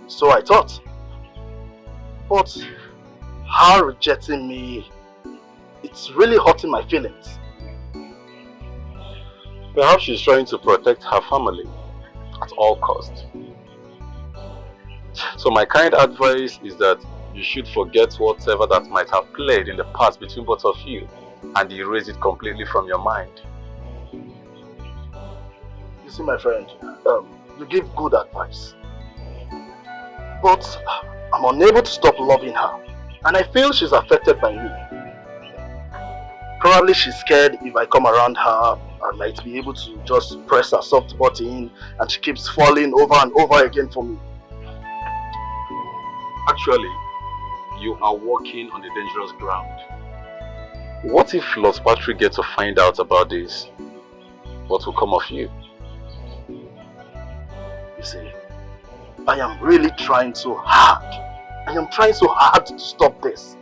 So I thought. But her rejecting me, it's really hurting my feelings. Perhaps she's trying to protect her family at all costs. So my kind advice is that you should forget whatever that might have played in the past between both of you and erase it completely from your mind. You see, my friend, you give good advice. But I'm unable to stop loving her, and I feel she's affected by me. Probably she's scared if I come around her, I might be able to just press her soft button and she keeps falling over and over again for me. Actually, you are walking on a dangerous ground. What if Lord Patrick gets to find out about this? What will come of you? You see, I am really trying so hard. I am trying so hard to stop this.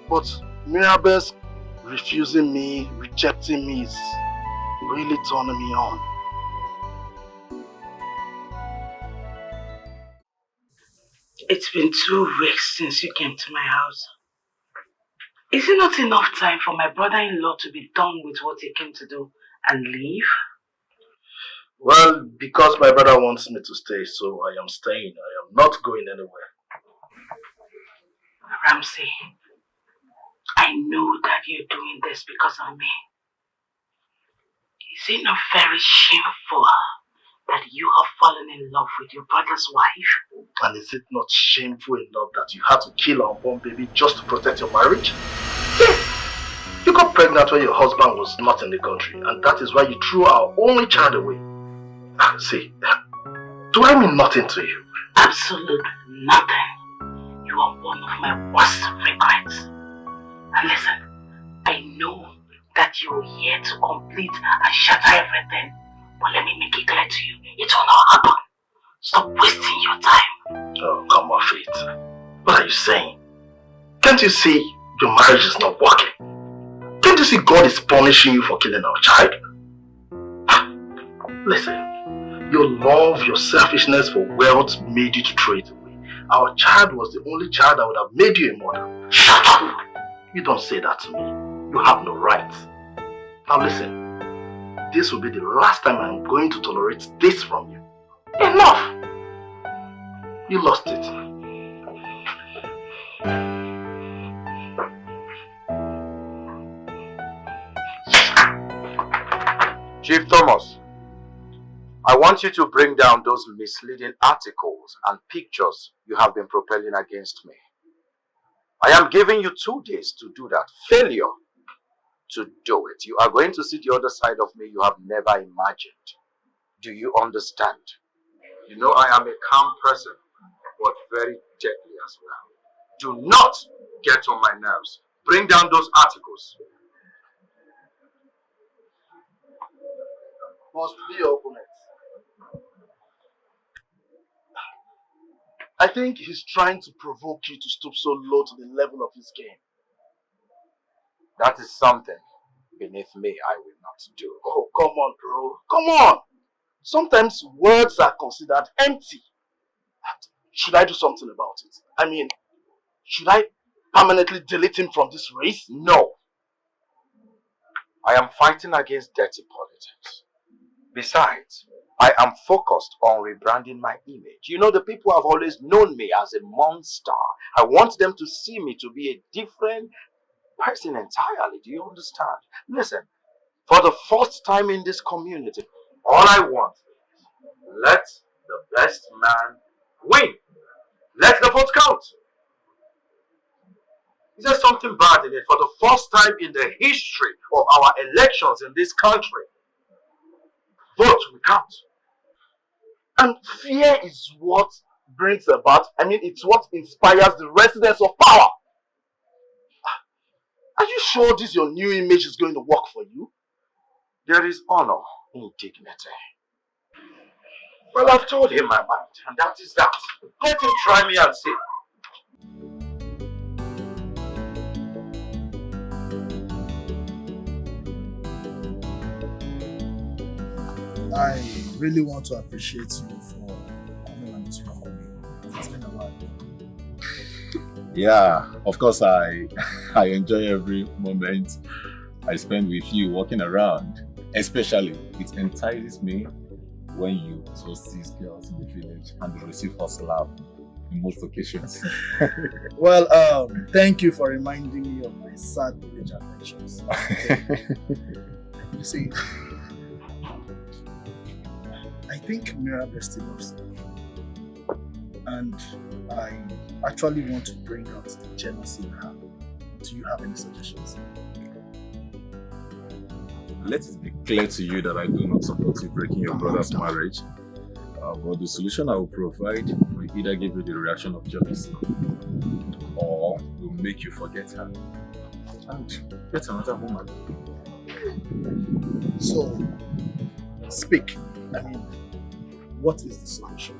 But Mirabel's refusing me, rejecting me is really turning me on. It's been 2 weeks since you came to my house. Is it not enough time for my brother-in-law to be done with what he came to do and leave? Well, because my brother wants me to stay, so I am staying. I am not going anywhere. Ramsey, I know that you're doing this because of me. Is it not very shameful that you have fallen in love with your brother's wife? And is it not shameful enough that you had to kill our unborn baby just to protect your marriage? Yes! You got pregnant when your husband was not in the country, and that is why you threw our only child away. See, do I mean nothing to you? Absolute nothing. You are one of my worst regrets. And listen, I know that you're here to complete and shatter everything. But let me make it clear to you, it will not happen. Stop wasting your time. Oh, come off it. What are you saying? Can't you see your marriage is not working? Can't you see God is punishing you for killing our child? Listen, your love, your selfishness for wealth made you to throw it away. Our child was the only child that would have made you a mother. Shut up! You don't say that to me. You have no right. Now listen. This will be the last time I'm going to tolerate this from you. Enough! You lost it. Chief Thomas, I want you to bring down those misleading articles and pictures you have been propelling against me. I am giving you 2 days to do that. Failure to do it, you are going to see the other side of me you have never imagined. Do you understand? You know I am a calm person, but very deadly as well. Do not get on my nerves. Bring down those articles. Must be your opponent. I think he's trying to provoke you to stoop so low to the level of his game. That is something beneath me I will not do. Oh, come on, bro. Come on. Sometimes words are considered empty. Should I do something about it? I mean, should I permanently delete him from this race? No. I am fighting against dirty politics. Besides, I am focused on rebranding my image. You know, the people have always known me as a monster. I want them to see me to be a different person entirely. Do you understand? Listen, for the first time in this community, all I want is let the best man win. Let the vote count. Is there something bad in it? For the first time in the history of our elections in this country, vote will count. And fear is what brings about, it's what inspires the residents of power. Are you sure this your new image is going to work for you? There is honor in dignity. Well, I've told him my mind, and that is that. Let him try me and see. I really want to appreciate you for coming on this one for me. It's been a while. Yeah, of course I enjoy every moment I spend with you walking around. Especially, it entices me when you toast these girls in the village and they receive first love in most occasions. Well, thank you for reminding me of my sad village adventures. You see, I think Mirabelle still loves me. And I actually want to bring out the jealousy in her. Do you have any suggestions? Let it be clear to you that I do not support you breaking your brother's marriage. But the solution I will provide will either give you the reaction of jealousy or will make you forget her and get another woman. So, speak. What is the solution?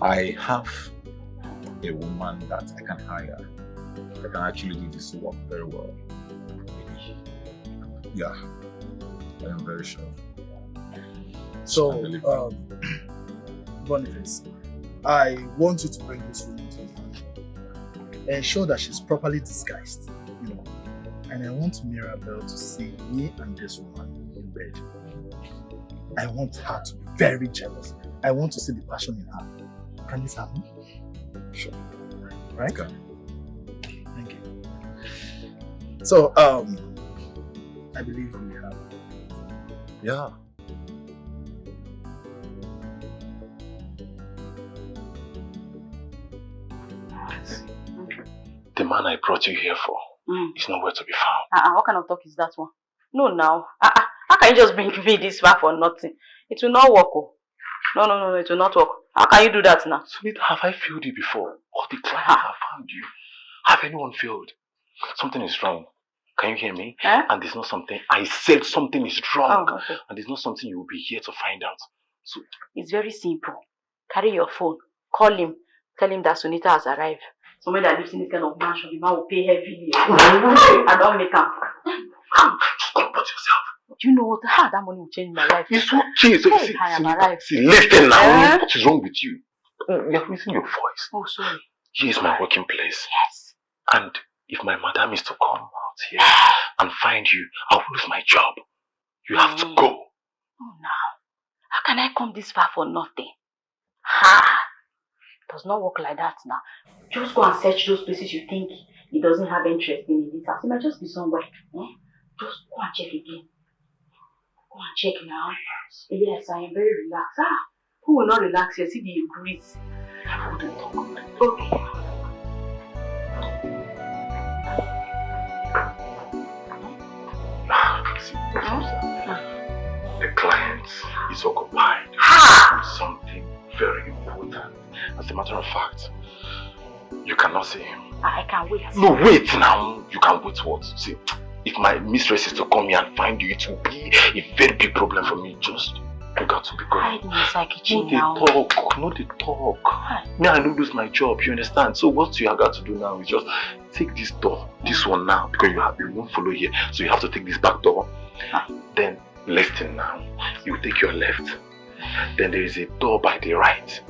I have a woman that I can hire that can actually do this work very well. Yeah, I am very sure. So, Boniface, I want you to bring this woman to me. Ensure that she's properly disguised, and I want Mirabelle to see me and this woman in bed. I want her to be very jealous. I want to see the passion in her. Can this happen? Sure. Right? Okay. Thank you. So, I believe we have. Yeah. The man I brought you here for is nowhere to be found. What kind of talk is that one? No, now. How can you just bring me this far for nothing? It will not work. Oh. No, it will not work. How can you do that now? Sunita, have I failed you before? All the clients have found you. Have anyone failed? Something is wrong. Can you hear me? And there's not something. I said something is wrong. Oh, okay. And there's not something you will be here to find out. So it's very simple. Carry your phone. Call him. Tell him that Sunita has arrived. Somebody that lives in this kind of mansion, the man will pay heavily. I don't make him. Comport yourself. Do you know what? How that money will change my life? It's okay. So hey, I am arrived. See, listen now. What is wrong with you? You're raising your voice. Oh, sorry. Here is my working place. Yes. And if my madam is to come out here and find you, I will lose my job. You have to go. Oh, now. How can I come this far for nothing? Ha! It does not work like that now. Just go and search those places you think he doesn't have interest in this house. It might just be somewhere. Just go and check again. Go and check now. Yes, I am very relaxed. Who will not relax here? See the breeze. Okay. The client is occupied with something very matter of fact, you cannot see him. I can wait. No, wait now. You can wait what? See, if my mistress is to come here and find you, it will be a very big problem for me. Just, you got to be going. Hide me inside kitchen now. Not the talk. Me, I don't lose my job, you understand? So what you have got to do now is just take this door, this one now, because you won't follow here. So you have to take this back door. Then listen now. You take your left. Then there is a door by the right.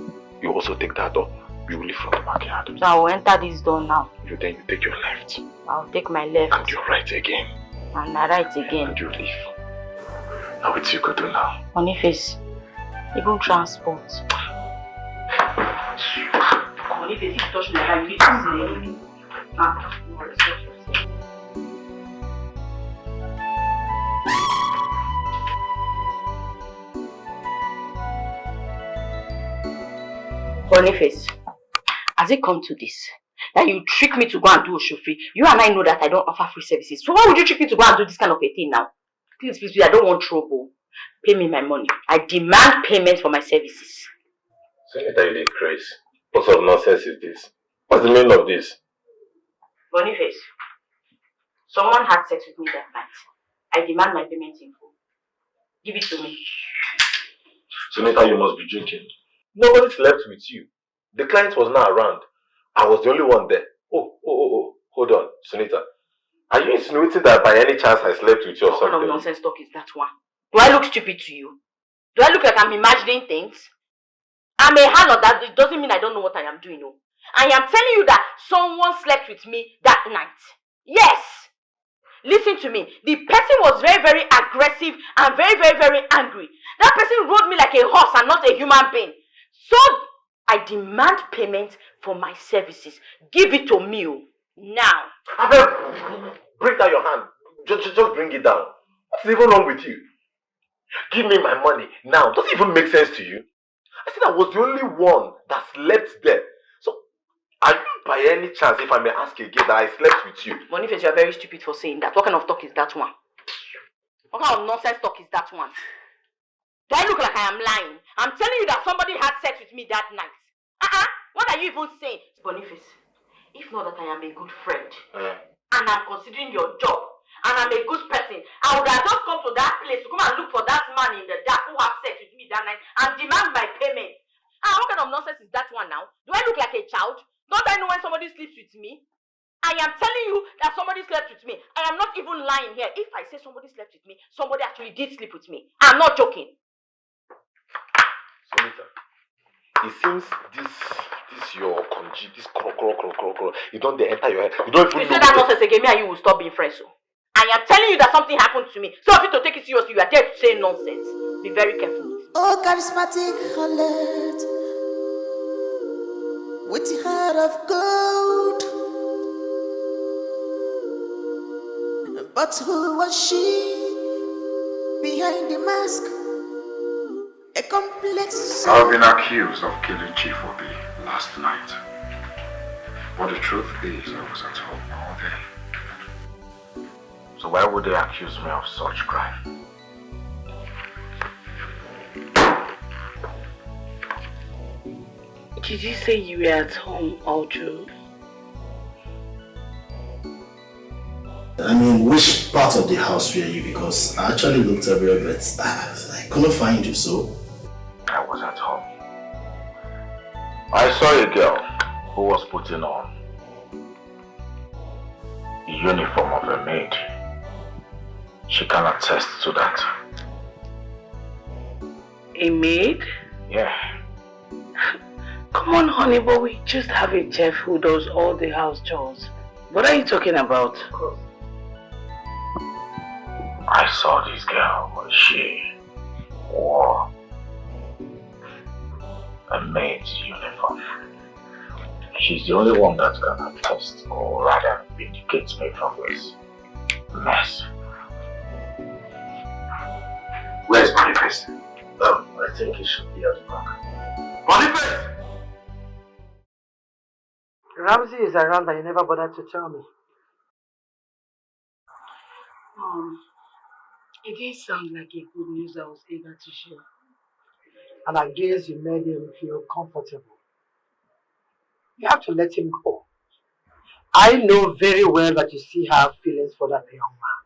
You also take that door. You will leave from the backyard. So I will enter this door now. Then you take your left. I'll take my left. And your right again. And my right again. And you leave. Now what you could do now? Boniface, even transport. Boniface, if you touch me like that, you need to say Boniface, has it come to this? That you trick me to go and do a chauffeur? You and I know that I don't offer free services. So why would you trick me to go and do this kind of a thing now? Please, please, please, I don't want trouble. Pay me my money. I demand payment for my services. Sunita, you did crazy. What sort of nonsense is this? What's the meaning of this? Boniface, someone had sex with me that night. I demand my payment in full. Give it to me. Sunita, you must be joking. Nobody slept with you. The client was not around. I was the only one there. Oh. Hold on, Sunita. Are you insinuating that by any chance I slept with you or something? What kind of nonsense talk is that one? Do I look stupid to you? Do I look like I'm imagining things? I'm a harlot. That it doesn't mean I don't know what I am doing. No. I am telling you that someone slept with me that night. Yes! Listen to me. The person was very, very aggressive and very, very, very angry. That person rode me like a horse and not a human being. So, I demand payment for my services. Give it to me now. Bring down your hand. Just bring it down. What's even wrong with you? Give me my money now. Does it even make sense to you? I said I was the only one that slept there. So, are you by any chance, if I may ask again, that I slept with you? Boniface, you are very stupid for saying that. What kind of talk is that one? What kind of nonsense talk is that one? Do I look like I am lying? I'm telling you that somebody had sex with me that night. What are you even saying? Boniface, if not that I am a good friend, and I'm considering your job, and I'm a good person, I would have just come to that place to come and look for that man in the dark who had sex with me that night and demand my payment. What kind of nonsense is that one now? Do I look like a child? Don't I know when somebody sleeps with me? I am telling you that somebody slept with me. I am not even lying here. If I say somebody slept with me, somebody actually did sleep with me. I'm not joking. Sunita, it seems this your conji, this cro, you don't enter your head. You don't even know. You say that nonsense again, me and you will stop being friends. So I am telling you that something happened to me. So if you to take it seriously, you are there to say nonsense. Be very careful. Oh, charismatic Harlot, with the heart of gold. But who was she behind the mask? A complex. I've been accused of killing Chief Obi last night. But the truth is, I was at home all day. So why would they accuse me of such crime? Did you say you were at home all through? I mean, which part of the house were you? Because I actually looked everywhere, but I couldn't find you, so... I was at home. I saw a girl who was putting on the uniform of a maid. She can attest to that. A maid? Yeah. Come on, honey, but we just have a chef who does all the house chores. What are you talking about? I saw this girl. She wore a maid's uniform. She's the only one that can attest, or rather vindicate me from this mess. Where's Boniface? I think he should be at the back. Boniface! Ramsey is around and you never bothered to tell me. It didn't sound like a good news I was eager to share. And I guess you made him feel comfortable. You have to let him go. I know very well that you still have feelings for that young man.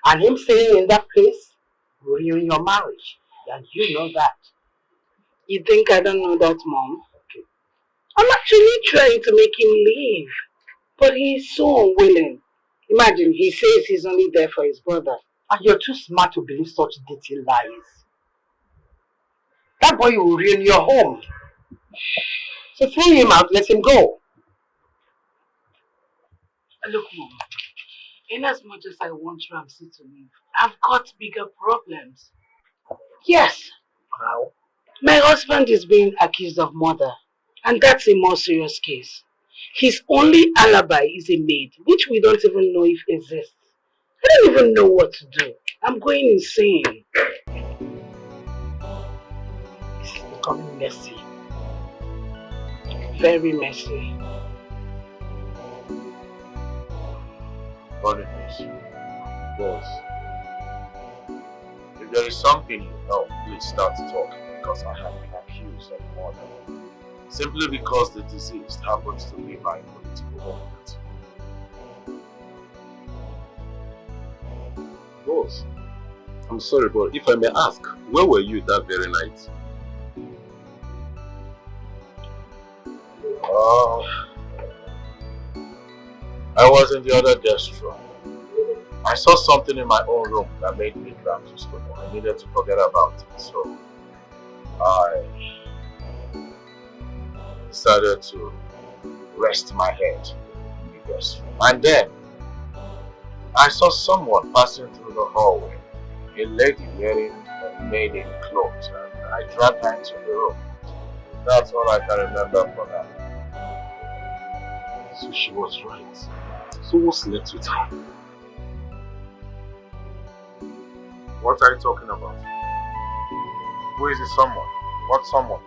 And him staying in that place will ruin your marriage. And you know that. You think I don't know that, Mom? Okay. I'm actually trying to make him leave. But he's so unwilling. Imagine, he says he's only there for his brother. And you're too smart to believe such dirty lies. That boy will ruin your home. So throw him out, let him go. Look, Mom, in as much as I want Ramsey to leave, I've got bigger problems. Yes. How? My husband is being accused of murder, and that's a more serious case. His only alibi is a maid, which we don't even know if exists. I don't even know what to do. I'm going insane. This is becoming messy. Very messy. Boniface, boss, if there is something you know, please start talking because I have been accused of murder. Simply because the deceased happens to be my political opponent. Boss, I'm sorry, but if I may ask, where were you that very night? I was in the other guest room. I saw something in my own room that made me drag to stone. I needed to forget about it, so I decided to rest my head in the guest room. And then I saw someone passing through the hallway, a lady wearing a maiden clothes, and I dragged her into the room. That's all I can remember for now. So she was right. So what slept with her? What are you talking about? Who is the someone? What someone?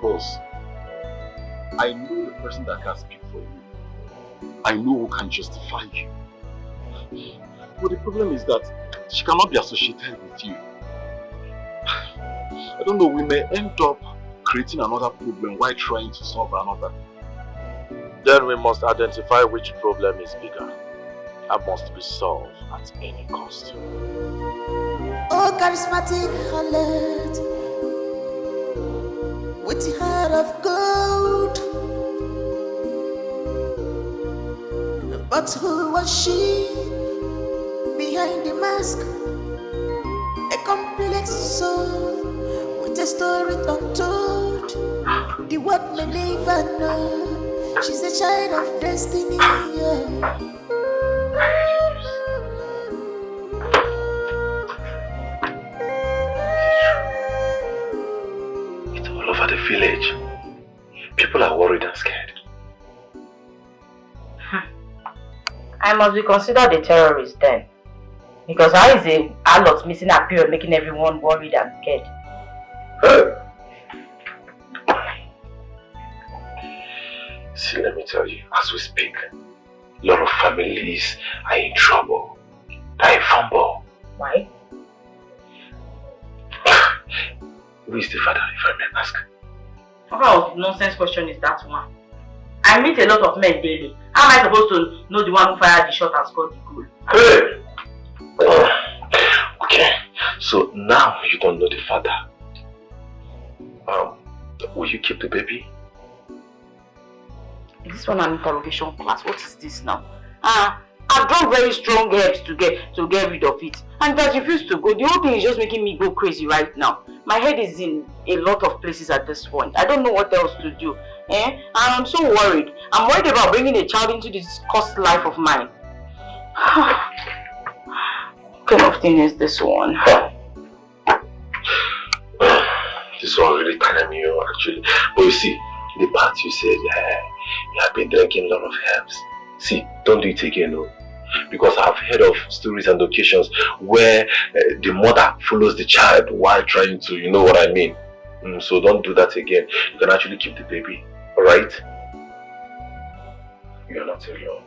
Boss, I know the person that can speak for you. I know who can justify you. But the problem is that she cannot be associated with you. I don't know, we may end up creating another problem while trying to solve another. Then we must identify which problem is bigger and must be solved at any cost. Oh, charismatic Harlot, with the heart of gold. But who was she behind the mask? A complex soul with a story untold. The world may never know. She's a child of destiny. Yeah. It's all over the village. People are worried and scared. I must be considered a terrorist then. Because how is a Harlot missing a period making everyone worried and scared? See, let me tell you, as we speak, a lot of families are in trouble. They're in fumble. Why? Who is the father, if I may ask? What kind of nonsense question is that one? I meet a lot of men daily. How am I supposed to know the one who fired the shot and scored the goal? Hey! Okay, so now you don't know the father. Will you keep the baby? Is this one an interrogation class? What is this now? I've drawn very strong herbs to get rid of it. And it has refused to go. The whole thing is just making me go crazy right now. My head is in a lot of places at this point. I don't know what else to do. And I'm so worried. I'm worried about bringing a child into this cursed life of mine. What kind of thing is this one? This one really telling me actually. But you see, the part you said, you have been drinking a lot of herbs. See, don't do it again, no. Because I've heard of stories and occasions where the mother follows the child while trying to, you know what I mean. So don't do that again. You can actually keep the baby, alright? You are not alone.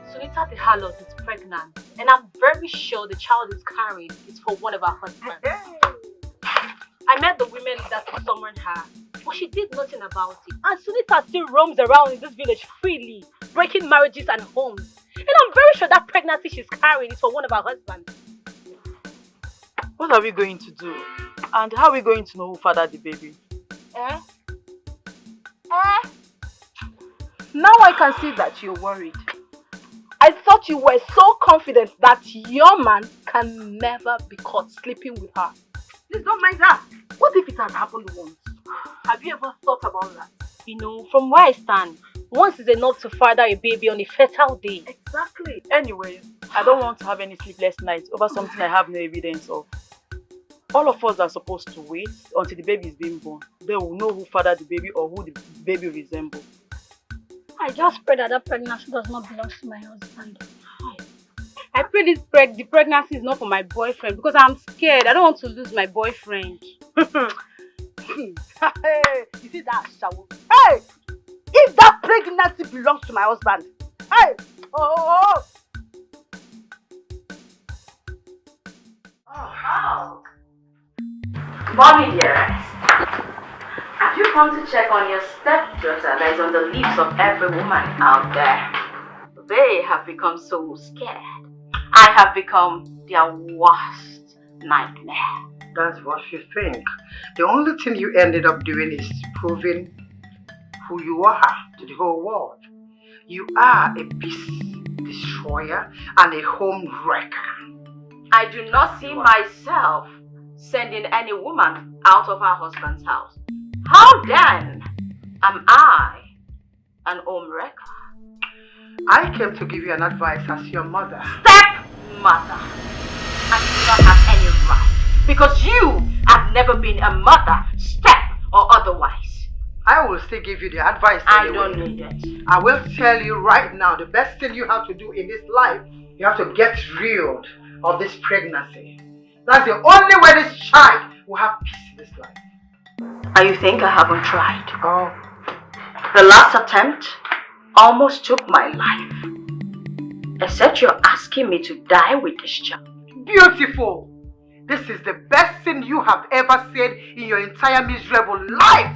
Sunita the Harlot is pregnant, and I'm very sure the child is carried is for one of our husbands. I met the women that summoned her, but she did nothing about it. And Sunita still roams around in this village freely, breaking marriages and homes. And I'm very sure that pregnancy she's carrying is for one of her husbands. What are we going to do? And how are we going to know who fathered the baby? Now I can see that you're worried. I thought you were so confident that your man can never be caught sleeping with her. Please don't mind that. What if it has happened once? Have you ever thought about that? You know, from where I stand, once is enough to father a baby on a fertile day. Exactly. Anyways, I don't want to have any sleepless nights over something I have no evidence of. All of us are supposed to wait until the baby is being born. They will know who fathered the baby or who the baby resembles. I just pray that that pregnancy does not belong to my husband. I pray the pregnancy is not for my boyfriend because I'm scared. I don't want to lose my boyfriend. Hey, you see that shower? Hey! If that pregnancy belongs to my husband, hey! Oh! Mommy dearest, have you come to check on your stepdaughter that is on the lips of every woman out there? They have become so scared. I have become their worst nightmare. That's what you think. The only thing you ended up doing is proving who you are to the whole world. You are a peace destroyer and a home wrecker. I do not see myself sending any woman out of her husband's house. How then am I an home wrecker? I came to give you an advice as your mother. Stepmother! I do not have any right because you have never been a mother, step or otherwise. I will still give you the advice I anyway. don't need it. I will tell you right now, the best thing you have to do in this life, you have to get rid of this pregnancy. That's the only way this child will have peace in this life. And you think I haven't tried? Oh. The last attempt almost took my life. Except you're asking me to die with this child. Beautiful! This is the best thing you have ever said in your entire miserable life.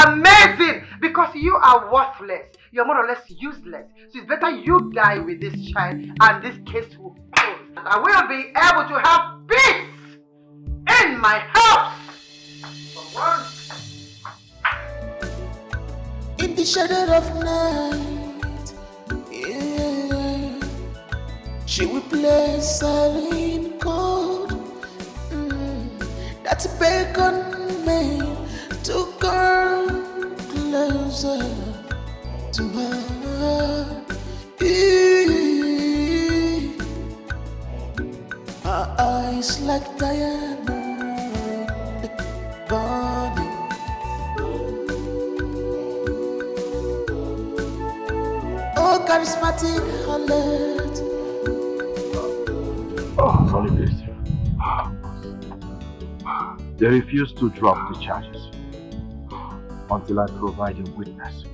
Amazing! Because you are worthless. You're more or less useless. So it's better you die with this child and this case will close. And I will be able to have peace in my house. In the shadow of night, yeah, she will play silent chord. That's beckon me to come closer to her. Her eyes like diamond burning. Oh, charismatic Harlot. Oh, sorry, please. They refuse to drop the charges until I provide a witness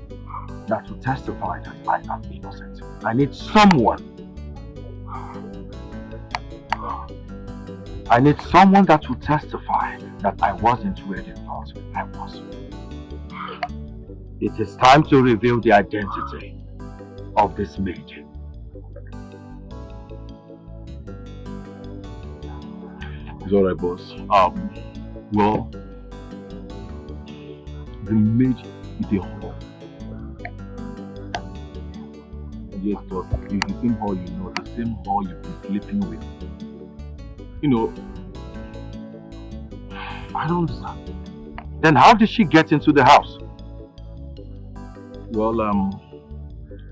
that will testify that I am innocent. I need someone. I need someone that will testify that I wasn't where they thought I was. It is time to reveal the identity of this maid. It's alright, boss. Well, the maid is a whore. Yes, boss. It's the same whore you know, the same whore you've been sleeping with. You know, I don't understand. Then how did she get into the house? Well,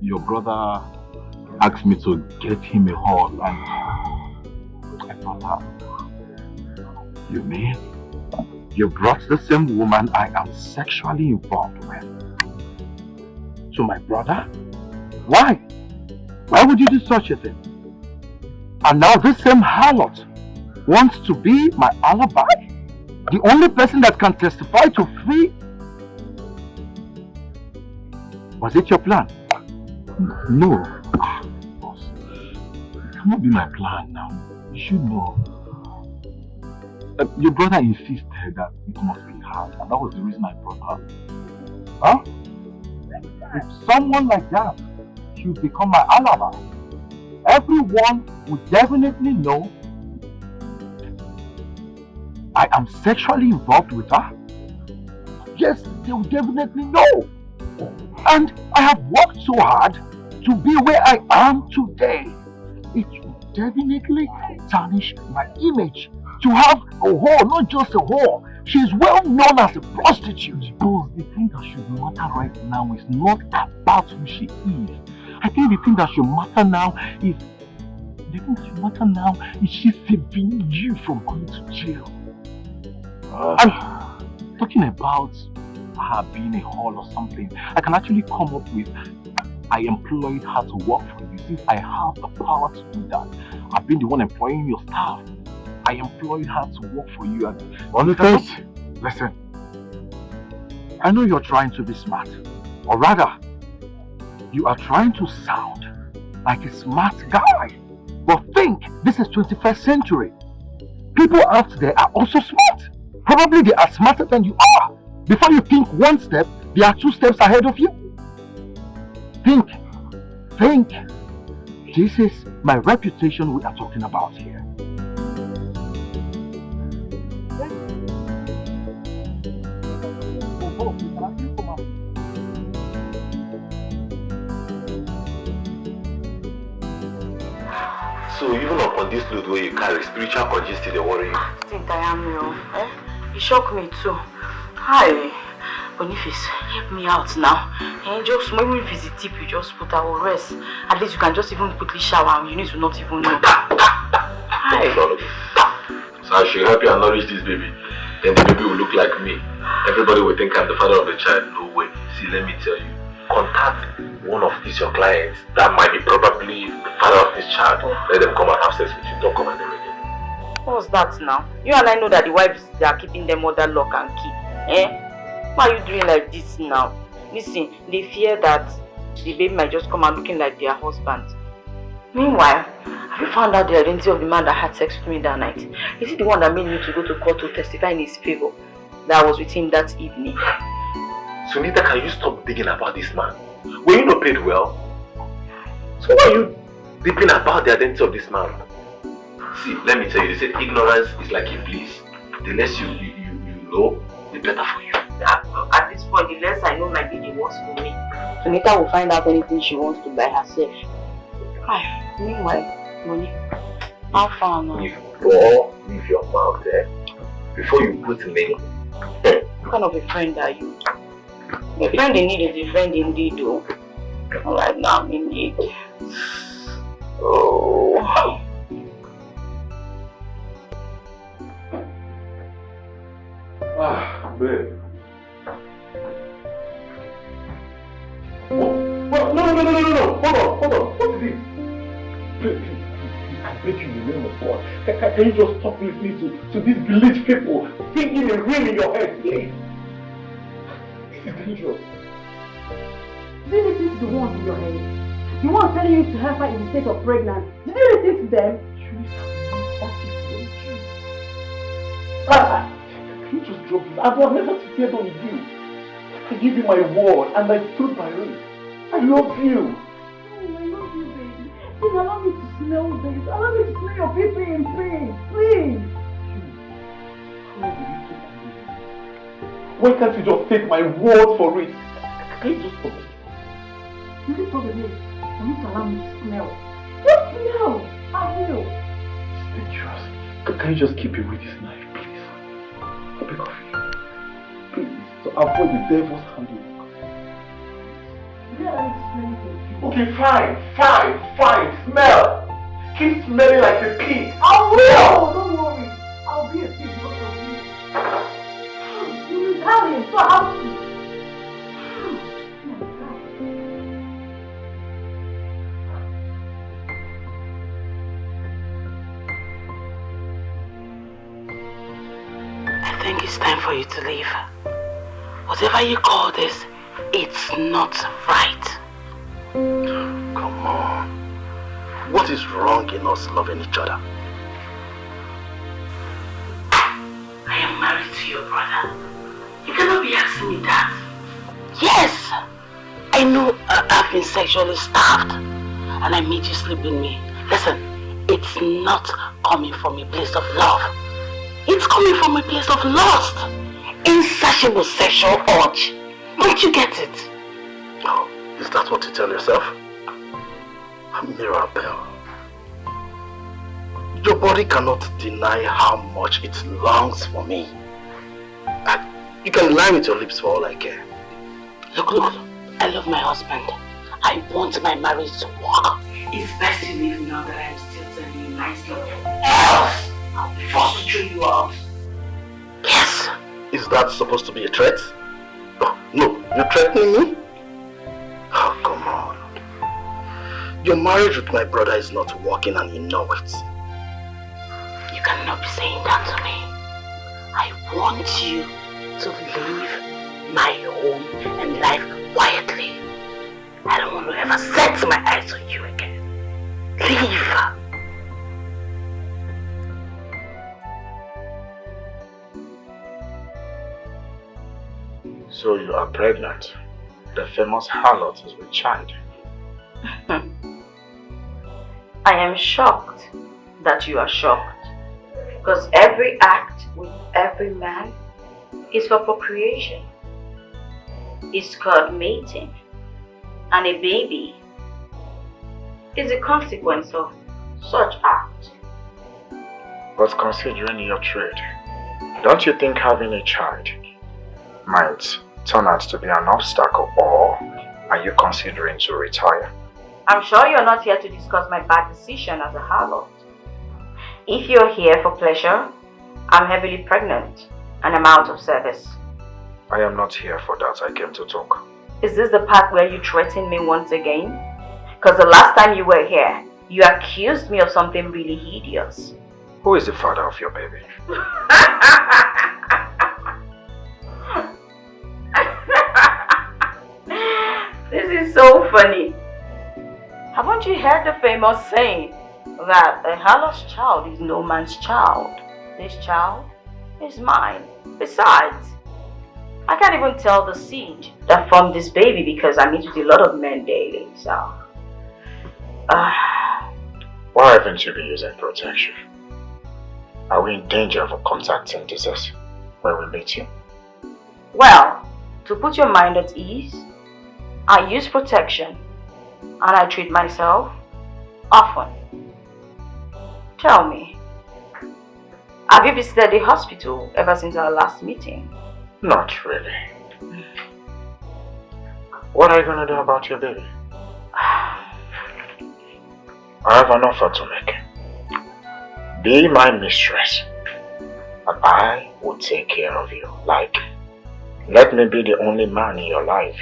your brother asked me to get him a hall and I brought her. You mean you brought the same woman I am sexually involved with to my brother? Why? Why would you do such a thing? And now this same harlot wants to be my alibi? The only person that can testify to free? Was it your plan? No. Boss, it cannot be my plan now. You should know. Your brother insisted her that it must be her, and that was the reason I brought her. Huh? If someone like that should become my alibi, everyone would definitely know I am sexually involved with her. Yes, they will definitely know. And I have worked so hard to be where I am today. It will definitely tarnish my image to have a whore, not just a whore. She is well known as a prostitute. Boss, the thing that should matter right now is not about who she is. I think the thing that should matter now is she saving you from going to jail. And talking about her being a whore or something, I can actually come up with I employed her to work for you since I have the power to do that. I've been the one employing your staff. I employed her to work for you and Boniface, listen. I know you're trying to be smart. Or rather, you are trying to sound like a smart guy. But think, this is 21st century. People out there are also smart. Probably they are smarter than you are. Before you think one step, they are 2 steps ahead of you. Think. This is my reputation we are talking about here. So even upon this load where you carry, spiritual congestion they worry you? I think I am, You shock me too. Hi. Boniface, help me out now. And just maybe if it's a tip you just put, I will rest. At least you can just even quickly shower and you need to not even know. Hi. So I should help you and nourish this baby. Then the baby will look like me. Everybody will think I'm the father of the child. No way. See, let me tell you. Contact one of these your clients that might be probably the father of this child. Let them come and have sex with you. Don't come and never again. What's that now? You and I know that the wives, they are keeping them under lock and key. Why are you doing like this now? Listen, they fear that the baby might just come out looking like their husband. Meanwhile, have you found out the identity of the man that had sex with me that night? Is it the one that made me to go to court to testify in his favor that I was with him that evening? Sunita, can you stop digging about this man? Were you not paid well? So why are you digging about the identity of this man? See, let me tell you, they said ignorance is like a bliss. The less you know, the better for you. At this point, the less I know my baby works for me, Sunita will find out anything she wants to by herself. Meanwhile, money. How far now? Leave your mouth there. Before you put me. What kind of a friend are you? A friend in need is a friend indeed, though. Alright, now I'm in need. Oh. Babe. What? No. Hold on. What is it? Please, I beg you in the name of God. Can you just stop listening to these village people singing and ring in your head, please? This is dangerous. Did you listen to the ones in your head? The ones telling you to help her in the state of pregnancy. Did you listen to them? Can you just drop this? I will never stay on you. I give you my word and I stood by it. I love you. I love you, baby. Please allow me to smell this. Allow me to smell your baby in pain. Please. Why can't you just take my word for it? Can you just stop it? You need to stop it. You need to allow me to smell. Just smell. I will. It's dangerous. Can you just keep away this knife, please? I beg of you. Please, to avoid the devil's handiwork. Okay, fine. Smell. Keep smelling like a pig. I will. Don't worry. I'll be a pig because of you. You Italian, so how to? I think it's time for you to leave. Whatever you call this, it's not right. Come on. What is wrong in us loving each other? I am married to your Sunita, yes, I know I've been sexually starved and I made you sleep with me. Listen, it's not coming from a place of love. It's coming from a place of lust. Insatiable sexual urge. Don't you get it? Oh, is that what you tell yourself? Mirabelle, your body cannot deny how much it longs for me. You can lie with your lips for all I care. Look, I love my husband. I want my marriage to work. It's best you leave now that I'm still telling you nicely. Else, I'll be forced to throw you out. Yes. Is that supposed to be a threat? Oh, no, you're threatening me? Oh, come on. Your marriage with my brother is not working and you know it. You cannot be saying that to me. I want you to leave my home and life quietly. I don't want to ever set my eyes on you again. Leave. So you are pregnant. The famous Harlot is with child. I am shocked that you are shocked. Because every act with every man is for procreation. It's called mating. And a baby is a consequence of such act. But considering your trade, don't you think having a child might turn out to be an obstacle, or are you considering to retire? I'm sure you're not here to discuss my bad decision as a harlot. If you're here for pleasure, I'm heavily pregnant and I'm out of service. I am not here for that. I came to talk. Is this the part where you threaten me once again? Because the last time you were here, you accused me of something really hideous. Who is the father of your baby? This is so funny. Haven't you heard the famous saying that a harlot's child is no man's child? This child is mine. Besides, I can't even tell the seed that formed this baby because I meet with a lot of men daily, so... Why haven't you been using protection? Are we in danger of contacting disease when we meet you? Well, to put your mind at ease, I use protection and I treat myself often. Tell me, have you visited the hospital ever since our last meeting? Not really. What are you going to do about your baby? I have an offer to make. Be my mistress, and I will take care of you. Like, let me be the only man in your life.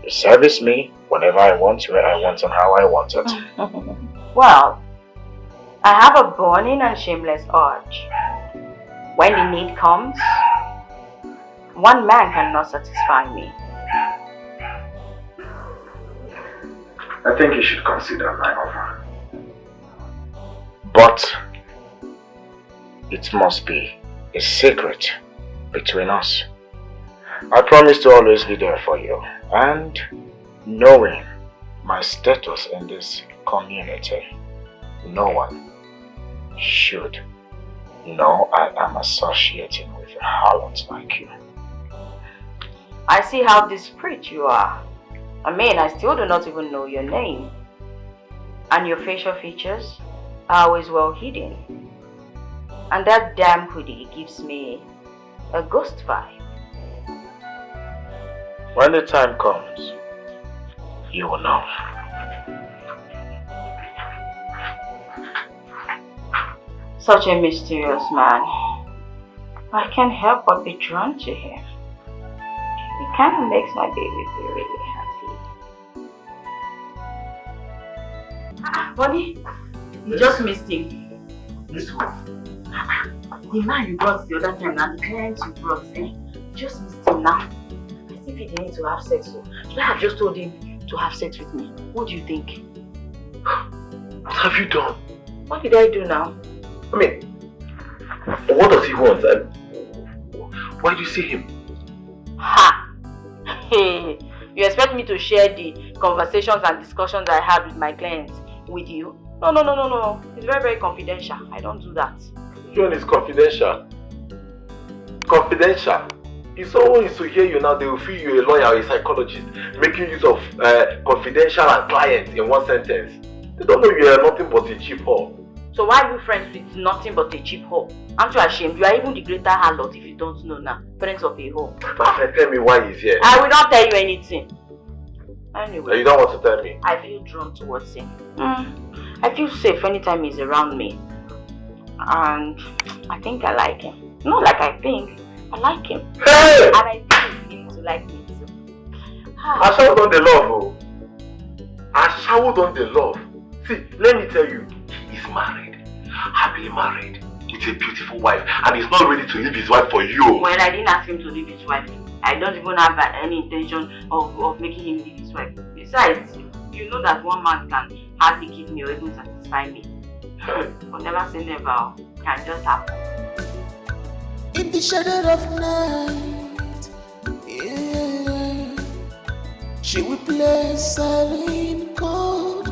You service me whenever I want, where I want, and how I want it. Well, I have a burning and shameless urge. When the need comes, one man cannot satisfy me. I think you should consider my offer. But it must be a secret between us. I promise to always be there for you. And knowing my status in this community, no one should know I am associating with a harlot like you. I see how discreet you are. I mean, I still do not even know your name. And your facial features are always well hidden. And that damn hoodie gives me a ghost vibe. When the time comes, you will know. Such a mysterious man. I can't help but be drawn to him. It kind of makes my baby feel really happy. Bonnie, you just missed him. This one? The man you brought the other time, and the client you brought, just missed him now. I think he didn't need to have sex, so should I have just told him to have sex with me? What do you think? What have you done? What did I do now? I mean, what does he want? Why do you see him? Ha! Hey, you expect me to share the conversations and discussions I had with my clients with you? No, no, no, no, no. It's very, very confidential. I don't do that. John, is confidential. Confidential. If someone is to hear you now, they will feel you're a lawyer or a psychologist, making use of confidential and client in one sentence. They don't know you are nothing but a cheap whore. So why are you friends with nothing but a cheap whore? Aren't you ashamed? You are even the greater harlot if you don't know now. Friends of a whore. But tell me why he's here. I will not tell you anything. Anyway. You don't want to tell me? I feel drawn towards him. I feel safe anytime he's around me. And I think I like him. Not like I think. I like him. Hey! And I think he needs to like me too. I showered on the love, oh. I showered on the love. See, let me tell you, he is married. Happily married. With a beautiful wife. And he's not ready to leave his wife for you. Well, I didn't ask him to leave his wife. I don't even have any intention of making him leave his wife. Besides, you know that one man can hardly keep me or even satisfy me. But never say never. Can just happen. In the shadow of night, yeah, she will play silent chord.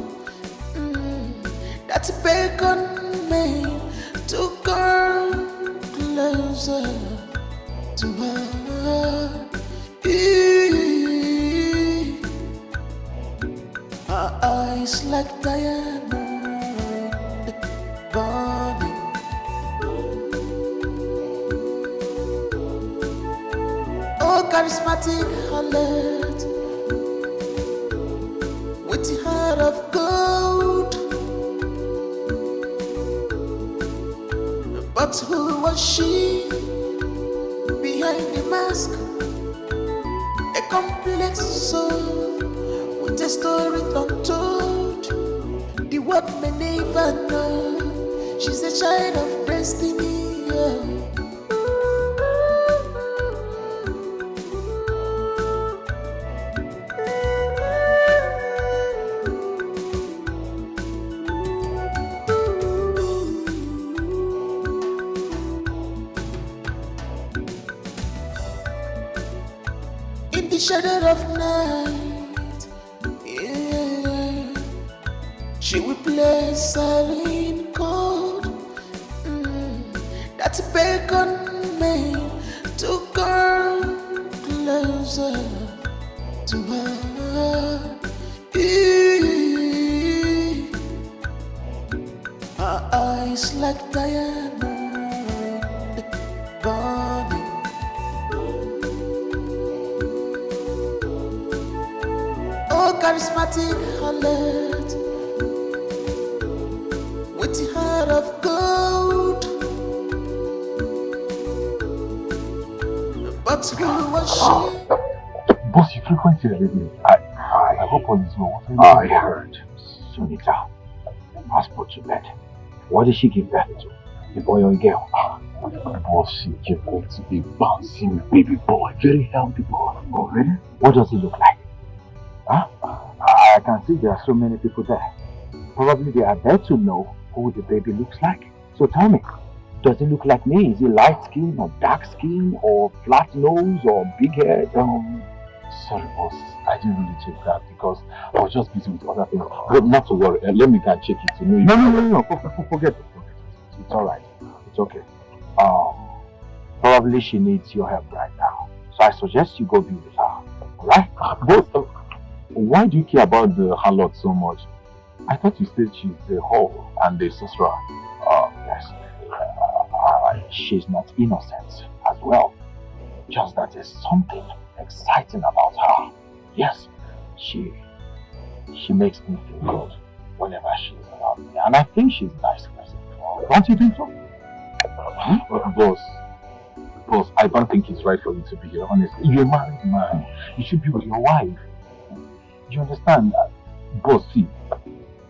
That's beckon me to come closer to her. Her eyes like diamond burning. Oh, charismatic Harlot with the heart of gold. But who was she behind the mask? A complex soul with a story untold. The world may never know. She's a child of destiny. Yeah. In the shadow of night, yeah, she will play silent chord. That's beckon me to come closer to her. Her eyes like diamond burning. Oh, charismatic Harlot with the heart of gold. But who was she? Boss, you frequently everything. I hope all is well. I heard Sunita has put to bed. What did she give birth to? A boy or a girl? Boss, she gave birth to a bouncing baby boy. Very healthy boy. Oh, really? What does he look like? Huh? I can see there are so many people there. Probably they are there to know who the baby looks like. So tell me, does he look like me? Is he light skin or dark skin or flat nose or big head? Sorry boss, I didn't really check that because I was just busy with other things. But not to worry, let me go and check it to know. No, forget it. It's alright. It's okay. Probably she needs your help right now. So I suggest you go be with her. Alright? Boss, why do you care about the Harlot so much? I thought you said she's the whore and the sorcerer. Yes. She's not innocent as well. Just that there's something exciting about her. Yes, she makes me feel good whenever she's around me. And I think she's a nice person. Don't you think so? Boss, I don't think it's right for you to be here, honestly. You're a married man. You should be with your wife. You understand? Boss, see,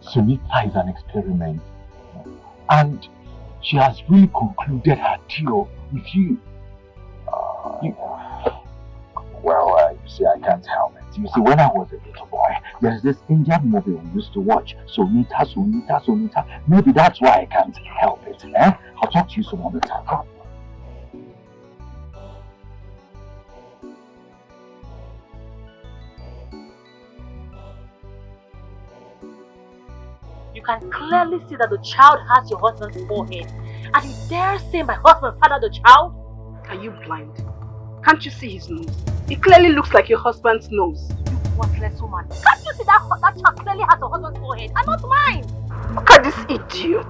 Sunita is an experiment. And she has really concluded her deal with you. Well, you see, I can't help it. You see, when I was a little boy, there's this Indian movie we used to watch. Sunita. Maybe that's why I can't help it. I'll talk to you some other time. you can clearly see that the child has your husband's forehead. And you dare say my husband fathered the child? Are you blind? Can't you see his nose? It clearly looks like your husband's nose. You worthless woman. Can't you see that child clearly has your husband's forehead and not mine? Look at this idiot.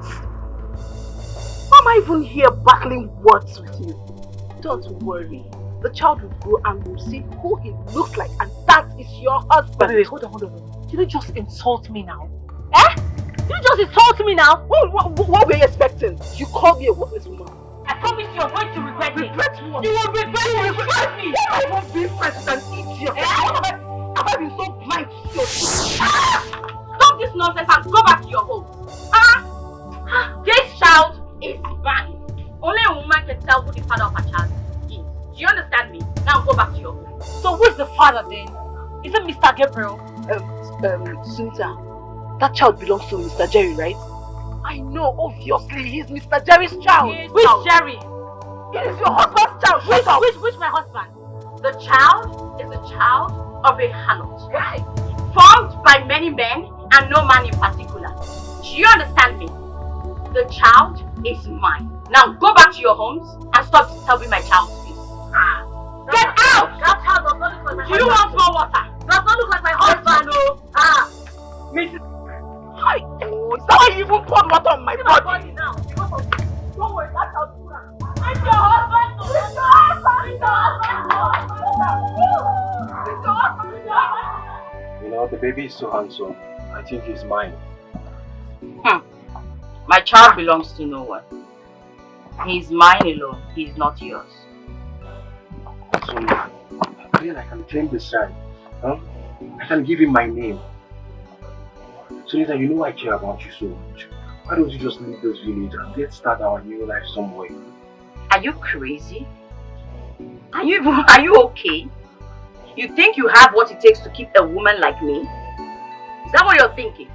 Why am I even here battling words with you? Don't worry. The child will grow and will see who he looks like, and that is your husband. Wait, hold on. Did you just insult me now? Eh? Did you just insult me now? What were you expecting? You called me a worthless woman. I promise you are going to regret me. Regret what? You will regret me. I won't be friends with an idiot. Have I been so blind to see your Stop this nonsense and go back to your home. This child is mine. Only a woman can tell who the father of her child is. Do you understand me? Now go back to your home. So who is the father then? Is it Mr. Gabriel? Sunita, that child belongs to Mr. Jerry, right? I know, obviously, he's Mr. Jerry's child. Which Jerry? It is your husband's child. Which my husband? The child is the child of a harlot. Right. Formed by many men and no man in particular. Do you understand me? The child is mine. Now go back to your homes and stop disturbing my child's face. Get out! That child does not look like my husband. Do you want more water? Does not look like my husband, no. Mrs. Hi. Oh, is that why you even poured water on my body? Now. Don't worry, that child is mine. It's your husband, no. It's your husband. It's your husband. It's your husband. You know, the baby is so handsome. I think he's mine. My child belongs to no one. He's mine alone. He's not yours. So, I feel I can claim this child. Huh? I can give him my name. Sunita, you know I care about you so much. Why don't you just leave this village and let's start our new life somewhere? Are you crazy? Are you okay? You think you have what it takes to keep a woman like me? Is that what you're thinking?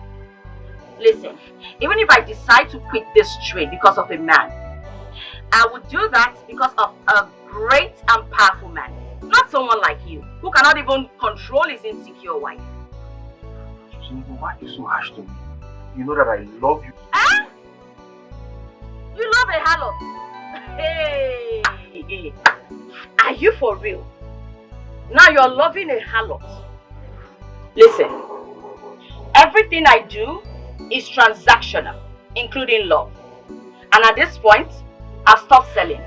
Listen, even if I decide to quit this trade because of a man, I would do that because of a great and powerful man. Not someone like you, who cannot even control his insecure wife. Sunita, why are you so harsh to me? You know that I love you. Eh? You love a harlot? Hey! Are you for real? Now you're loving a harlot. Listen, everything I do is transactional, including love. And at this point, I've stopped selling.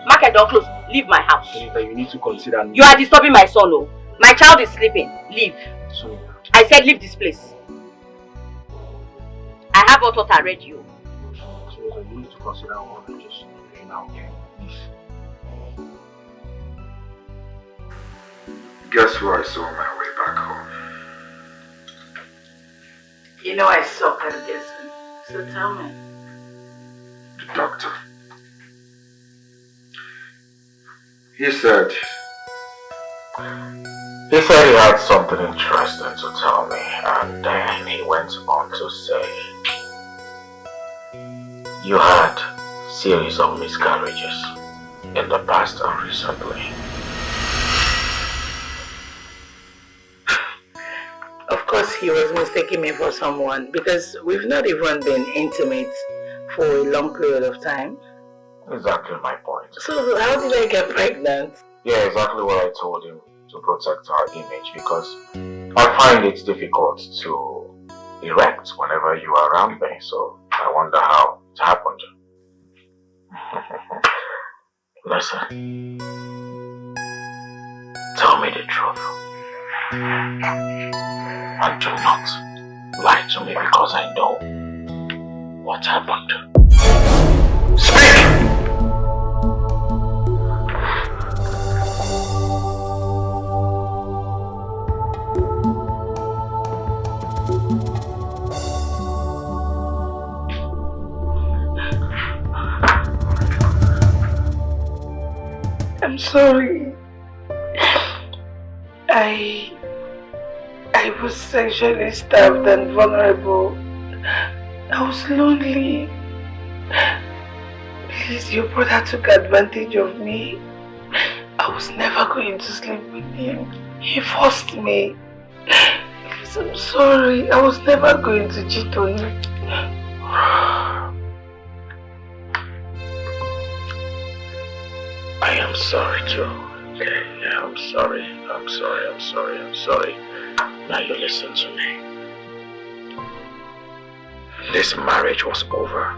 Market door closed. Leave my house. Sunita, you need to consider me. You are disturbing my son. Oh. My child is sleeping. Leave. Sunita. I said leave this place. I have what I read you. Sunita, you need to consider what I just told you now, okay? Please. Guess who I saw on my way back home? You know I suck at guessing, so tell me. The doctor. He said he had something interesting to tell me, and then he went on to say you had series of miscarriages in the past and recently. Of course he was mistaking me for someone because we've not even been intimate for a long period of time. Exactly my point. So how did I get pregnant? Yeah, exactly what I told him, to protect our image, because I find it difficult to erect whenever you are around me, so I wonder how it happened. Listen, tell me the truth. And do not lie to me because I know what happened. Speak! I'm sorry. I was sexually starved and vulnerable. I was lonely. Please, your brother took advantage of me. I was never going to sleep with him. He forced me. Please, I'm sorry. I was never going to cheat on you. I am sorry too. Okay, yeah, I'm sorry. I'm sorry. Now you listen to me. This marriage was over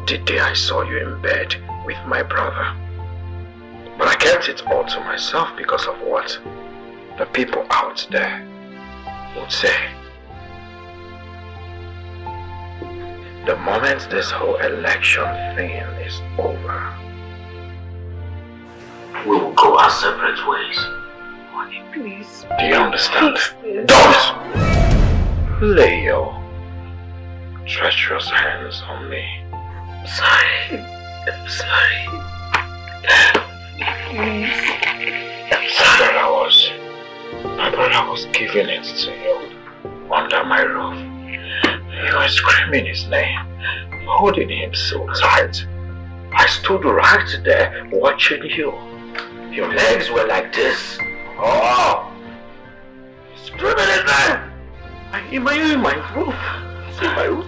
the day I saw you in bed with my brother. But I kept it all to myself because of what the people out there would say. The moment this whole election thing is over, we will go our separate ways. Honey, please. Do you understand? Don't lay your treacherous hands on me. I'm sorry. Please. My brother was giving it to you under my roof. You were screaming his name, holding him so tight. I stood right there watching you. Your legs were like this. Oh! Screaming his name! In my roof. It's in my roof.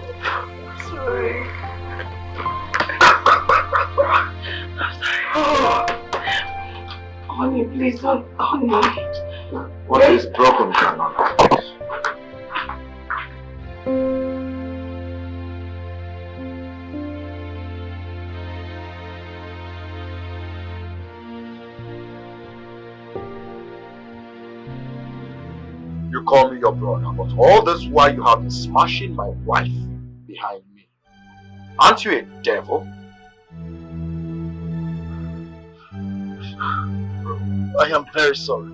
Sorry. Honey, please don't. Honey. What is broken cannot fix. You call me your brother, but all this while you have been smashing my wife behind me. Aren't you a devil? I am very sorry.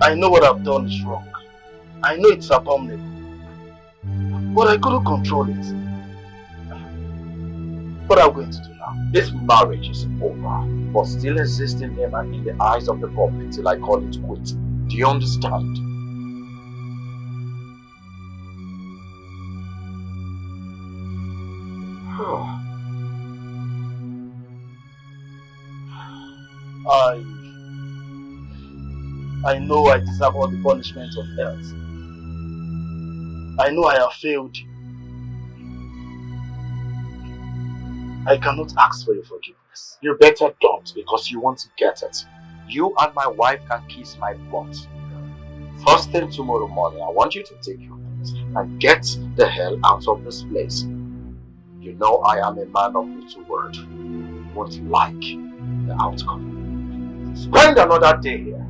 I know what I've done is wrong. I know it's abominable. But I couldn't control it. What are we going to do now? This marriage is over, but still exists in him and in the eyes of the public till I call it quits. Do you understand? I know I deserve all the punishment of earth. I know I have failed you. I cannot ask for your forgiveness. You better don't, because you want to get it. You and my wife can kiss my butt. First thing tomorrow morning, I want you to take your things and get the hell out of this place. You know I am a man of little word. You won't like the outcome. Spend another day here.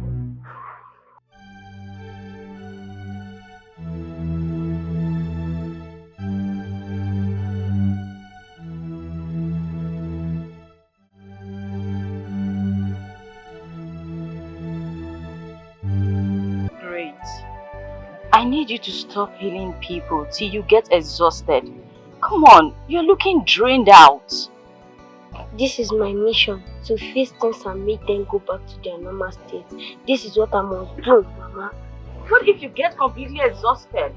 I need you to stop healing people till you get exhausted. Come on, you're looking drained out. This is my mission, to fix things and make them go back to their normal state. This is what I must do, Mama. What if you get completely exhausted?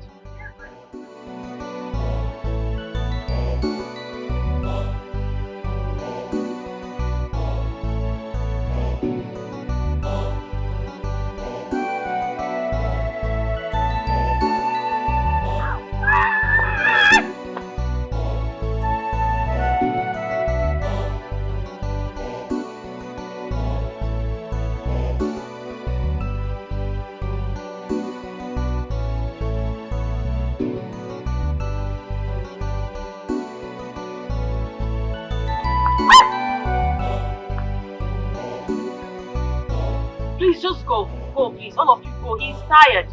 Just go, please. All of you go. He's tired.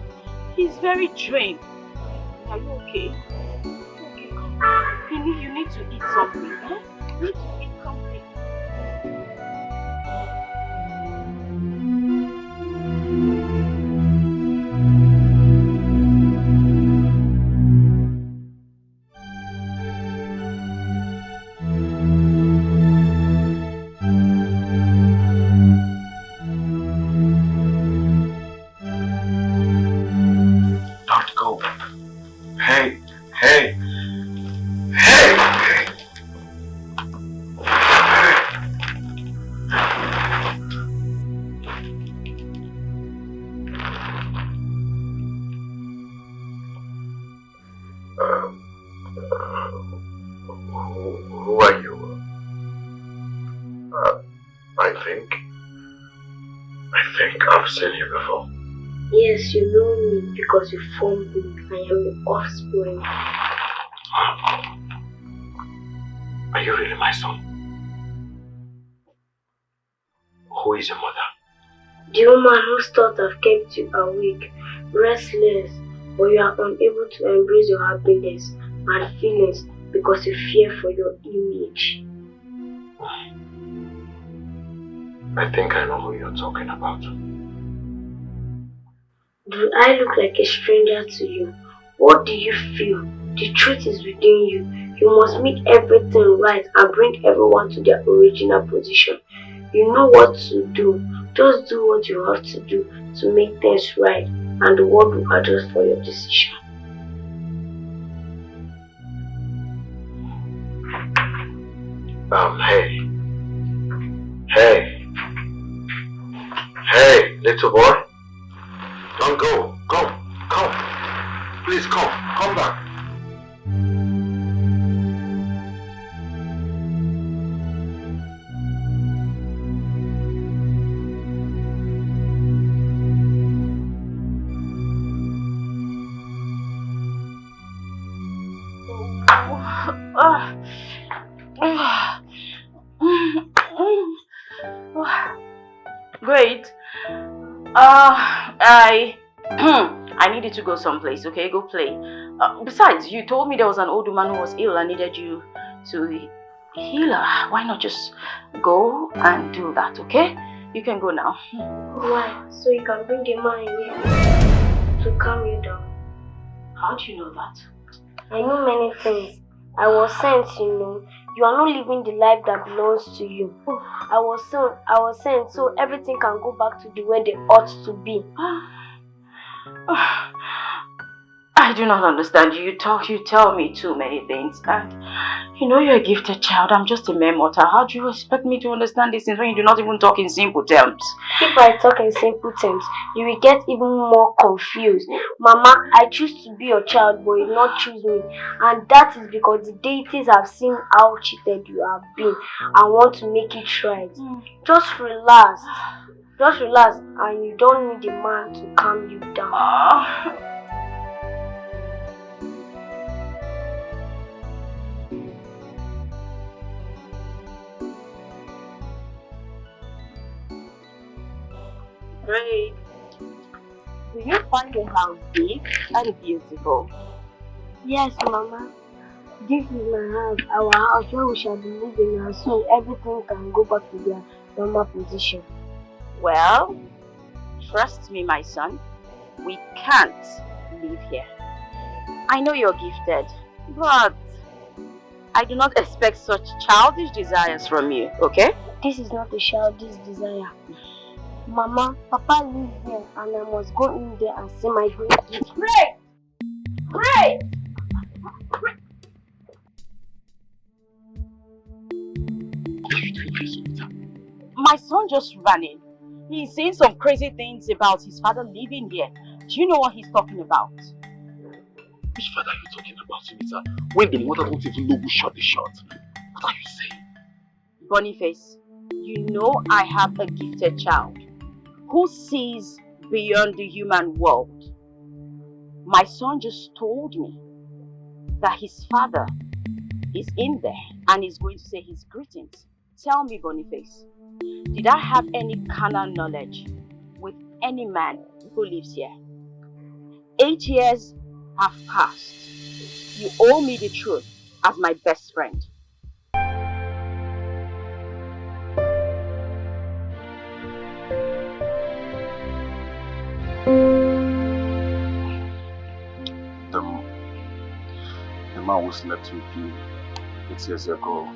He's very drained. Are you okay? Okay, come. You need to eat something, eh? You need to eat something. Who are you? I think I've seen you before. Yes, you know me because you formed me. I am the offspring. Are you really my son? Who is your mother? The woman whose thoughts have kept you awake, restless, but you are unable to embrace your happiness and feelings because you fear for your image. I think I know who you're talking about. Do I look like a stranger to you? What do you feel? The truth is within you. You must make everything right and bring everyone to their original position. You know what to do. Just do what you have to do to make things right, and the world will adjust for your decision. Hey, little boy. Don't go. Come. Please come back. Great. I needed to go someplace, okay? Go play. Besides, you told me there was an old woman who was ill and needed you to heal her. Why not just go and do that, okay? You can go now. Why? So you can bring the man in here to calm you down. How do you know that? I know many things. I was sent, You are not living the life that belongs to you. I was sent so everything can go back to the way they ought to be. I do not understand you. You tell me too many things. And you're a gifted child. I'm just a mere mortal. How do you expect me to understand these things when you do not even talk in simple terms? If I talk in simple terms, you will get even more confused. Mama, I choose to be your child, but you did not choose me. And that is because the deities have seen how cheated you have been and want to make it right. Just relax. And you don't need a man to calm you down. Great. Do you find the house big and beautiful? Yes, Mama. This is my house, our house where we shall be living and soon everything can go back to their normal position. Well, trust me, my son. We can't live here. I know you're gifted, but I do not expect such childish desires from you, okay? This is not a childish desire. Mama, Papa lives there and I must go in there and see my great gift. Great! My son just ran in. He's saying some crazy things about his father living here. Do you know what he's talking about? Which father are you talking about, Sunita? When the mother don't even know who shot the shot. What are you saying? Boniface, you know I have a gifted child who sees beyond the human world. My son just told me that his father is in there and is going to say his greetings. Tell me, Boniface, did I have any carnal knowledge with any man who lives here? 8 years have passed. You owe me the truth as my best friend. The man who slept with you 8 years ago,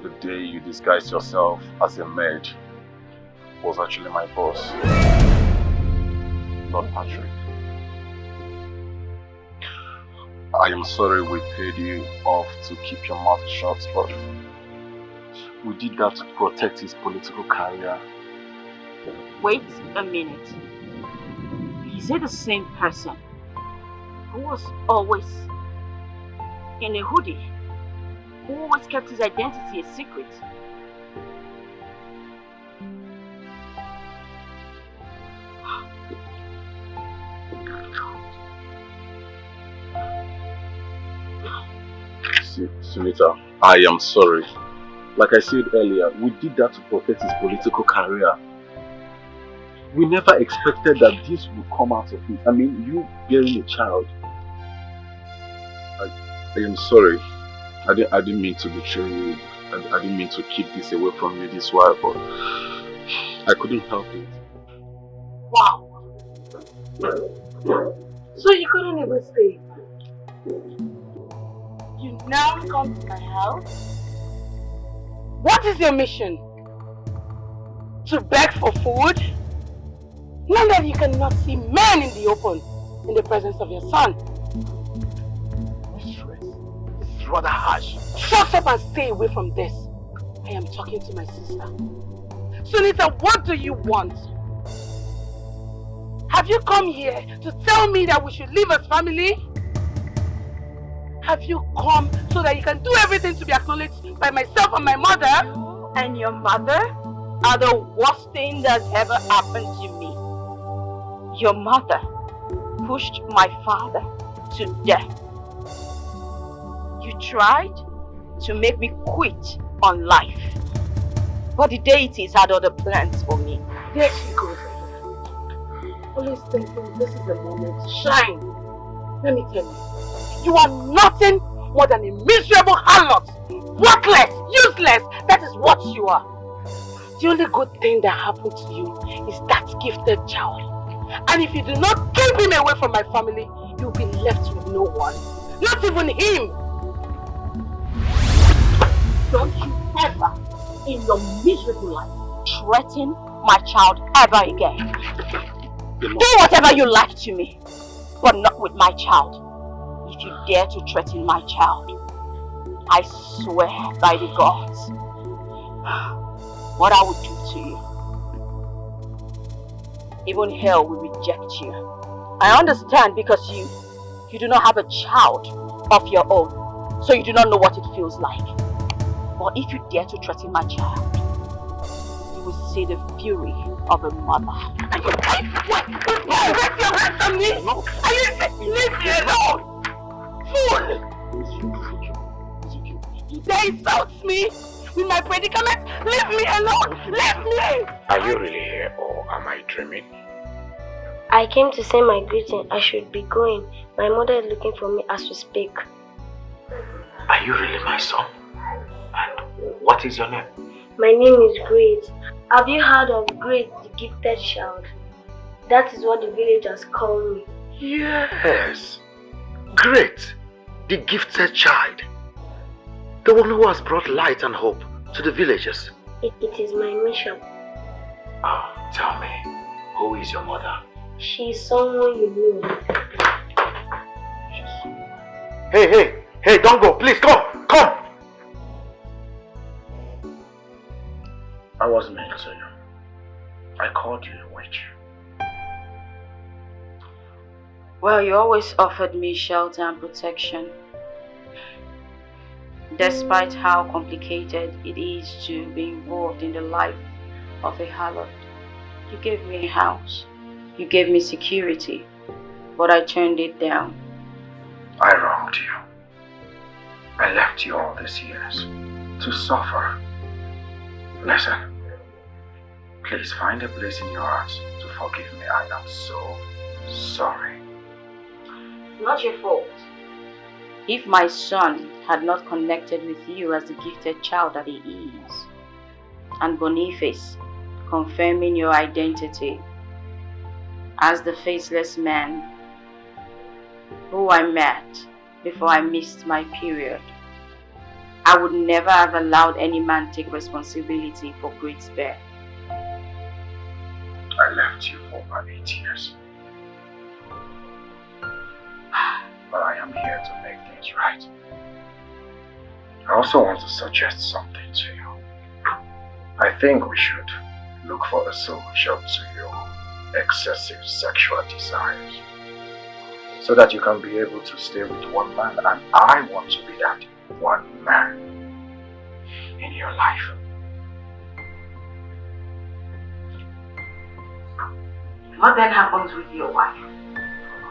the day you disguised yourself as a maid, was actually my boss, Lord Patrick. I am sorry we paid you off to keep your mouth shut, but we did that to protect his political career. Wait a minute. Is it the same person who was always in a hoodie, who always kept his identity a secret. Sunita, I am sorry. Like I said earlier, we did that to protect his political career. We never expected that this would come out of it. I mean, you bearing a child. I am sorry. I didn't mean to betray you. I didn't mean to keep this away from you this while, but I couldn't help it. Wow. So you couldn't even stay. You now come to my house? What is your mission? To beg for food? Now that you cannot see men in the open in the presence of your son. Mistress, this is rather harsh. Shut up and stay away from this. I am talking to my sister. Sunita, what do you want? Have you come here to tell me that we should leave as family? Have you come so that you can do everything to be acknowledged by myself and my mother? And your mother are the worst thing that's ever happened to me. Your mother pushed my father to death. You tried to make me quit on life. But the deities had other plans for me. There she goes. Always thinking this is the moment to shine. Let me tell you, you are nothing more than a miserable harlot. Worthless, useless, that is what you are. The only good thing that happened to you is that gifted child. And if you do not keep him away from my family, you'll be left with no one. Not even him. Don't you ever in your miserable life threaten my child ever again. Do whatever you like to me, but not with my child. If you dare to threaten my child, I swear by the gods, what I would do to you. Even hell will reject you. I understand because you do not have a child of your own, so you do not know what it feels like. But if you dare to threaten my child, you will see the fury of a mother. Are you raise your hands on me? No. Are you leave me alone? Fool! You dare insult me with my predicament? Leave me alone! Leave me! Are you really here or am I dreaming? I came to say my greeting. I should be going. My mother is looking for me as we speak. Are you really my son? And what is your name? My name is Great. Have you heard of Great, the gifted child? That is what the villagers call me. Yes. Great. The gifted child. The one who has brought light and hope to the villagers. It is my mission. Oh, tell me, who is your mother? She is someone you know. Hey, don't go. Please, come. I wasn't meant to you. I called you a witch. Well, you always offered me shelter and protection. Despite how complicated it is to be involved in the life of a harlot, you gave me a house. You gave me security, but I turned it down. I wronged you. I left you all these years to suffer. Listen, please find a place in your heart to forgive me. I am so sorry. It's not your fault. If my son had not connected with you as the gifted child that he is, and Boniface confirming your identity as the faceless man who I met before I missed my period, I would never have allowed any man take responsibility for Great's birth. I left you for over 8 years. But I am here to make things right. I also want to suggest something to you. I think we should look for a solution to your excessive sexual desires. so that you can be able to stay with one man, and I want to be that one man in your life. What then happens with your wife?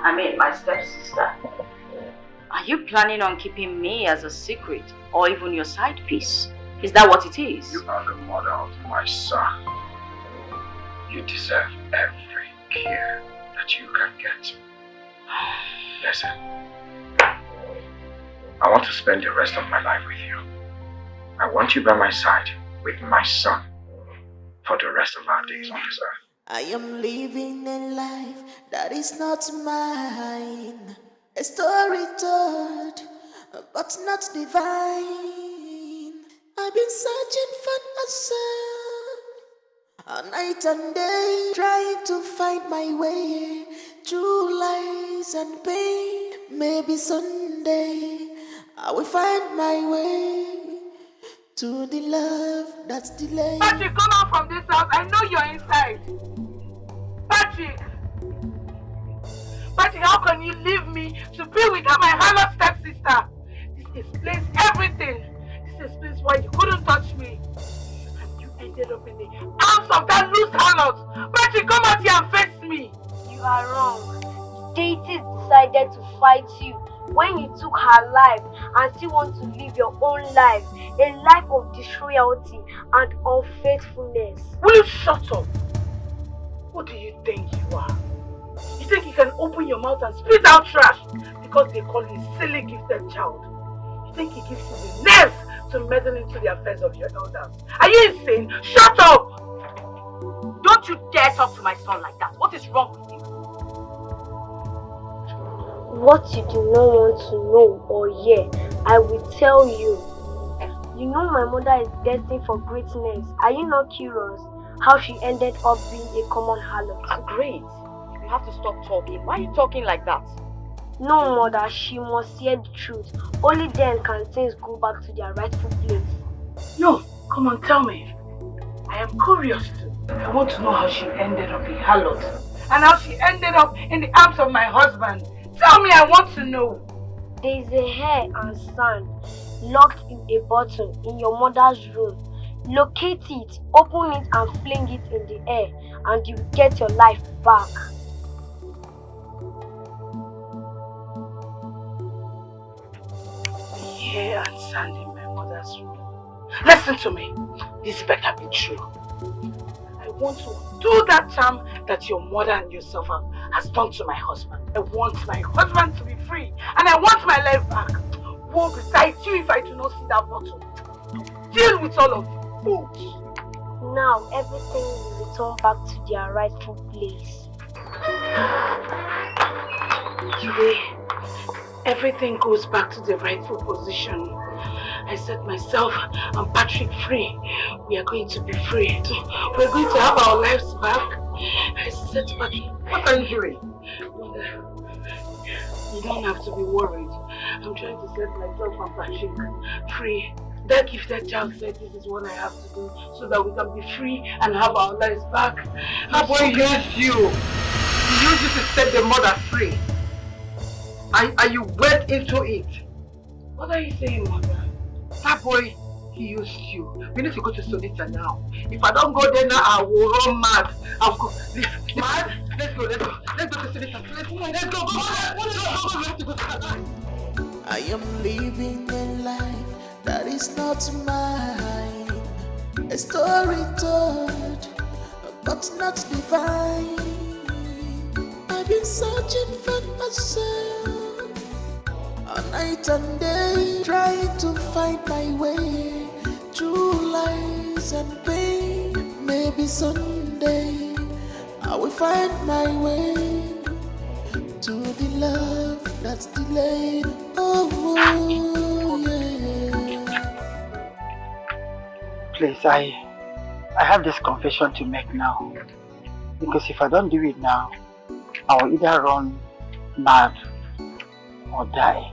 I mean, my stepsister. Are you planning on keeping me as a secret or even your side piece? Is that what it is? You are the mother of my son. You deserve every care that you can get. Listen, I want to spend the rest of my life with you. I want you by my side with my son for the rest of our days on this earth. I am living a life that is not mine. A story told, but not divine. I've been searching for myself all night and day, trying to find my way through lies and pain. Maybe someday I will find my way to the love that's delayed. Patrick, come out from this house. I know you're inside. Patrick! Patrick, how can you leave me to be without my Harlot stepsister? This explains everything. This explains why you couldn't touch me. And you ended up in the arms of that loose Harlot. Patrick, come out here and face me. You are wrong. Deities decided to fight you when you took her life and still want to live your own life. A life of disloyalty and unfaithfulness. Will you shut up? What do you think you are? You think you can open your mouth and spit out trash because they call you a silly gifted child? You think it gives you the nerve to meddle into the affairs of your elders? Are you insane? Shut up! Don't you dare talk to my son like that. What is wrong with you? What you do not want to know or hear, I will tell you. You know my mother is destined for greatness. Are you not curious how she ended up being a common harlot? Great. You have to stop talking. Why are you talking like that? No, mother, she must hear the truth. Only then can things go back to their rightful place. No, come on, tell me. I am curious too. I want to know how she ended up in Harlot and how she ended up in the arms of my husband. Tell me, I want to know. There is a hair and sand locked in a bottle in your mother's room. Locate it, open it and fling it in the air and you get your life back. Hair and sand in my mother's room. Listen to me. This better be true. I want to do that charm that your mother and yourself has done to my husband. I want my husband to be free and I want my life back. Woe besides you if I do not see that bottle. Deal with all of you fools. Now everything will return back to their rightful place. Today, everything goes back to the rightful position. I set myself and Patrick free. We are going to be free. We are going to have our lives back. I set Patrick. What are you doing? Mother, you don't have to be worried. I'm trying to set myself and Patrick free. That gifted child said this is what I have to do so that we can be free and have our lives back. That boy used you. He used you to set the mother free. And you went into it. What are you saying, mother? That boy, he used you. We need to go to Sunita now. If I don't go there now, I will run mad. I'll go. Mad? Let's go. Let's go to Sunita. Let's go. Go. We have to go to Sunita. I am living a life that is not mine. A story told, but not divine. I've been searching for myself all night and day, trying to find my way through lies and pain. Maybe someday I will find my way to the love that's delayed. Oh, yeah. Please, I have this confession to make now. Because if I don't do it now, I will either run mad or die.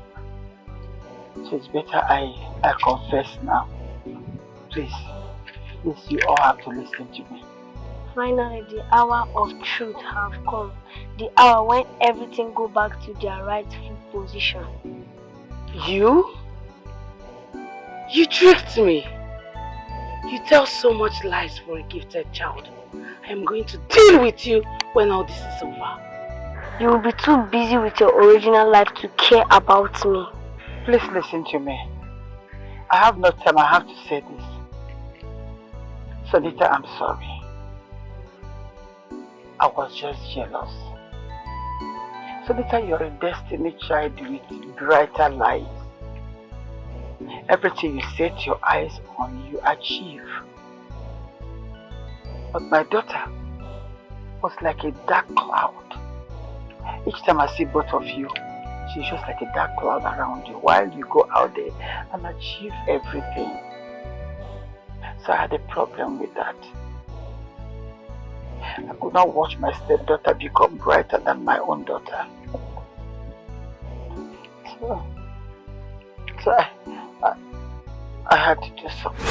So it's better I confess now. Please, you all have to listen to me. Finally, the hour of truth have come. The hour when everything go back to their rightful position. You? You tricked me. You tell so much lies for a gifted child. I am going to deal with you when all this is over. You will be too busy with your original life to care about me. Please listen to me. I have no time. I have to say this. Sunita, I'm sorry. I was just jealous. Sunita, you're a destiny child with brighter lives. Everything you set your eyes on, you achieve. But my daughter was like a dark cloud. Each time I see both of you, she's just like a dark cloud around you while you go out there and achieve everything. So I had a problem with that. I could not watch my stepdaughter become brighter than my own daughter. So I had to do something.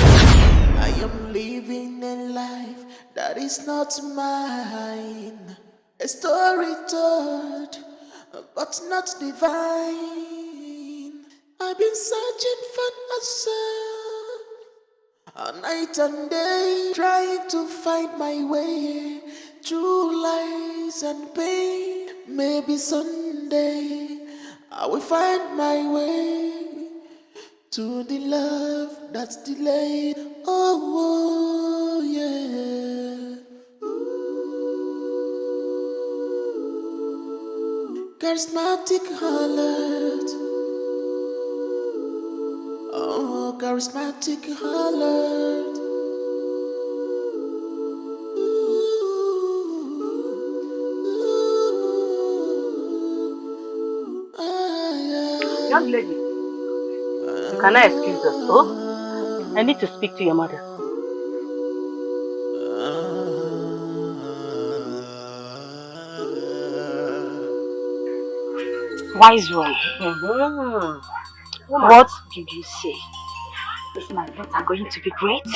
I am living a life that is not mine. A story told, but not divine. I've been searching for myself all night and day, trying to find my way through lies and pain. Maybe someday I will find my way to the love that's delayed. Oh, yeah. Charismatic Harlot. Oh, charismatic Harlot. Young lady, can I excuse us? Oh, I need to speak to your mother. Wise one. What did you say? Is my daughter going to be great?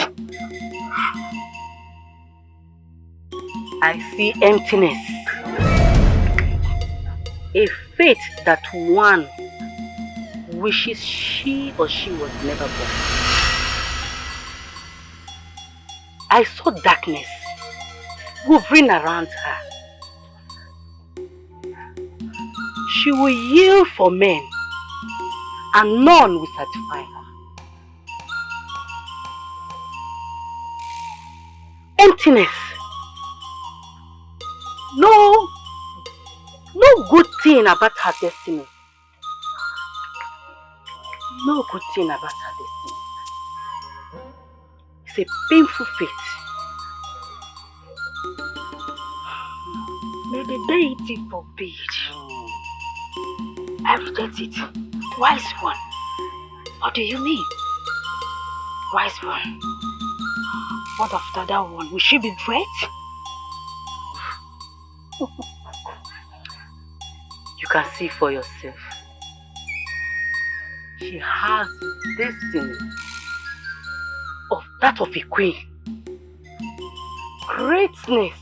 I see emptiness. A fate that one wishes she or she was never born. I saw darkness hovering around her. She will yield for men, and none will satisfy her. Emptiness. No good thing about her destiny. No good thing about her destiny. It's a painful fate. May the deity forbid. I reject it. Wise one. What do you mean? Wise one. What of the other one? Will she be great? You can see for yourself. She has destiny of that of a queen. Greatness.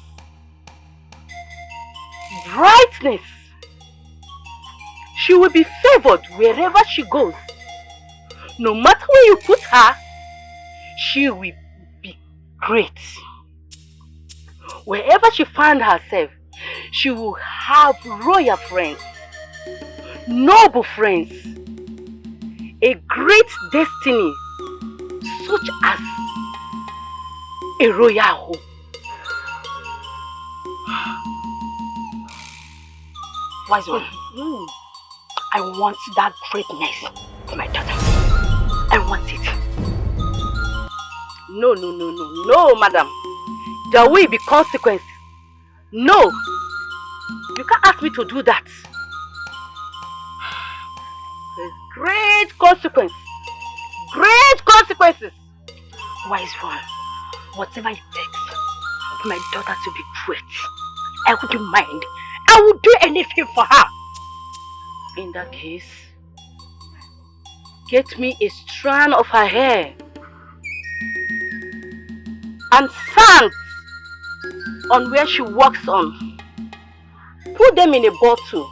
Brightness. She will be favored wherever she goes. No matter where you put her, she will be great. Wherever she finds herself, she will have royal friends, noble friends, a great destiny, such as a royal home. Wise one. I want that greatness for my daughter. I want it. No, madam. There will be consequences. No. You can't ask me to do that. There's great consequences. Great consequences. Wise one. Whatever it takes for my daughter to be great, I wouldn't mind. I would do anything for her. In that case, get me a strand of her hair and sand on where she works on. Put them in a bottle.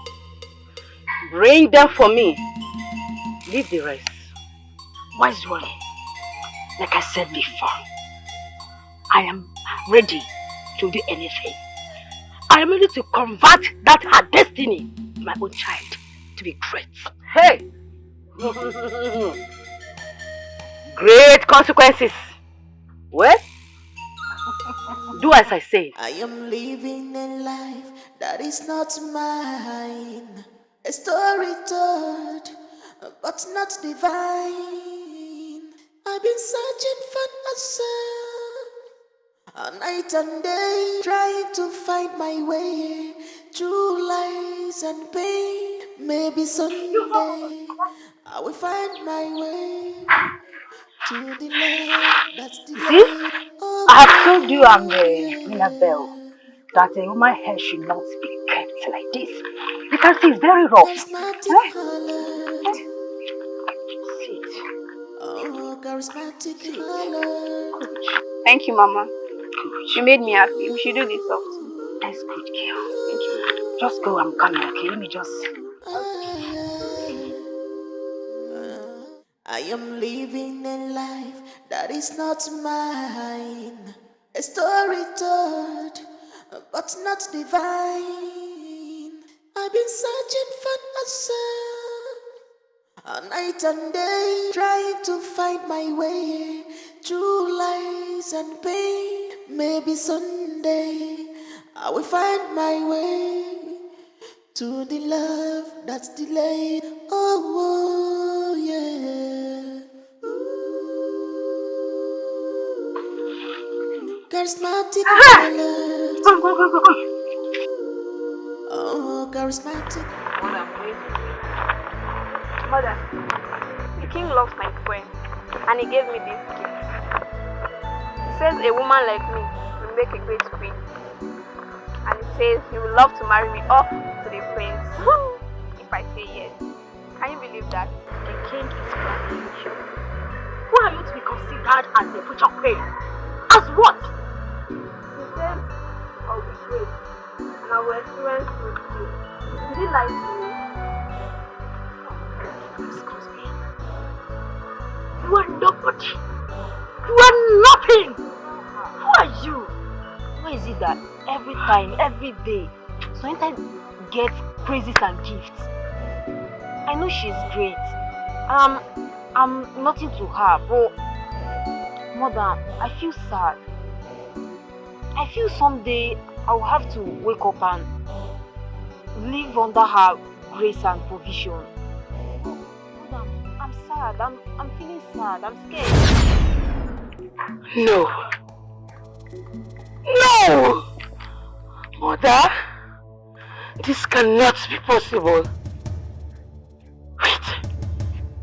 Bring them for me. Leave the rest. Wise one. Like I said before, I am ready to do anything. I am ready to convert that her destiny, my own child, to be great. Hey! Great consequences. Well, do as I say. I am living a life that is not mine. A story told, but not divine. I've been searching for myself, a night and day, trying to find my way through lies and pain. Maybe someday I will find my way to the love that's See? delayed. I have told you I'm the Annabelle, that a woman's hair should not be kept like this. You can see it's very rough. Charismatic Harlot. Sit. Oh, charismatic Harlot. Thank you, Mama. You made me happy. We should do this often. That's good, girl. Thank you. Just go, I'm coming, okay? Let me just... I am living a life that is not mine. A story told, but not divine. I've been searching for myself, a night and day, trying to find my way through lies and pain. Maybe someday I will find my way to the love that's delayed. Oh, yeah. Charismatic Harlot. Oh, charismatic. Mother, the king loves my poem and he gave me this gift. He says a woman like me will make a great queen. And he says he would love to marry me off to the prince if I say yes. Can you believe that? The king is flattering you. Who are you to be considered as a future queen? As what? He says I'll be great and I will experience with you. Did he lie to you? Excuse me. You are nobody. You are nothing. Who are you? Why is it that every time, every day, Sunita gets praises and gifts? I know she's great. I'm nothing to her, but Mother, I feel sad. I feel someday I will have to wake up and live under her grace and provision. Mother, I'm sad. I'm feeling sad. I'm scared. No. No! Mother, this cannot be possible. Wait,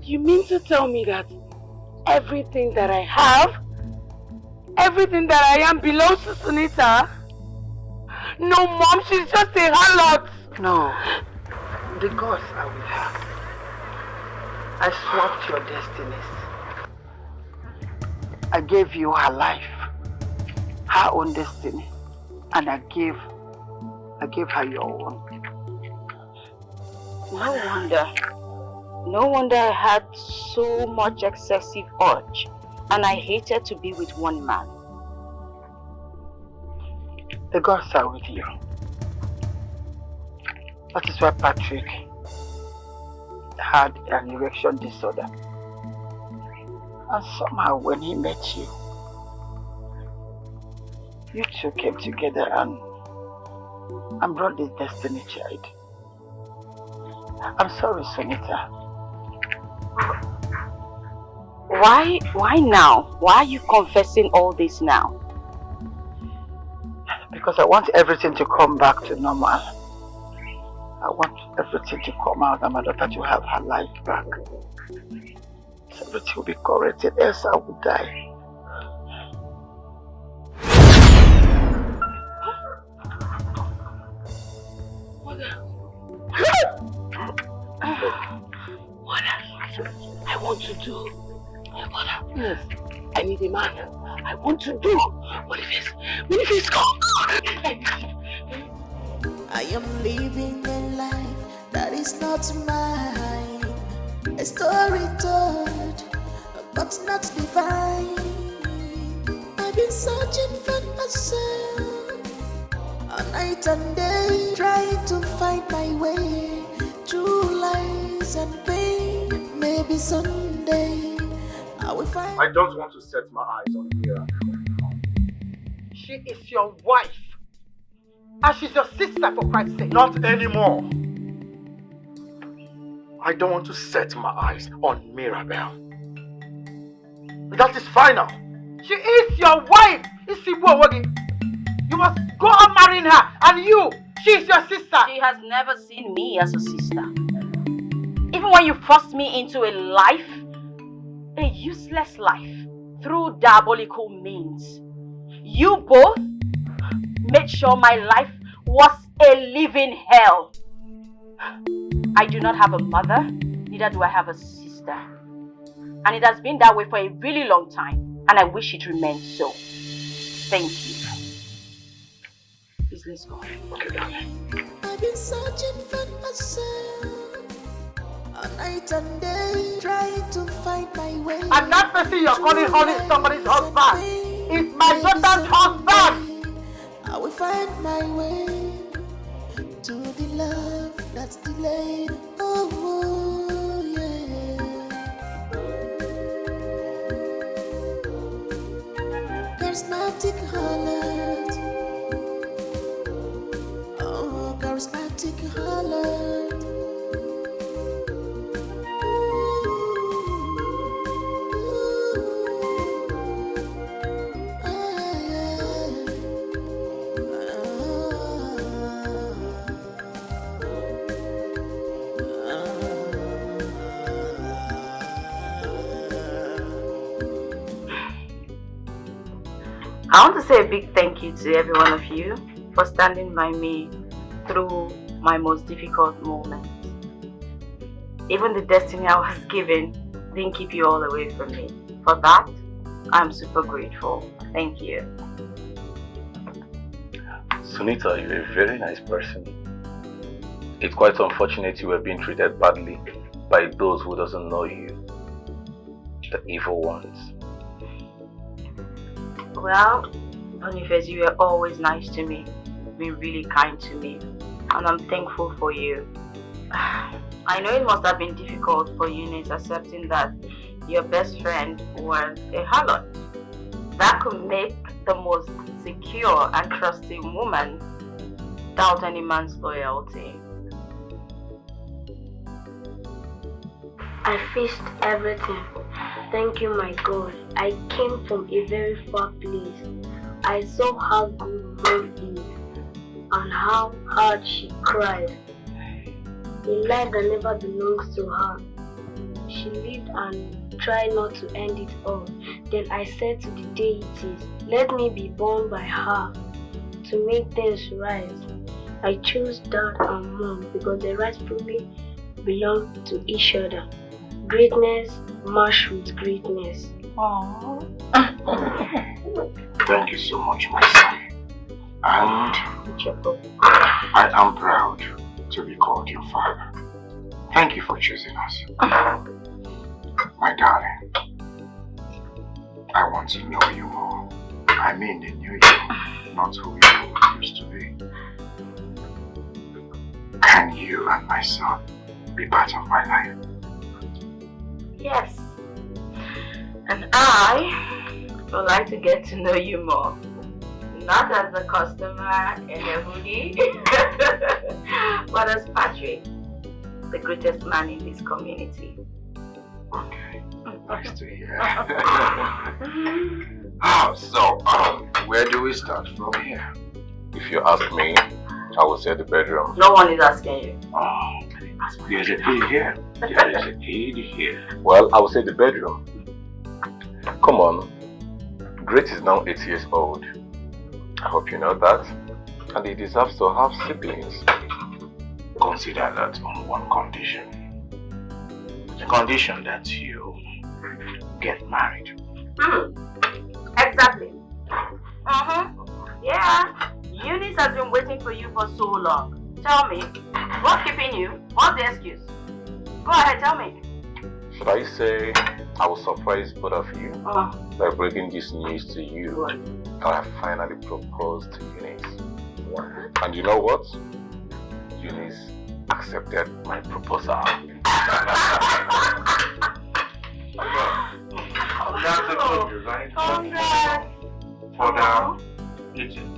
you mean to tell me that everything that I have, everything that I am belongs to Sunita? No, Mom, she's just a harlot. No, the gods are with her. I swapped your destinies. I gave you her life, her own destiny, and I gave her your own. No wonder I had so much excessive urge and I hated to be with one man. The gods are with you. That is why Patrick had an erection disorder. And somehow when he met you, you two came together and brought this destiny child. I'm sorry, Sunita. Why now? Why are you confessing all this now? Because I want everything to come back to normal. I want everything to come out and my daughter to have her life back. So everything will be corrected, else I will die. What I want to do But yes, I need a man. I want to do. What if it's gone? I am living a life that is not mine. A story told, but not divine. I've been searching for myself all night and day, trying to find my way through lies and pain. Maybe someday I will find. I don't want to set my eyes on Mira. She is your wife. And she's your sister, for Christ's sake. Not anymore. I don't want to set my eyes on Mirabel. That is final. She is your wife. You must go on marrying her. And you, she's your sister. She has never seen me as a sister. Even when you forced me into a life, a useless life, through diabolical means, you both made sure my life was a living hell. I do not have a mother, neither do I have a sister. And it has been that way for a really long time, and I wish it remained so. Thank you. Please, let's go. Okay, darling. I've been searching for myself all night and day, trying to find my way. And that person you're calling honey is somebody's husband. It's my daughter's husband. I will find my way to the love that's delayed. Oh, yeah. Charismatic Harlot. Oh, charismatic Harlot. I want to say a big thank you to every one of you for standing by me through my most difficult moments. Even the destiny I was given didn't keep you all away from me. For that, I'm super grateful. Thank you. Sunita, you're a very nice person. It's quite unfortunate you were being treated badly by those who doesn't know you. The evil ones. Well, Boniface, you were always nice to me, been really kind to me, and I'm thankful for you. I know it must have been difficult for Eunice accepting that your best friend was a harlot. That could make the most secure and trusting woman doubt any man's loyalty. I faced everything. Thank you, my God. I came from a very far place. I saw how good love is and how hard she cried. A life that never belongs to her. She lived and tried not to end it all. Then I said to the deities, let me be born by her to make things right. I chose dad and mom because they rightfully belong to each other. Greatness matched with greatness. Aww. Thank you so much, my son. And I am proud to be called your father. Thank you for choosing us. My darling, I want to know you more. I mean the new you, not who you used to be. Can you and my son be part of my life? Yes. And I would like to get to know you more. Not as a customer in a hoodie, but as Patrick, the greatest man in this community. Okay, nice to hear. Where do we start from here? If you ask me, I will say the bedroom. No one is asking you. Oh, there's a key here. There is a key here. Well, I will say the bedroom. Come on. Great is now 8 years old. I hope you know that. And he deserves to have siblings. Consider that on one condition. The condition that you get married. Exactly. Yeah. Eunice has been waiting for you for so long. Tell me, what's keeping you? What's the excuse? Go ahead, tell me. Should I say I will surprise both of you by breaking this news to you that I finally proposed to Eunice? And you know what? Eunice accepted my proposal. That's a good news, right? Congrats. For the kitchen.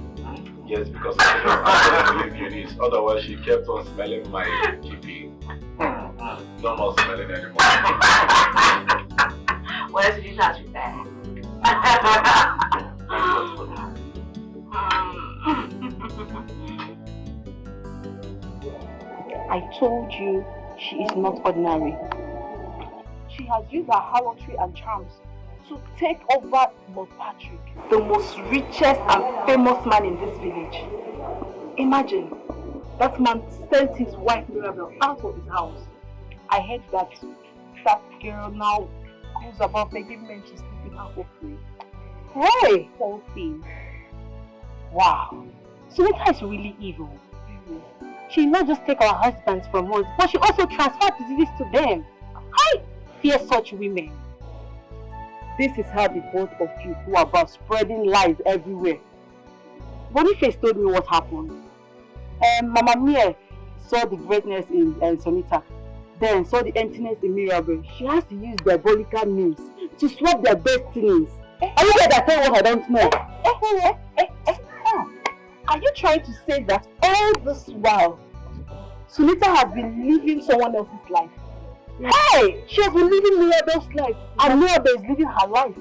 Yes, because I don't believe Eunice. Otherwise, she kept on smelling my GP. No more smelling anymore. What else did you touch with that? I told you she is not ordinary. She has used her harlotry and charms to take over Lord Patrick, the most richest and famous man in this village. Imagine, that man sent his wife Mirabel out of his house. I heard that girl now goes about begging men to sleep with her for free. Hey! Whole thing. Wow. Sunita is really evil. She not just take our husbands from us, but she also transferred diseases to them. I fear such women. This is how the both of you go about spreading lies everywhere. Boniface told me what happened. Mama Mia saw the greatness in Sunita, then saw the emptiness in Mirabel. She has to use diabolical means to swap their destinies. Are you guys saying what I don't know? Are you trying to say that all this while, Sunita has been living someone else's life? Hey! She has been living Mirabel's life, and Mirabel is living her life.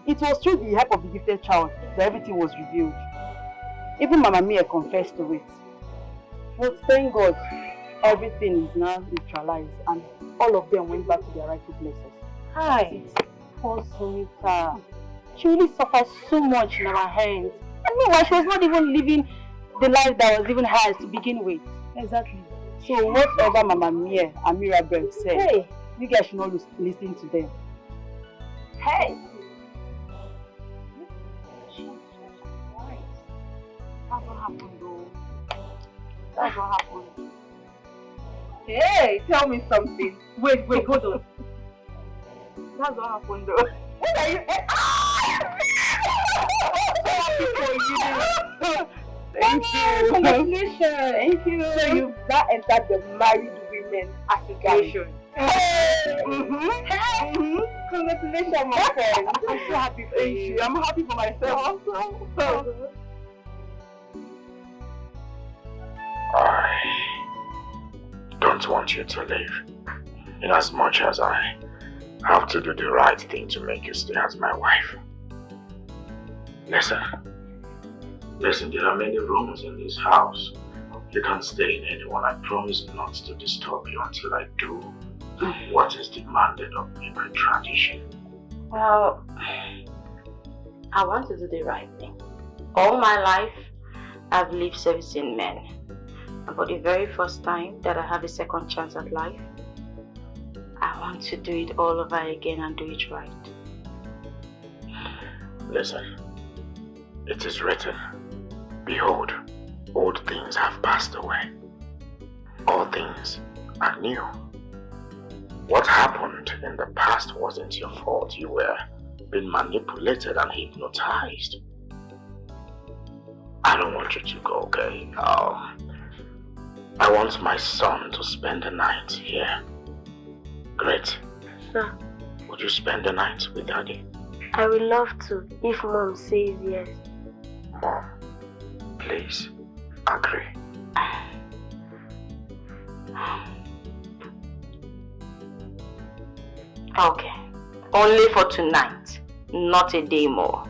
It was through the help of the gifted child that everything was revealed. Even Mama Mia confessed to it. But thank God, everything is now neutralized, and all of them went back to their rightful places. Hi! Poor Sunita. She really suffered so much in our hands. And meanwhile, she was not even living the life that was even hers to begin with. Exactly. So whatever Mama Mia and Mirabel said, hey, you guys should not listen to them. Hey! Jesus Christ. That's what happened though. That's what happened. Hey, tell me something. Wait, hold on. That's what happened though. What are you? Thank you. Congratulations. Thank you. So you've now entered the married women association. Hey. Congratulations, my friend. I'm so happy for you. I'm happy for myself also. I don't want you to leave. In as much as I have to do the right thing to make you stay as my wife. Listen, there are many rooms in this house. You can't stay in any one. I promise not to disturb you until I do what is demanded of me by tradition. Well, I want to do the right thing. All my life, I've lived servicing men. And for the very first time that I have a second chance at life, I want to do it all over again and do it right. Listen, it is written, behold, old things have passed away. All things are new. What happened in the past wasn't your fault. You were being manipulated and hypnotized. I don't want you to go, okay? I want my son to spend the night here. Great. Sir. Would you spend the night with Daddy? I would love to, if Mom says yes. Mom, please, agree. Okay. Only for tonight, not a day more.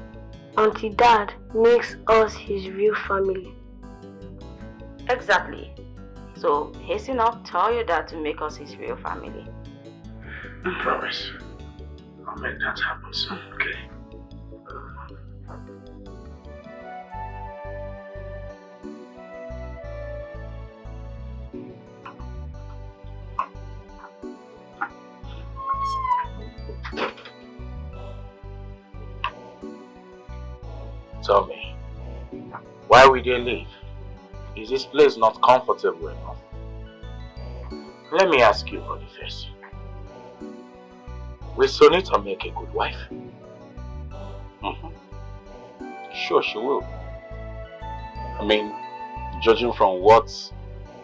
Until Dad makes us his real family. Exactly. So hasten up, tell your dad to make us his real family. I promise. I'll make that happen soon, okay? Tell me, why would they leave? Is this place not comfortable enough? Let me ask you, Boniface. Will Sunita make a good wife? Sure, she will. I mean, judging from what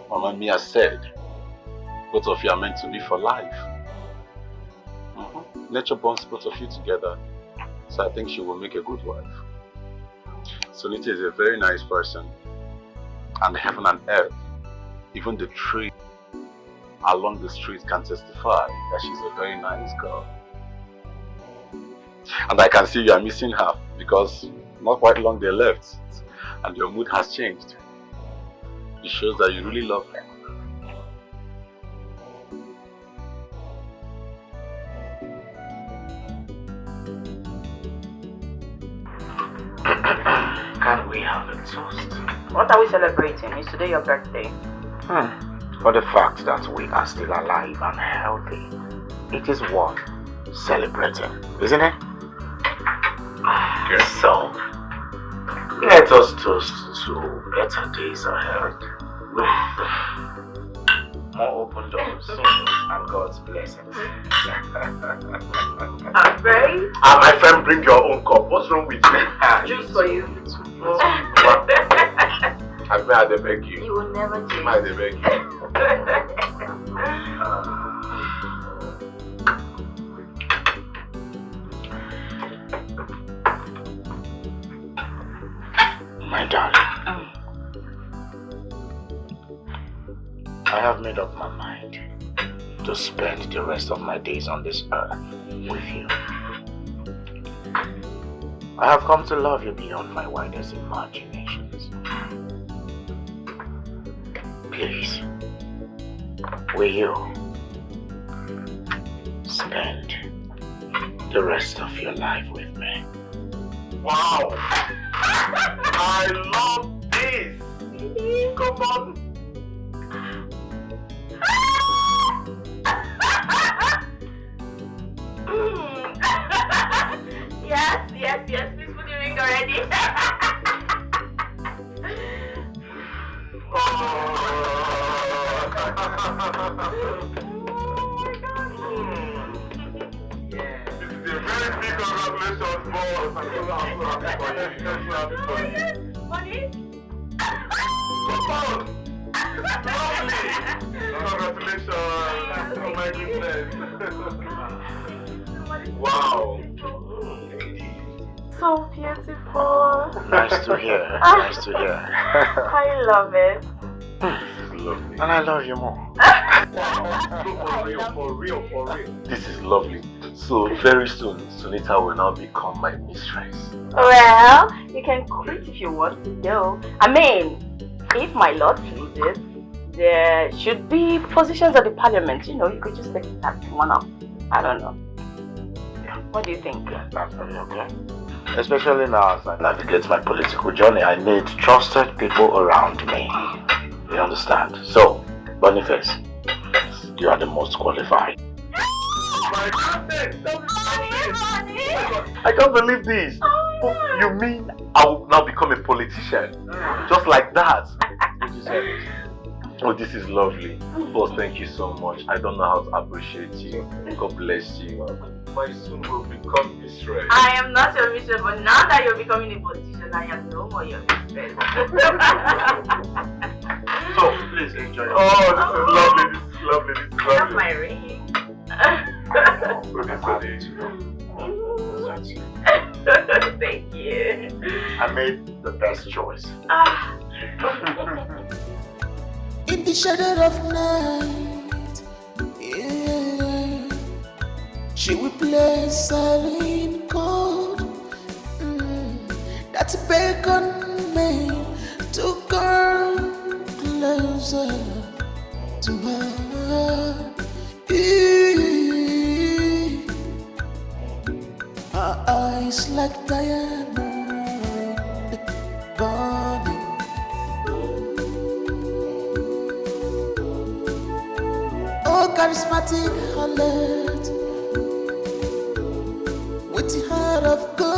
Mama Mia said, both of you are meant to be for life. Nature bonds both of you together, so I think she will make a good wife. Sunita is a very nice person, and heaven and earth, even the trees along the street can testify that she's a very nice girl. And I can see you are missing her because not quite long they left and your mood has changed. It shows that you really love her. Can we have a toast? What are we celebrating? Is today your birthday? For the fact that we are still alive and healthy, it is worth celebrating, isn't it? Yes. So, let us toast to better days ahead with more open doors and God's blessings. My friend, bring your own cup. What's wrong with you? Juice for you. I may they beg you. You will never change. May they beg you. My darling, I have made up my mind to spend the rest of my days on this earth with you. I have come to love you beyond my wildest imaginations. Please, will you spend the rest of your life with me? Wow! I love this! Come on! Yes, please put the ring already. Congratulations, boss! I'm so happy for you. Money? Come on! Lovely! Congratulations! Oh my goodness! Wow! So beautiful. Nice to hear. Nice to hear. I love it. Lovely. And I love you more. For real. This is lovely. So very soon, Sunita will now become my mistress. Well, you can quit if you want to go. I mean, if my lord pleases, there should be positions at the parliament. You know, you could just take that one up. I don't know. What do you think? That's very okay. Especially now as I navigate my political journey, I need trusted people around me. You understand? So, Boniface, you are the most qualified. My goodness! I can't believe this. You mean I will now become a politician? Just like that? Oh, this is lovely. Boss, thank you so much. I don't know how to appreciate you. God bless you. My son will become mistress. I am not your mistress, but now that you're becoming a politician, I am no more your mistress. So, please enjoy. This is lovely. That's my ring. Thank you. I made the best choice. In the shadow of night, yeah, she will play silent chord. That's beckon me to come closer to her. Her eyes like diamond burning. Oh, charismatic Harlot with the heart of gold.